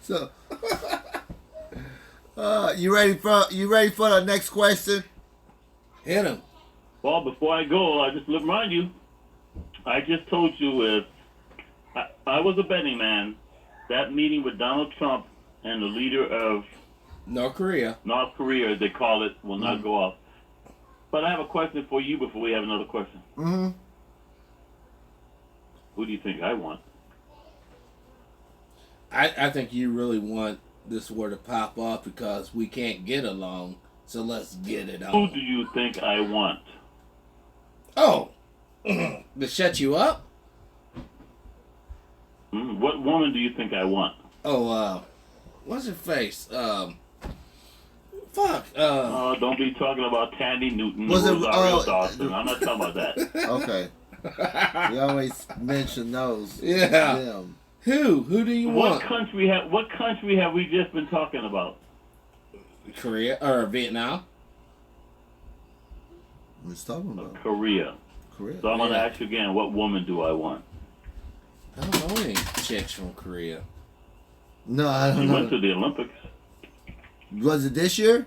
So, you ready for the next question? Hit him. Well, before I go, I just remind you, I just told you if I was a betting man, that meeting with Donald Trump and the leader of North Korea. North Korea, as they call it, will not go off. But I have a question for you before we have another question. Mm-hmm. Who do you think I want? I think you really want this war to pop off because we can't get along, so let's get it Who on. do you think I want? Oh, to shut you up? What woman do you think I want? Oh, what's her face? Fuck. Don't be talking about Tandy Newton, Was it- Rosario Dawson. I'm not talking about that. Okay. We always mention those. Yeah. Them. Who do you What want? country have we just been talking about? Korea or Vietnam? What's talking about? Korea. Korea. So I'm going to Yeah. ask you again, what woman do I want? I don't know any chicks from Korea. No, I She don't went to know. the Olympics. Was it this year?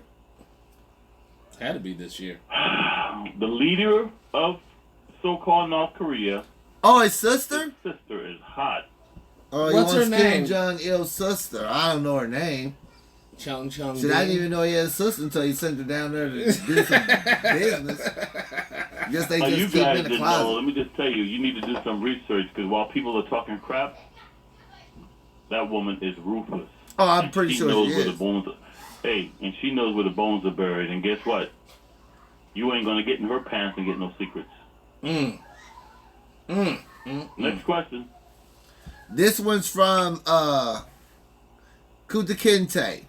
Had to be this year. The leader of so-called North Korea, Oh, his sister? his sister is hot. Oh, he What's her wants Kim name? Jong-il's sister. I don't know her name. Chung Chung. Shit, I didn't even know he had a sister until he sent her down there to do some business. Guess they You just keep him guys in the didn't know. closet. Let me just tell you, you need to do some research, because while people are talking crap, that woman is ruthless. Oh, I'm And pretty she sure knows she where the is. bones are. Hey, and she knows where the bones are buried. And guess what? You ain't gonna get in her pants and get no secrets. Next question. This one's from Kuta Kinte.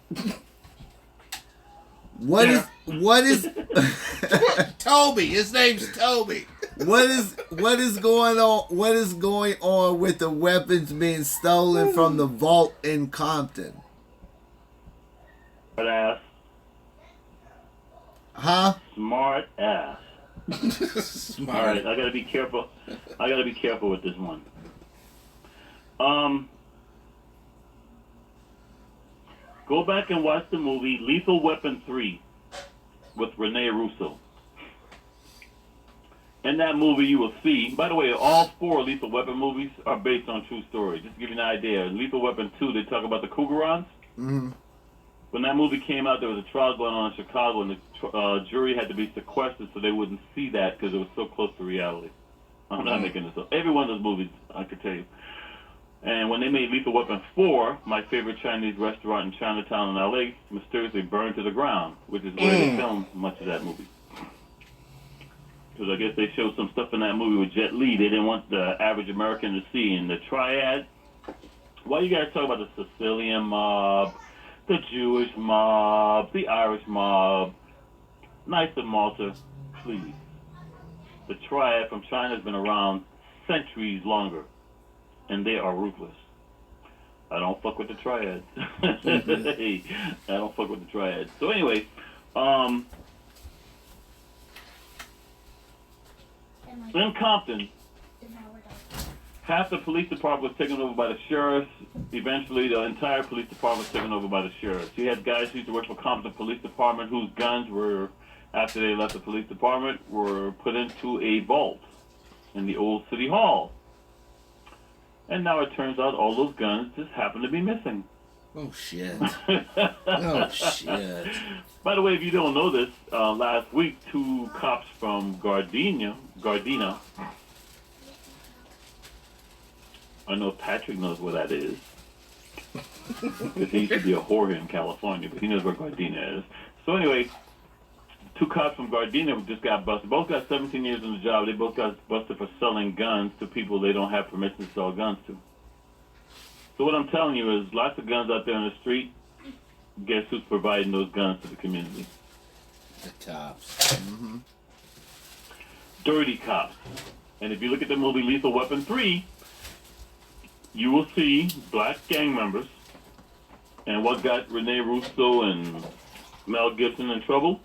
What is Toby. His name's Toby. what is going on with the weapons being stolen from the vault in Compton? Smart ass. Huh? Smart ass. Smart. All right, I gotta be careful. I gotta be careful with this one. Go back and watch the movie Lethal Weapon 3 with Rene Russo. In that movie, you will see. By the way, all 4 Lethal Weapon movies are based on true stories. Just to give you an idea, in Lethal Weapon 2, they talk about the Cougarons. Mm-hmm. When that movie came out, there was a trial going on in Chicago, and the jury had to be sequestered so they wouldn't see that because it was so close to reality. I'm not making this up. Every one of those movies, I could tell you. And when they made Lethal Weapon 4, my favorite Chinese restaurant in Chinatown in L.A. mysteriously burned to the ground, which is where they filmed much of that movie. Because I guess they showed some stuff in that movie with Jet Li they didn't want the average American to see. And the triad, why you guys talk about the Sicilian mob, the Jewish mob, the Irish mob, Knights of Malta, please. The triad from China has been around centuries longer, and they are ruthless. I don't fuck with the triads. Hey, I don't fuck with the triads. So anyway, in Compton, half the police department was taken over by the sheriffs. Eventually, the entire police department was taken over by the sheriffs. You had guys who used to work for Compton Police Department whose guns were, after they left the police department, were put into a vault in the old city hall. And now it turns out all those guns just happen to be missing. Oh, shit. Oh, shit. By the way, if you don't know this, last week, 2 cops from Gardena, I know Patrick knows where that is, because he used to be a whore here in California, but he knows where Gardena is. So anyway, 2 cops from Gardena just got busted. Both got 17 years on the job. They both got busted for selling guns to people they don't have permission to sell guns to. So what I'm telling you is lots of guns out there on the street. Guess who's providing those guns to the community? The cops. Mm-hmm. Dirty cops. And if you look at the movie Lethal Weapon 3, you will see black gang members. And what got Rene Russo and Mel Gibson in trouble?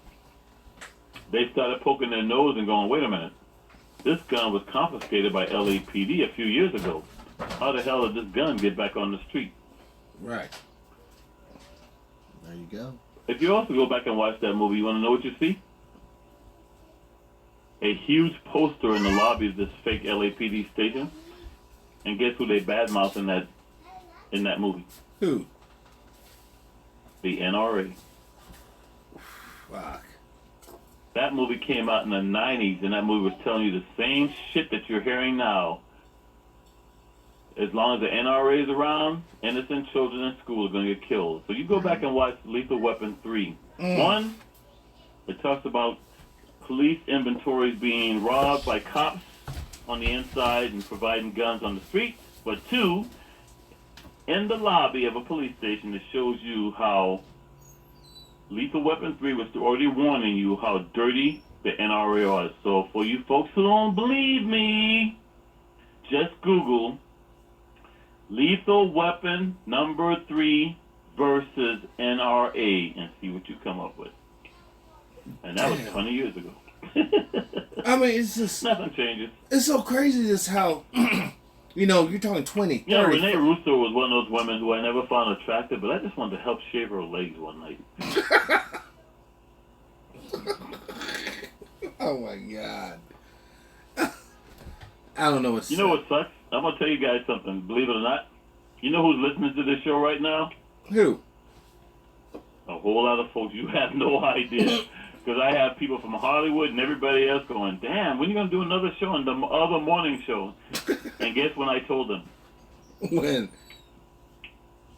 They started poking their nose and going, wait a minute. This gun was confiscated by LAPD a few years ago. How the hell did this gun get back on the street? Right. There you go. If you also go back and watch that movie, you want to know what you see? A huge poster in the lobby of this fake LAPD station. And guess who they badmouth in that movie? Who? The NRA. Fuck. That movie came out in the 90s, and that movie was telling you the same shit that you're hearing now. As long as the NRA is around, innocent children in school are going to get killed. So you go back and watch Lethal Weapon 3. 1, it talks about police inventories being robbed by cops on the inside and providing guns on the street. But 2, in the lobby of a police station, it shows you how Lethal Weapon 3 was already warning you how dirty the NRA was. So for you folks who don't believe me, just Google Lethal Weapon number 3 versus NRA and see what you come up with. And that was 20 years ago. I mean, it's just... Nothing changes. It's so crazy just how... you're talking 20, 30... Yeah, Rene Russo was one of those women who I never found attractive, but I just wanted to help shave her legs one night. Oh, my God. I don't know what's... You know what sucks? I'm going to tell you guys something, believe it or not. You know who's listening to this show right now? Who? A whole lot of folks. You have no idea. Because I have people from Hollywood and everybody else going, damn, when are you going to do another show on the other morning show? And guess when I told them? When?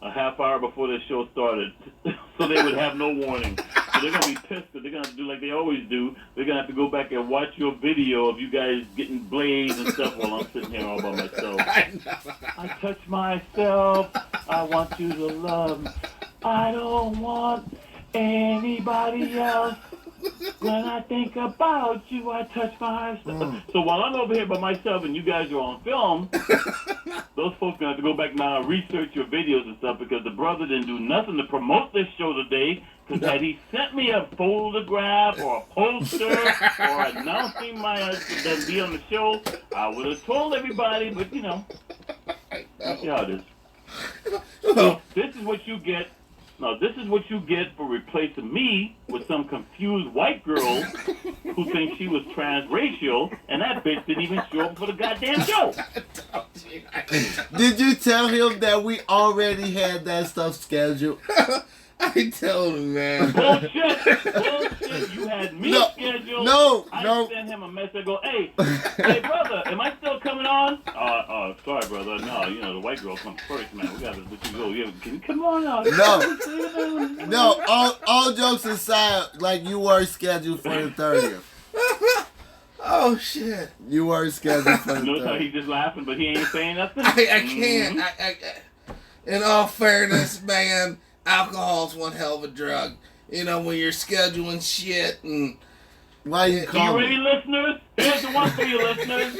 A half hour before the show started. So they would have no warning. So they're going to be pissed because they're going to do like they always do. They're going to have to go back and watch your video of you guys getting blazed and stuff while I'm sitting here all by myself. I touch myself. I want you to love me. I don't want anybody else. When I think about you, I touch myself. So while I'm over here by myself and you guys are on film, those folks are going to have to go back now and research your videos and stuff because the brother didn't do nothing to promote this show today. Because had he sent me a photograph or a poster or announcing that be on the show, I would have told everybody, but you know, that's how it is. So this is what you get. Now, this is what you get for replacing me with some confused white girl who thinks she was transracial, and that bitch didn't even show up for the goddamn show. Did you tell him that we already had that stuff scheduled? I told him, man. Bullshit. You had me scheduled. No. I sent him a message. I go, hey, brother, am I still coming on? Sorry, brother. No, the white girl comes first, man. We got to let you go. Yeah, can you come on out? No. All jokes aside, like you were scheduled for the 30th. Oh, shit. You were scheduled for the 30th. Notice how he's just laughing, but he ain't saying nothing? I can't. In all fairness, man, alcohol's one hell of a drug. You know, when you're scheduling shit and Why you You call ready, me? listeners? Here's the one for you, listeners.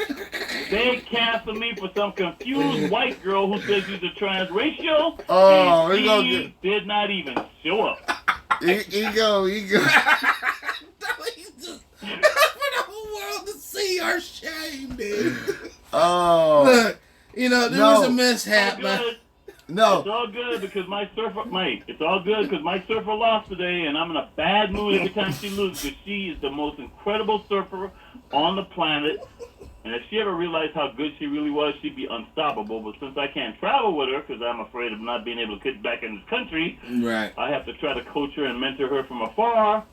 They canceled me for some confused white girl who says she's a transracial. Oh, and we gonna she did not even show up. Ego. he's just for the whole world to see our shame, dude. Oh, Look, you know, there was a mishap, It's but no. all good because my surfer, mate. It's all good because my surfer lost today, and I'm in a bad mood every time she loses because she is the most incredible surfer on the planet. And if she ever realized how good she really was, she'd be unstoppable. But since I can't travel with her because I'm afraid of not being able to get back in this country, right. I have to try to coach her and mentor her from afar.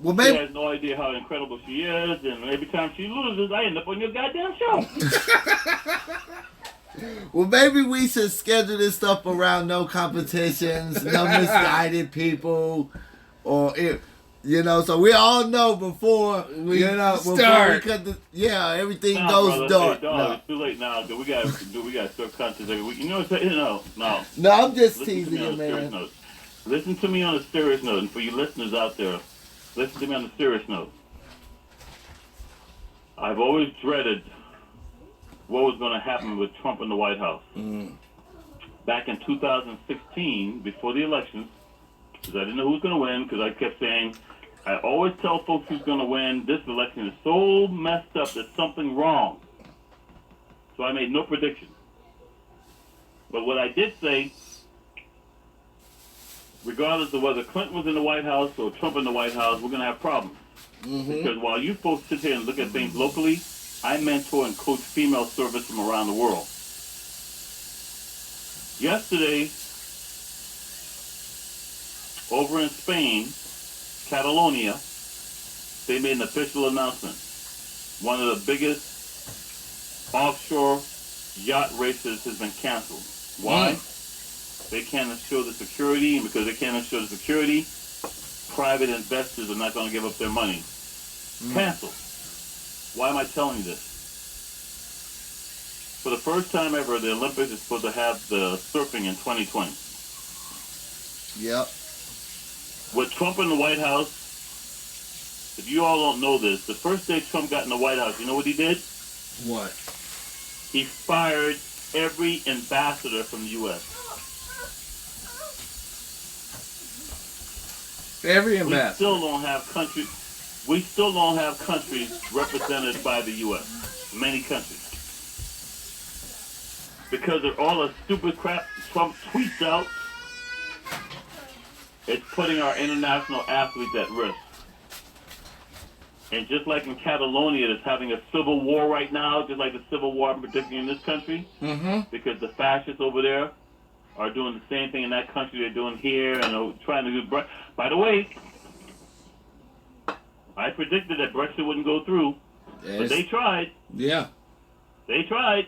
Well, She maybe has no idea how incredible she is, and every time she loses, I end up on your goddamn show. maybe we should schedule this stuff around no competitions, no misguided people, or you know, so we all know before We before start. we cut the everything Nah, goes brother, dark. Hey, dog, No. it's too late now. Dude. We got surf contests every week. You know what I'm saying? No. No, I'm just Listen to teasing me you, on a serious man. note. Listen to me on a serious note, and for you listeners out there, listen to me on a serious note. I've always dreaded what was going to happen with Trump in the White House. Back in 2016, before the elections, because I didn't know who was going to win, because I kept saying, I always tell folks who's going to win, this election is so messed up, there's something wrong. So I made no prediction. But what I did say, regardless of whether Clinton was in the White House or Trump in the White House, we're going to have problems. Because while you folks sit here and look at things locally, I mentor and coach female servants from around the world. Yesterday, over in Spain, Catalonia, they made an official announcement. One of the biggest offshore yacht races has been canceled. Why? They can't ensure the security, and because they can't ensure the security, private investors are not going to give up their money. Canceled. Why am I telling you this? For the first time ever, the Olympics is supposed to have the surfing in 2020. Yep. With Trump in the White House, if you all don't know this, the first day Trump got in the White House, you know what he did? What? He fired every ambassador from the U.S. Every We ambassador. still don't have countries. We still don't have countries represented by the U.S. Many countries. Because of all the stupid crap Trump tweets out, it's putting our international athletes at risk. And just like in Catalonia, that's having a civil war right now, just like the civil war I'm predicting in this country, because the fascists over there are doing the same thing in that country they're doing here, and they're trying to do. By the way, I predicted that Brexit wouldn't go through, but they tried. Yeah. They tried.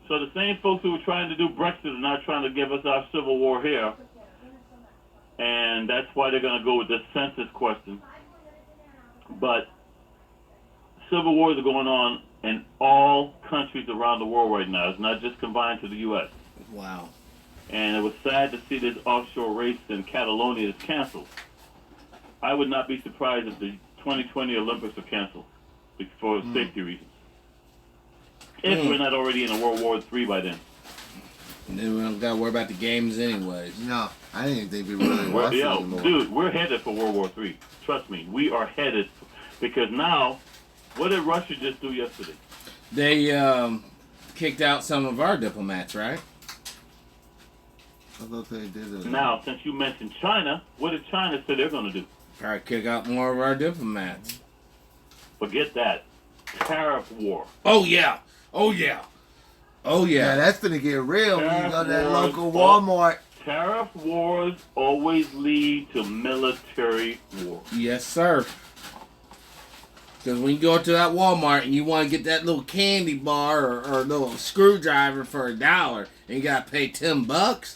So the same folks who were trying to do Brexit are now trying to give us our civil war here. And that's why they're going to go with this census question. But civil wars are going on in all countries around the world right now. It's not just confined to the U.S. Wow. And it was sad to see this offshore race in Catalonia is canceled. I would not be surprised if the 2020 Olympics are canceled for safety reasons. If we're not already in a World War III by then. And then we don't got to worry about the games anyways. No, I didn't think we really watched it anymore. Dude, we're headed for World War III. Trust me, we are headed. Because now, what did Russia just do yesterday? They kicked out some of our diplomats, right? I thought they did it. Now, since you mentioned China, what did China say they're going to do? Probably kick out more of our diplomats. Forget that. Tariff war. Oh, yeah. Oh, yeah. Oh, Yeah, yeah. that's gonna get real when you go to that Tariff local wars. Walmart. Tariff wars always lead to military war. Yes, sir. Because when you go to that Walmart and you want to get that little candy bar or little screwdriver for $1 and you got to pay $10,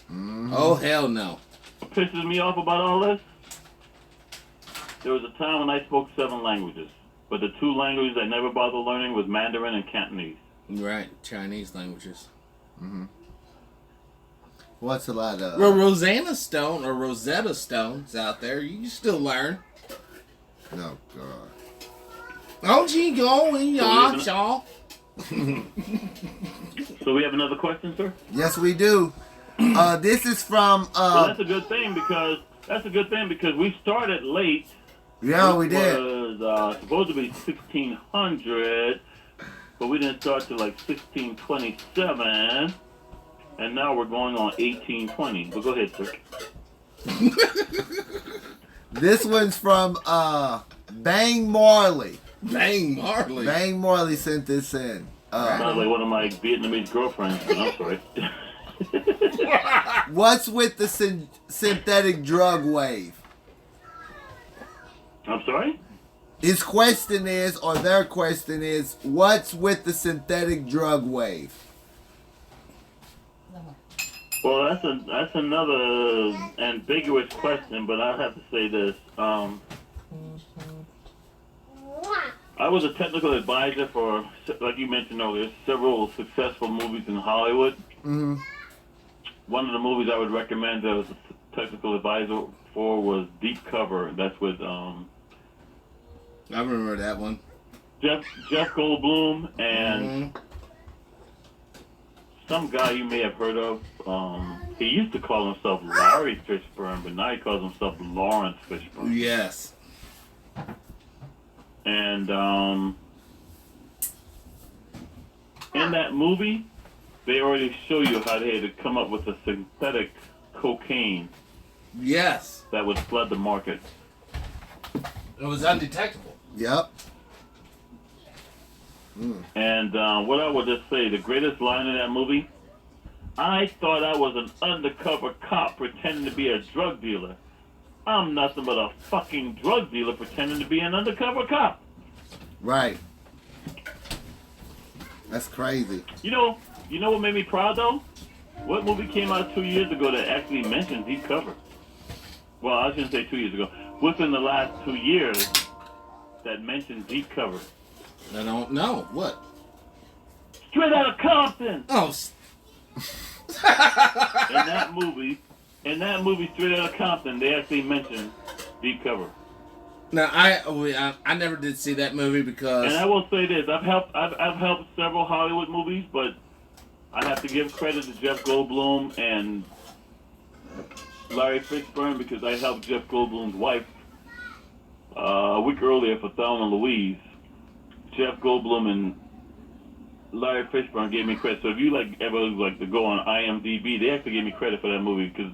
oh, hell no. What pisses me off about all this? There was a time when I spoke 7 languages, but the 2 languages I never bothered learning was Mandarin and Cantonese. Right, Chinese languages. What's a lot of? Well, Rosanna Stone or Rosetta Stone's out there. You can still learn. No, God. Oh, gee, going, y'all. So we have another question, sir? Yes, we do. This is from. Well, that's a good thing because we started late. Yeah, we It did. was supposed to be 1600, but we didn't start till like 1627, and now we're going on 1820. But go ahead, sir. This one's from Bang Marley. Bang Marley. Bang Marley sent this in. Sounds like one of my Vietnamese girlfriends, but I'm sorry. What's with the synthetic drug wave? I'm sorry? His question is, or their question is, what's with the synthetic drug wave? Well, that's another ambiguous question, but I have to say this. I was a technical advisor for, like you mentioned earlier, several successful movies in Hollywood. Mm-hmm. One of the movies I would recommend that I was a technical advisor for was Deep Cover. That's with I remember that one. Jeff Goldblum and some guy you may have heard of. He used to call himself Larry Fishburne, but now he calls himself Lawrence Fishburne. Yes. And in that movie, they already show you how they had to come up with a synthetic cocaine Yes. that would flood the market. It was undetectable. Yep. And what I would just say, the greatest line in that movie, I thought I was an undercover cop pretending to be a drug dealer. I'm nothing but a fucking drug dealer pretending to be an undercover cop. Right. That's crazy. You know what made me proud though? What movie came out 2 years ago that actually mentioned Deep Cover? Well, I shouldn't say 2 years ago. Within the last 2 years, that mentioned Deep Cover. I don't know. What? Straight out of Compton. Oh. In that movie, Straight Out of Compton, they actually mentioned Deep Cover. Now I never did see that movie because. And I will say this: I've helped several Hollywood movies, but I have to give credit to Jeff Goldblum and Larry Fishburne because I helped Jeff Goldblum's wife a week earlier for Thelma and Louise. Jeff Goldblum and Larry Fishburne gave me credit. So if you ever to go on IMDb, they actually gave me credit for that movie because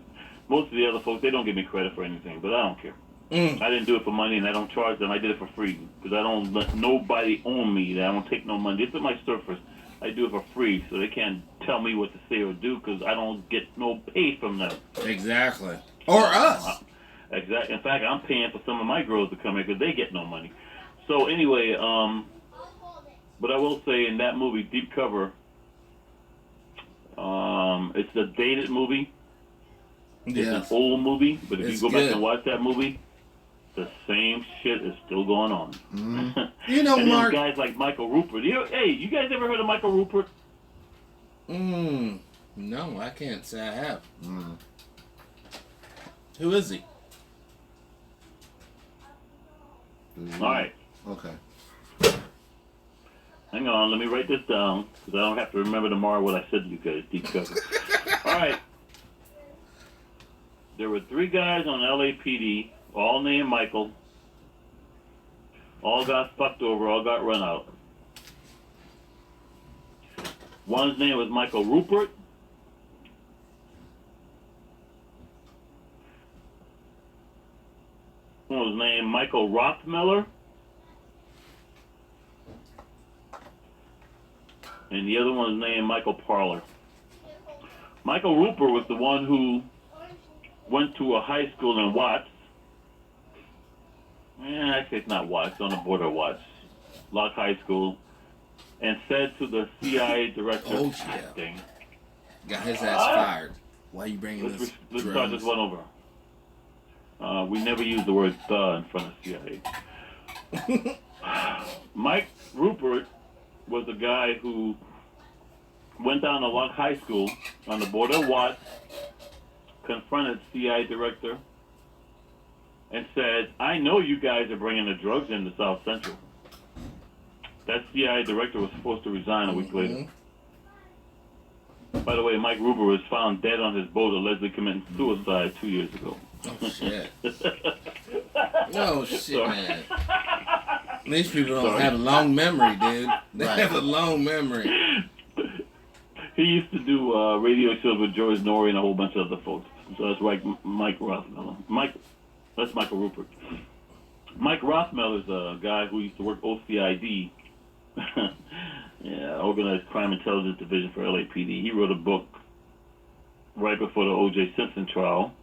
most of the other folks, they don't give me credit for anything, but I don't care. I didn't do it for money and I don't charge them. I did it for free because I don't let nobody own me. I don't take no money. It's at my surface. I do it for free so they can't tell me what to say or do because I don't get no pay from them. Exactly. Or us. Exactly. In fact, I'm paying for some of my girls to come here because they get no money. So anyway, but I will say in that movie, Deep Cover, it's a dated movie. It's an old movie, but if you go back and watch that movie, the same shit is still going on. You know, and Mark. then guys like Michael Rupert. Hey, you guys ever heard of Michael Rupert? No, I can't say I have. Who is he? All right. Okay. Hang on, let me write this down because I don't have to remember tomorrow what I said to you guys. Deep Cover. All right. There were 3 guys on LAPD, all named Michael. All got fucked over, all got run out. One's name was Michael Rupert. One was named Michael Rothmiller. And the other one was named Michael Parler. Michael Rupert was the one who went to a high school in Watts. Actually, it's not Watts, on the border of Watts. Locke High School. And said to the CIA director, dang. Got his ass fired. Why are you bringing this? Let's start this one over. We never use the word "the" in front of CIA. Mike Rupert was a guy who went down to Locke High School on the border of Watts confronted CIA director and said, "I know you guys are bringing the drugs into South Central." That CIA director was supposed to resign a week later. By the way, Mike Ruber was found dead on his boat, allegedly committing suicide 2 years ago. Oh, shit. Oh, shit, Sorry. man. These people don't Sorry. have a long memory, dude. They Right. have a long memory. He used to do radio shows with George Norrie and a whole bunch of other folks. So that's like Mike Rothmiller. That's Michael Rupert. Mike Rothmiller is a guy who used to work OCID. Yeah, Organized Crime Intelligence Division for LAPD. He wrote a book right before the O.J. Simpson trial.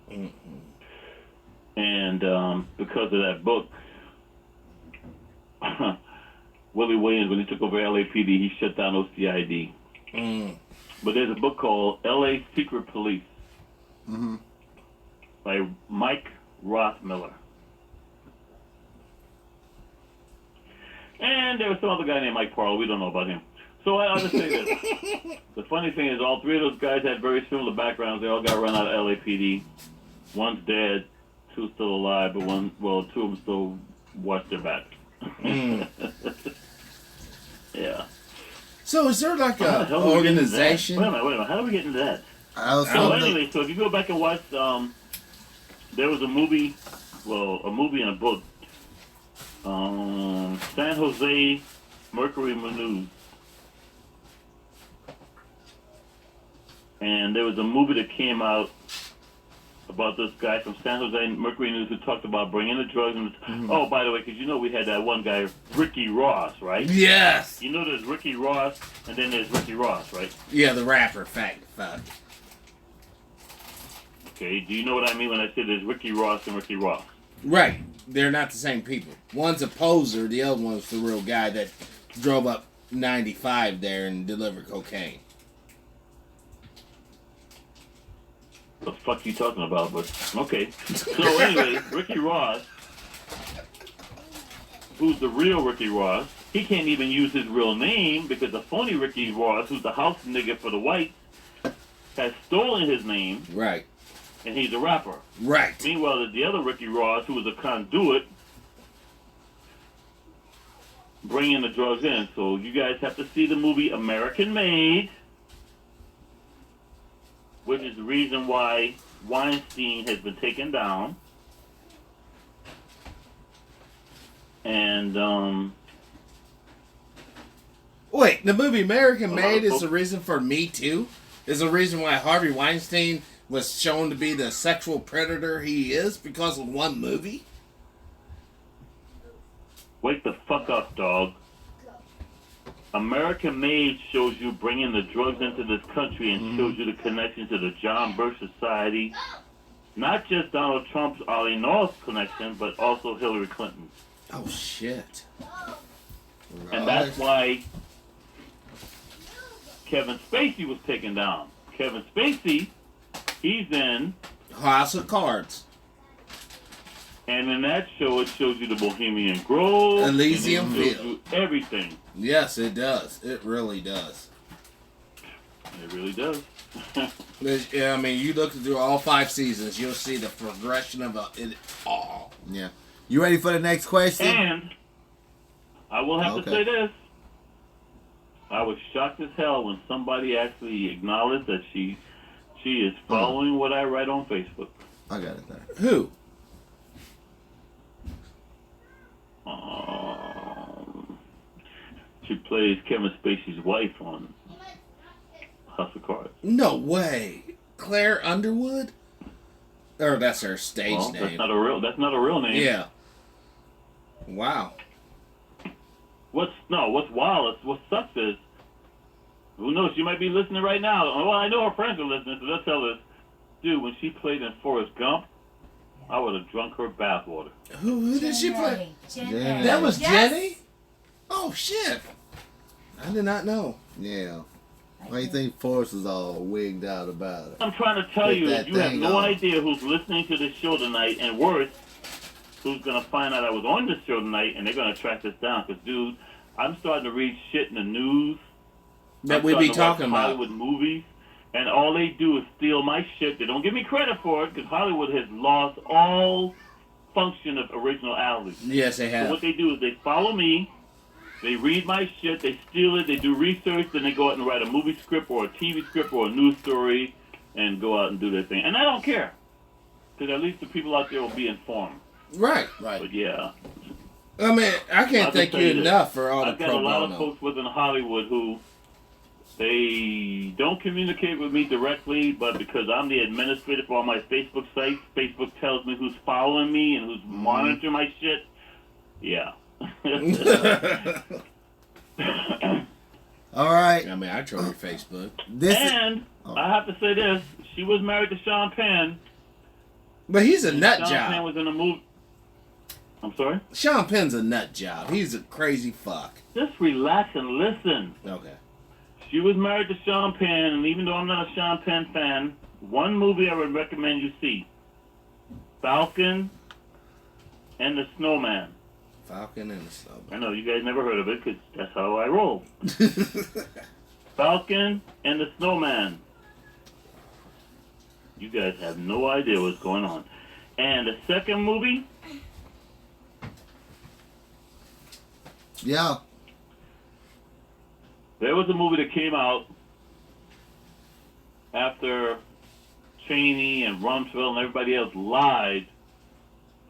And because of that book, Willie Williams, when he took over LAPD, he shut down OCID. But there's a book called L.A. Secret Police by Mike Rothmiller. And there was some other guy named Mike Parlow. We don't know about him. So I'll just say this. The funny thing is all three of those guys had very similar backgrounds. They all got run out of LAPD. One's dead, two's still alive, but two of them still watch their back. Yeah. So is there like How the a hell did we get into that? organization? Wait a minute. How do we get into that? I was So hoping anyway, so if you go back and watch, there was a movie and a book, San Jose Mercury News, and there was a movie that came out about this guy from San Jose Mercury News who talked about bringing the drugs. Oh, by the way, because you know we had that one guy, Ricky Ross, right? Yes. You know there's Ricky Ross, and then there's Ricky Ross, right? Yeah, the rapper. Fuck. Okay, do you know what I mean when I say there's Ricky Ross and Ricky Ross? Right. They're not the same people. One's a poser. The other one's the real guy that drove up 95 there and delivered cocaine. What the fuck you talking about? But okay. So anyway, Ricky Ross, who's the real Ricky Ross, he can't even use his real name because the phony Ricky Ross, who's the house nigga for the whites, has stolen his name, Right. and he's a rapper. Right. Meanwhile, there's the other Ricky Ross, who was a conduit, bringing the drugs in. So you guys have to see the movie American Made, which is the reason why Weinstein has been taken down. And, Wait, the movie American A lot Made of is the reason for Me Too? Is the reason why Harvey Weinstein was shown to be the sexual predator he is because of one movie? wake the fuck up, dog. American Made shows you bringing the drugs into this country and shows you the connection to the John Birch Society. Not just Donald Trump's Ollie North's connection, but also Hillary Clinton's. Oh, shit. And that's why Kevin Spacey was taken down. Kevin Spacey, he's in, House of Cards. and in that show, it shows you the Bohemian Grove. Elysium and it shows Field. you everything. Yes, it does. It really does. It really does. Yeah, I mean, you look through all 5 seasons, you'll see the progression of it all. Yeah. You ready for the next question? And I will have to say this. I was shocked as hell when somebody actually acknowledged that she is following what I write on Facebook. I got it there. Who? She plays Kevin Spacey's wife on House of Cards. No way. Claire Underwood? Or that's her stage Well, name. that's not a real name. Yeah. Wow. What's wild? What sucks is, who knows? She might be listening right now. Well, I know her friends are listening, so they'll tell us. Dude, when she played in Forrest Gump, I would have drunk her bathwater. Who did she play? Jenny. That was Yes. Jenny? Oh, shit. I did not know. Yeah. Why do you think Forrest is all wigged out about it? I'm trying to tell Put you that that you have thing no on. idea who's listening to this show tonight, and worse, who's going to find out I was on this show tonight, and they're going to track this down. Because, dude, I'm starting to read shit in the news. That I'm we be starting to watch talking about. Hollywood movies, And all they do is steal my shit. They don't give me credit for it because Hollywood has lost all function of originality. Yes, they So have. what they do is they follow me, they read my shit, they steal it, they do research, then they go out and write a movie script or a TV script or a news story and go out and do their thing. And I don't care because at least the people out there will be informed. Right. But yeah. I mean, I can't I'll thank just you tell you enough for all the I've got pro a lot bono. of folks within Hollywood who they don't communicate with me directly, but because I'm the administrator for all my Facebook sites, Facebook tells me who's following me and who's monitoring my shit. Yeah. All right. I mean, I troll your Facebook. And I have to say this: she was married to Sean Penn. But he's a nut Sean Penn job. was in a movie. I'm sorry. Sean Penn's a nut job. He's a crazy fuck. Just relax and listen. Okay. She was married to Sean Penn, and even though I'm not a Sean Penn fan, one movie I would recommend you see: Falcon and the Snowman. Falcon and the I Snowman. know you guys never heard of it because that's how I roll. Falcon and the Snowman. You guys have no idea what's going on. And the second movie, Yeah. there was a movie that came out after Cheney and Rumsfeld and everybody else lied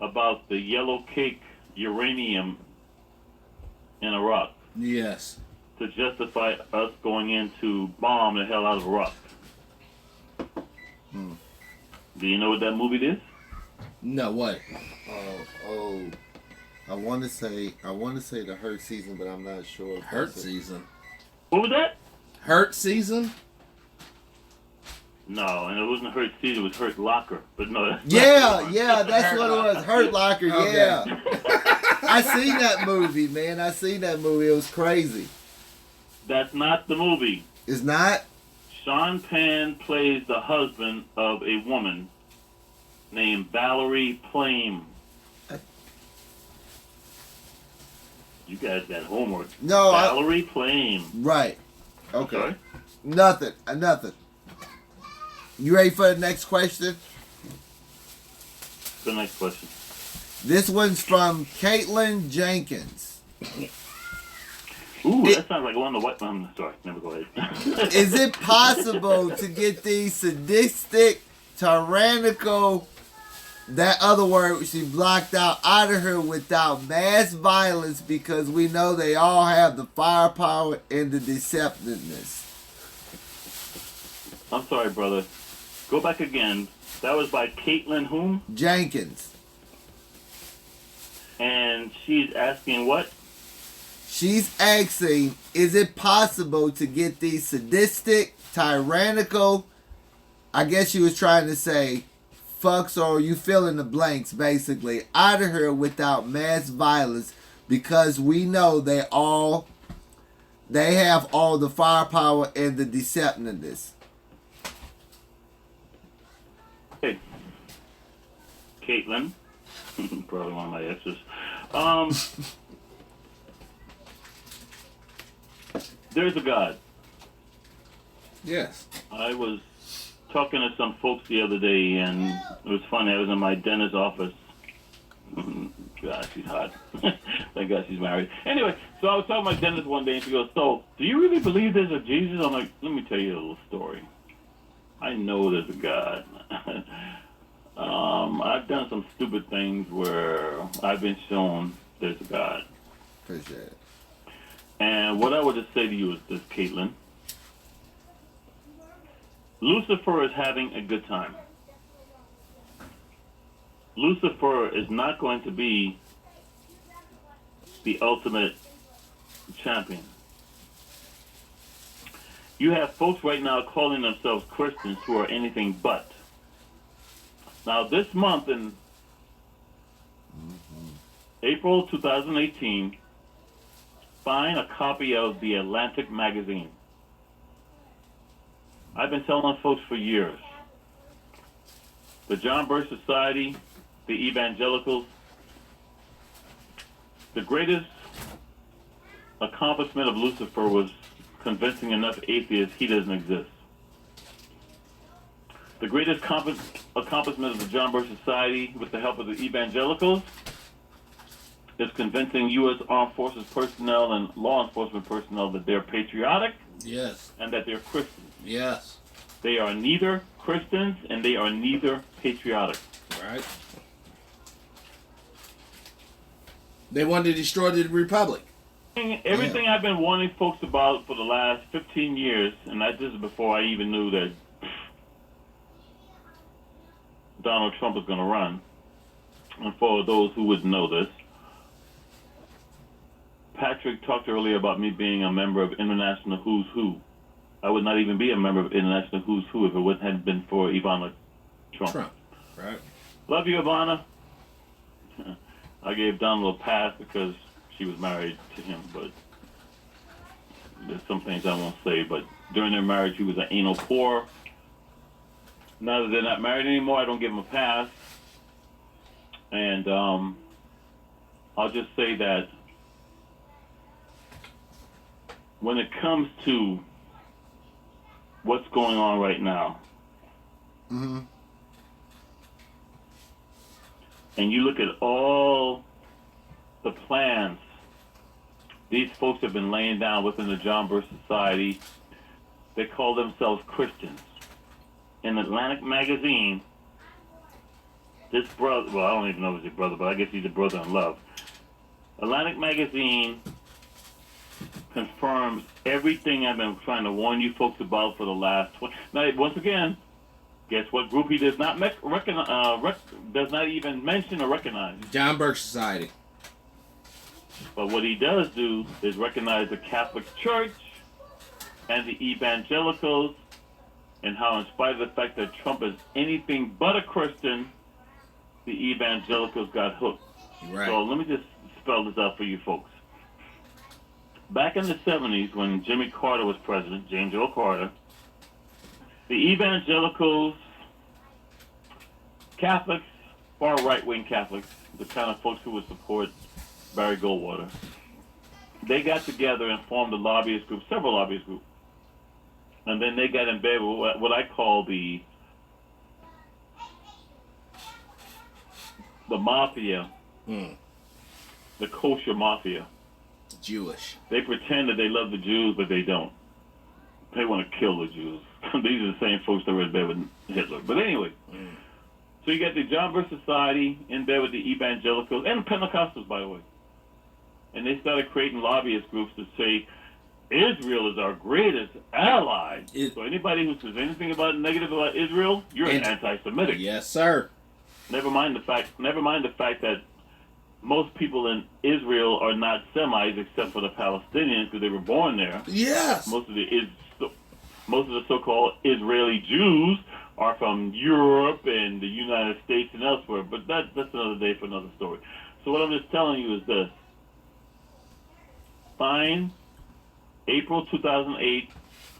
about the yellow cake uranium in Iraq Yes. to justify us going in to bomb the hell out of Iraq. Do you know what that movie is? No, what? I want to say the Hurt Season, but I'm not sure. if Hurt that's it. Season. What was that? Hurt Season? No, and it wasn't Hurt Season, it was Hurt Locker. But no, that's Yeah, that's what it was. Hurt Locker, Okay. yeah. I seen that movie, man. I seen that movie. It was crazy. That's not the movie. It's not? Sean Penn plays the husband of a woman named Valerie Plame. You guys got homework. No, Valerie Plame. right. Okay. Sorry? Nothing. You ready for the next question? The next question. This one's from Caitlin Jenkins. Ooh, that sounds like one of the white. I'm sorry, never go ahead. Is it possible to get these sadistic, tyrannical, that other word she blocked out of her without mass violence because we know they all have the firepower and the deceptiveness? I'm sorry, brother. Go back again. That was by Caitlin whom? Jenkins. And she's asking what? She's asking, is it possible to get these sadistic, tyrannical, I guess she was trying to say, fucks or you fill in the blanks, basically, out of her without mass violence because we know they have all the firepower and the deceptiveness. Hey, Caitlin. Probably one of my exes. There's a God. Yes. I was talking to some folks the other day, and it was funny. I was in my dentist's office. God, she's hot. Thank God she's married. Anyway, so I was talking to my dentist one day, and she goes, "So, do you really believe there's a Jesus?" I'm like, "Let me tell you a little story. I know there's a God. I've done some stupid things where I've been shown there's a God." Appreciate it. And what I would just say to you is this, Caitlin. Lucifer is having a good time. Lucifer is not going to be the ultimate champion. You have folks right now calling themselves Christians who are anything but. Now, this month in April 2018, find a copy of the Atlantic magazine. I've been telling folks for years. The John Birch Society, the evangelicals, the greatest accomplishment of Lucifer was convincing enough atheists he doesn't exist. The greatest accomplishment of the John Birch Society, with the help of the evangelicals, is convincing U.S. Armed Forces personnel and law enforcement personnel that they're patriotic Yes. and that they're Christians. Yes. They are neither Christians and they are neither patriotic. Right. They wanted to destroy the Republic. Everything I've been warning folks about for the last 15 years, and this is before I even knew that Donald Trump was going to run. And for those who wouldn't know this, Patrick talked earlier about me being a member of International Who's Who. I would not even be a member of International Who's Who if it hadn't been for Ivana Trump. Right. Love you, Ivana. I gave Donald a pass because she was married to him, but there's some things I won't say. But during their marriage, he was an anal whore. Now that they're not married anymore, I don't give him a pass. And I'll just say that when it comes to what's going on right now, Mm-hmm. and you look at all the plans these folks have been laying down within the John Birch Society, they call themselves Christians. In Atlantic Magazine, this brother, well, I don't even know if he's a brother, but I guess he's a brother in love. Atlantic Magazine confirms everything I've been trying to warn you folks about for the last 20. Now, once again, guess what group he does not does not even mention or recognize? John Birch Society. But what he does do is recognize the Catholic Church and the evangelicals, and how, in spite of the fact that Trump is anything but a Christian, the evangelicals got hooked. Right. So let me just spell this out for you folks. Back in the 70s, when Jimmy Carter was president, James Earl Carter, the evangelicals, Catholics, far right-wing Catholics, the kind of folks who would support Barry Goldwater, they got together and formed a lobbyist group, several lobbyist groups. And then they got in bed with what I call the mafia, the kosher mafia. Jewish. They pretend that they love the Jews, but they don't. They want to kill the Jews. These are the same folks that were in bed with Hitler. But anyway, so you got the John Birch Society in bed with the evangelicals and the Pentecostals, by the way. And they started creating lobbyist groups to say, Israel is our greatest ally. So anybody who says anything negative about Israel, you're an anti-Semitic. Yes, sir. Never mind the fact that most people in Israel are not Semites except for the Palestinians because they were born there. Yes. Most of the so-called Israeli Jews are from Europe and the United States and elsewhere. But that's another day for another story. So what I'm just telling you is this. Find April 2008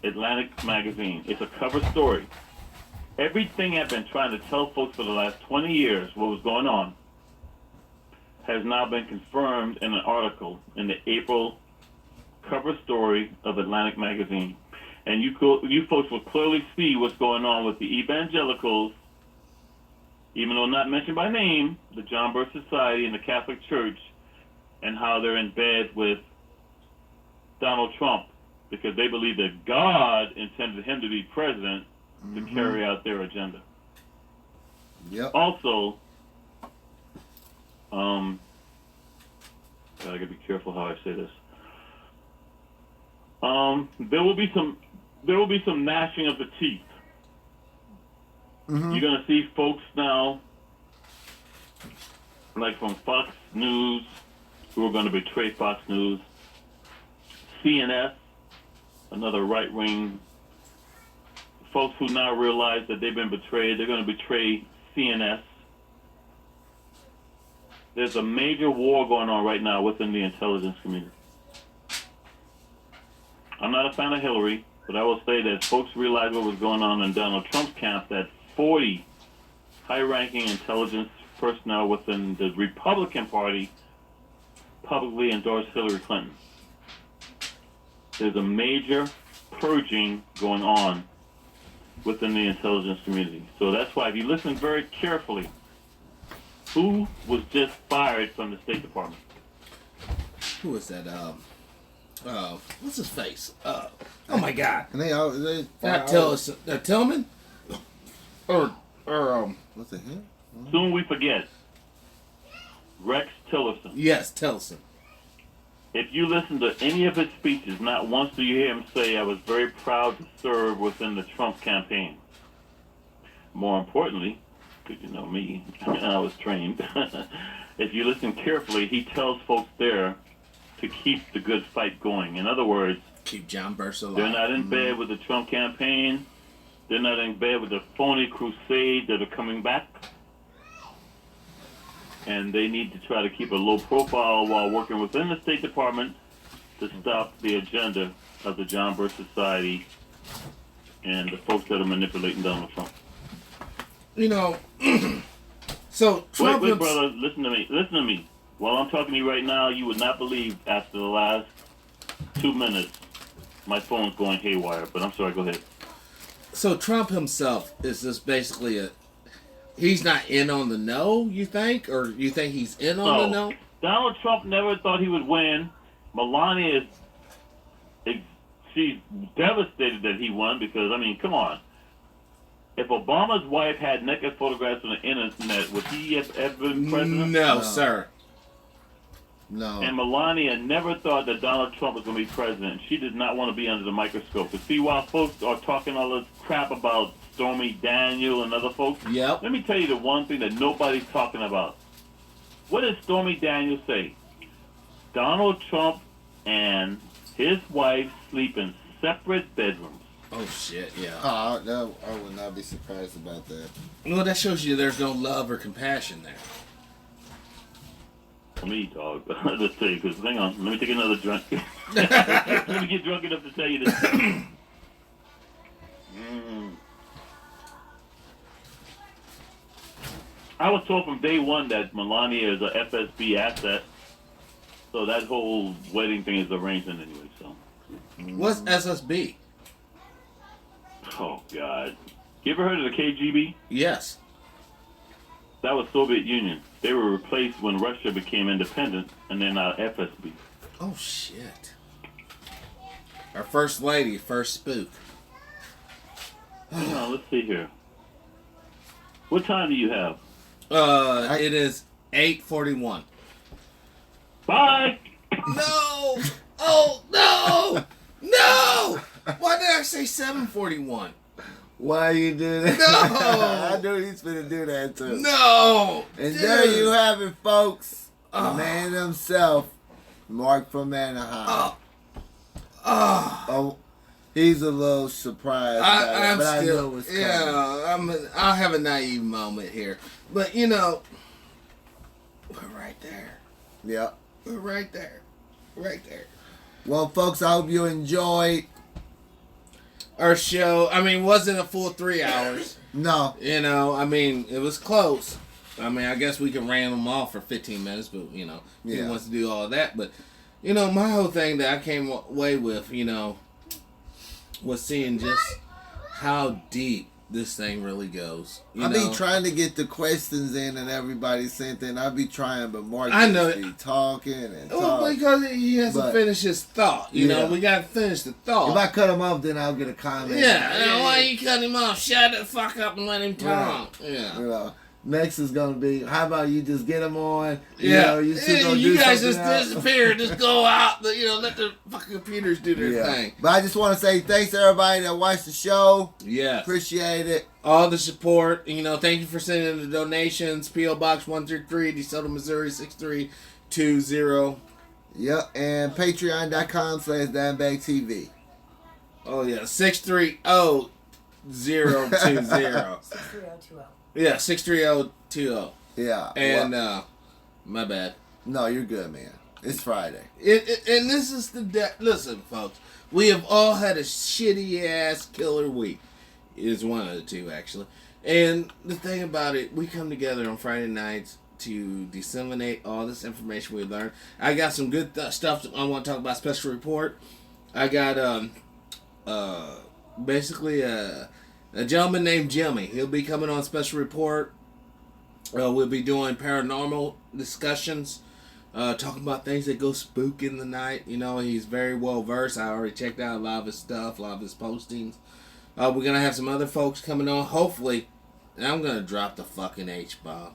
Atlantic Magazine. It's a cover story. Everything I've been trying to tell folks for the last 20 years, what was going on, has now been confirmed in an article in the April cover story of Atlantic Magazine. And you folks will clearly see what's going on with the evangelicals, even though not mentioned by name, the John Birch Society and the Catholic Church, and how they're in bed with Donald Trump because they believe that God intended him to be president to carry out their agenda. Yep. Also, I gotta be careful how I say this. There will be some gnashing of the teeth. You're gonna see folks now, like from Fox News, who are gonna betray Fox News. CNS, another right-wing, folks who now realize that they've been betrayed, they're going to betray CNS. There's a major war going on right now within the intelligence community. I'm not a fan of Hillary, but I will say that folks realized what was going on in Donald Trump's camp, that 40 high-ranking intelligence personnel within the Republican Party publicly endorsed Hillary Clinton. There's a major purging going on within the intelligence community. So that's why if you listen very carefully, who was just fired from the State Department? Who is that? What's his face? Oh my God! And they Not Tillman, or what's it him? Soon we forget. Rex Tillerson. yes, Tillerson. If you listen to any of his speeches, not once do you hear him say, I was very proud to serve within the Trump campaign. More importantly, because you know me, I was trained, if you listen carefully, he tells folks there to keep the good fight going. In other words, Keep John Burst alive. they're not in bed with the Trump campaign. They're not in bed with the phony crusade that are coming back. And they need to try to keep a low profile while working within the State Department to stop the agenda of the John Birch Society and the folks that are manipulating Donald Trump. You know, so Trump. Wait, brother, listen to me. Listen to me. While I'm talking to you right now, you would not believe after the last 2 minutes, my phone's going haywire. But I'm sorry, go ahead. So Trump himself is just basically he's not in on the no, you think? Or you think he's in on the no? Donald Trump never thought he would win. Melania she's devastated that he won because, I mean, come on. If Obama's wife had naked photographs on the internet, would he have ever been president? No, sir. No. And Melania never thought that Donald Trump was going to be president. She did not want to be under the microscope. To see why folks are talking all this crap about Stormy Daniel and other folks. Yep. Let me tell you the one thing that nobody's talking about. What did Stormy Daniel say? Donald Trump and his wife sleep in separate bedrooms. Oh shit, yeah. No, I would not be surprised about that. Well, that shows you there's no love or compassion there. For me, dog. Let's tell you, because hang on, let me take another drink. Let me get drunk enough to tell you this. I was told from day one that Melania is a FSB asset, so that whole wedding thing is arrangement anyway. So, What's SSB? oh God, you ever heard of the KGB? Yes. That was Soviet Union. They were replaced when Russia became independent, and they're now FSB. Oh shit. Our first lady, first spook. Hang on, let's see here. What time do you have? It is 8:41. Bye. No! Oh no! No! Why did I say 7:41? Why you do that? No! I knew he's finna do that too. No! And Dude. there you have it, folks. The man himself, Mark from Anaheim. Oh, he's a little surprised. I'm but I still, know it was coming. yeah. I'll have a naive moment here, but you know, we're right there. Yeah. We're right there, right there. Well, folks, I hope you enjoyed. Our show. I mean, wasn't a full 3 hours. No. You know, I mean, it was close. I mean, I guess we can ram them off for 15 minutes, but you know, he wants to do all of that. But you know, my whole thing that I came away with, you know, was seeing just how deep this thing really goes. I be trying to get the questions in and everybody sent in. I be trying, but Mark just be talking and talking. Well, because he hasn't finished his thought. You know, we got to finish the thought. If I cut him off, then I'll get a comment. Yeah, why you cut him off? Shut the fuck up and let him talk. Yeah. You know, next is gonna be, how about you just get him on? You Yeah. know, you two gonna you do guys something just else. disappear. Just go out. You know, let the fucking computers do their thing. But I just want to say thanks to everybody that watched the show. Yeah. Appreciate it. All the support. You know, thank you for sending the donations. P.O. Box 133, DeSoto, Missouri 6320. Yep, and patreon.com/DimebagTV. Oh, yeah. 630020. 63020. Yeah, 63020. Yeah. And, my bad. No, you're good, man. It's Friday. And this is listen, folks. We have all had a shitty ass killer week. It's one of the two, actually. And the thing about it, we come together on Friday nights to disseminate all this information we learned. I got some good stuff I want to talk about. Special report. I got basically A gentleman named Jimmy. He'll be coming on special report. We'll be doing paranormal discussions, talking about things that go spook in the night. You know, he's very well versed. I already checked out a lot of his stuff, a lot of his postings. We're going to have some other folks coming on. Hopefully, and I'm going to drop the fucking H-bomb.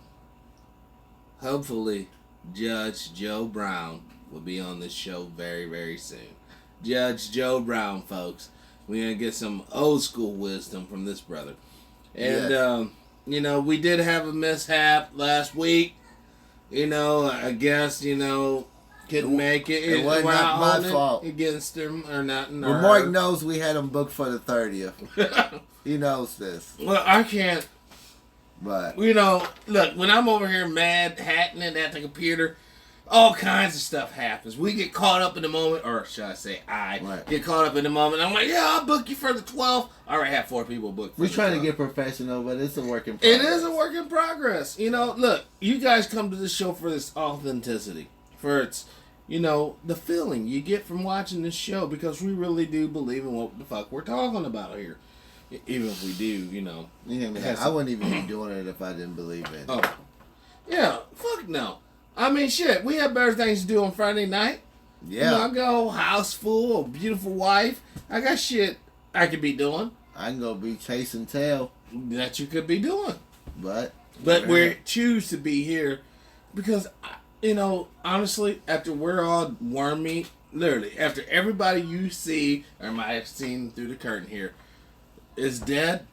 Hopefully, Judge Joe Brown will be on this show very, very soon. Judge Joe Brown, folks. We're going to get some old school wisdom from this brother. And, Yes. you know, we did have a mishap last week. You know, I guess, you know, couldn't make it. It was We're not my holding it fault. against him or nothing. Well, Mark knows we had him booked for the 30th. He knows this. Well, I can't. But You know, look, when I'm over here mad, hatting it at the computer, all kinds of stuff happens. We get caught up in the moment, or should I say Right. get caught up in the moment. I'm like, yeah, I'll book you for the 12th. I already have 4 people booked for we're the trying to 12th. get professional, but it's a work in It progress. is a work in progress. You know, look, you guys come to this show for this authenticity, for its, you know, the feeling you get from watching this show, because we really do believe in what the fuck we're talking about here. Even if we do, you know. Yeah, man, Has- I wouldn't even be doing it if I didn't believe in it. Oh. Yeah, fuck no. I mean, shit, we have better things to do on Friday night. You know, Yeah, I got a whole house full, a beautiful wife. I got shit I could be doing I can go be chasing tail, that you could be doing. but But we choose to be here because, you know, honestly, after we're all worm meat, literally, after everybody you see or might have seen through the curtain here is dead.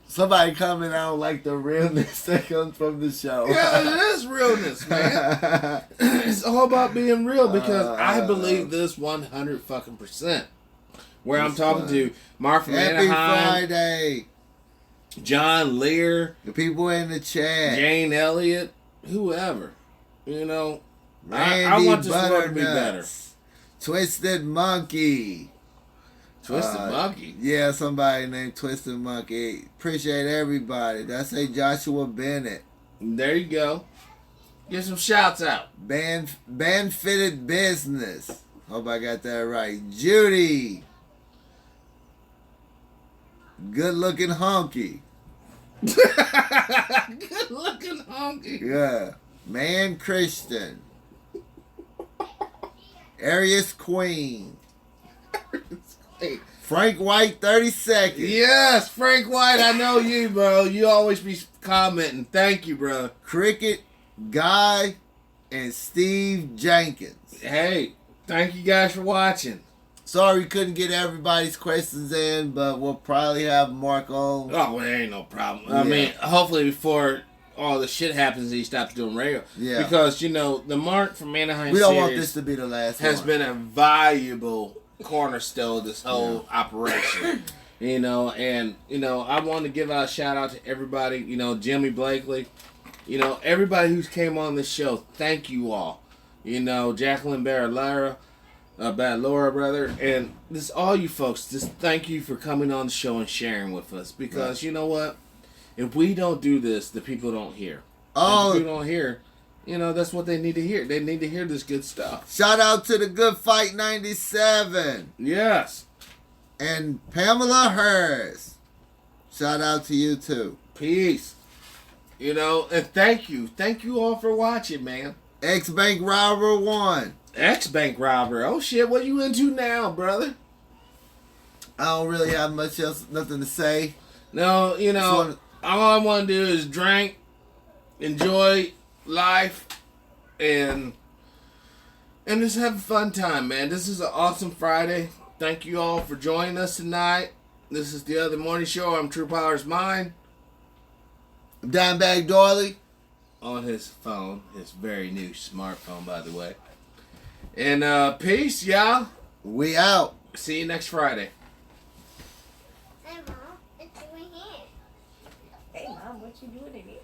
somebody coming out like the realness that comes from the show. Yeah, it is realness, man. It's all about being real because I believe this 100 fucking %. Where I'm It's talking fun. to Mark from Happy Anaheim, Friday. John Lear, The people in the chat. Jane Elliott, whoever. You know, Randy I want this world to be better. Butternuts. Twisted Monkey. Twisted Monkey. Yeah, somebody named Twisted Monkey. Appreciate everybody. That's a Joshua Bennett. There you go. Get some shouts out. Band Fitted Business. Hope I got that right. Judy. Good looking honky. Good looking honky. Yeah. Man Christian. Arius Queen. Hey. Frank White 32nd. Yes, Frank White, I know you, bro. You always be commenting. Thank you, bro. Cricket Guy and Steve Jenkins. Hey, thank you guys for watching. Sorry we couldn't get everybody's questions in, but we'll probably have Mark on. Oh, well, there ain't no problem. I Yeah. mean, hopefully before all the shit happens, he stops doing radio. Yeah. Because, you know, the Mark from Anaheim We don't want series this to be the last has one. been a valuable cornerstone of this whole operation. You know, and, you know, I want to give out a shout out to everybody, you know, Jimmy Blakely, you know, everybody who's came on this show. Thank you all. You know, Jacqueline Barrera, Bad Laura, brother, and this all you folks, just thank you for coming on the show and sharing with us. Because, you know what? If we don't do this, the people don't hear. Oh, If people don't hear, you know, that's what they need to hear. They need to hear this good stuff. shout out to the Good Fight 97 Yes. and Pamela Harris. Shout out to you too. Peace. You know, and thank you. Thank you all for watching, man. Ex-Bank Robber 1. Ex-bank robber. Oh, shit. What you into now, brother? I don't really have much else, nothing to say. No, you know, wanna- all I want to do is drink, enjoy life, and just have a fun time, man. This is an awesome Friday. Thank you all for joining us tonight. This is the Other Morning Show. I'm True Power's Mind. Dimebag Doily. On his phone, his very new smartphone, by the way. And peace, y'all. We out. See you next Friday. Hey, Mom, it's in my hand. Hey, Mom, what you doing in here?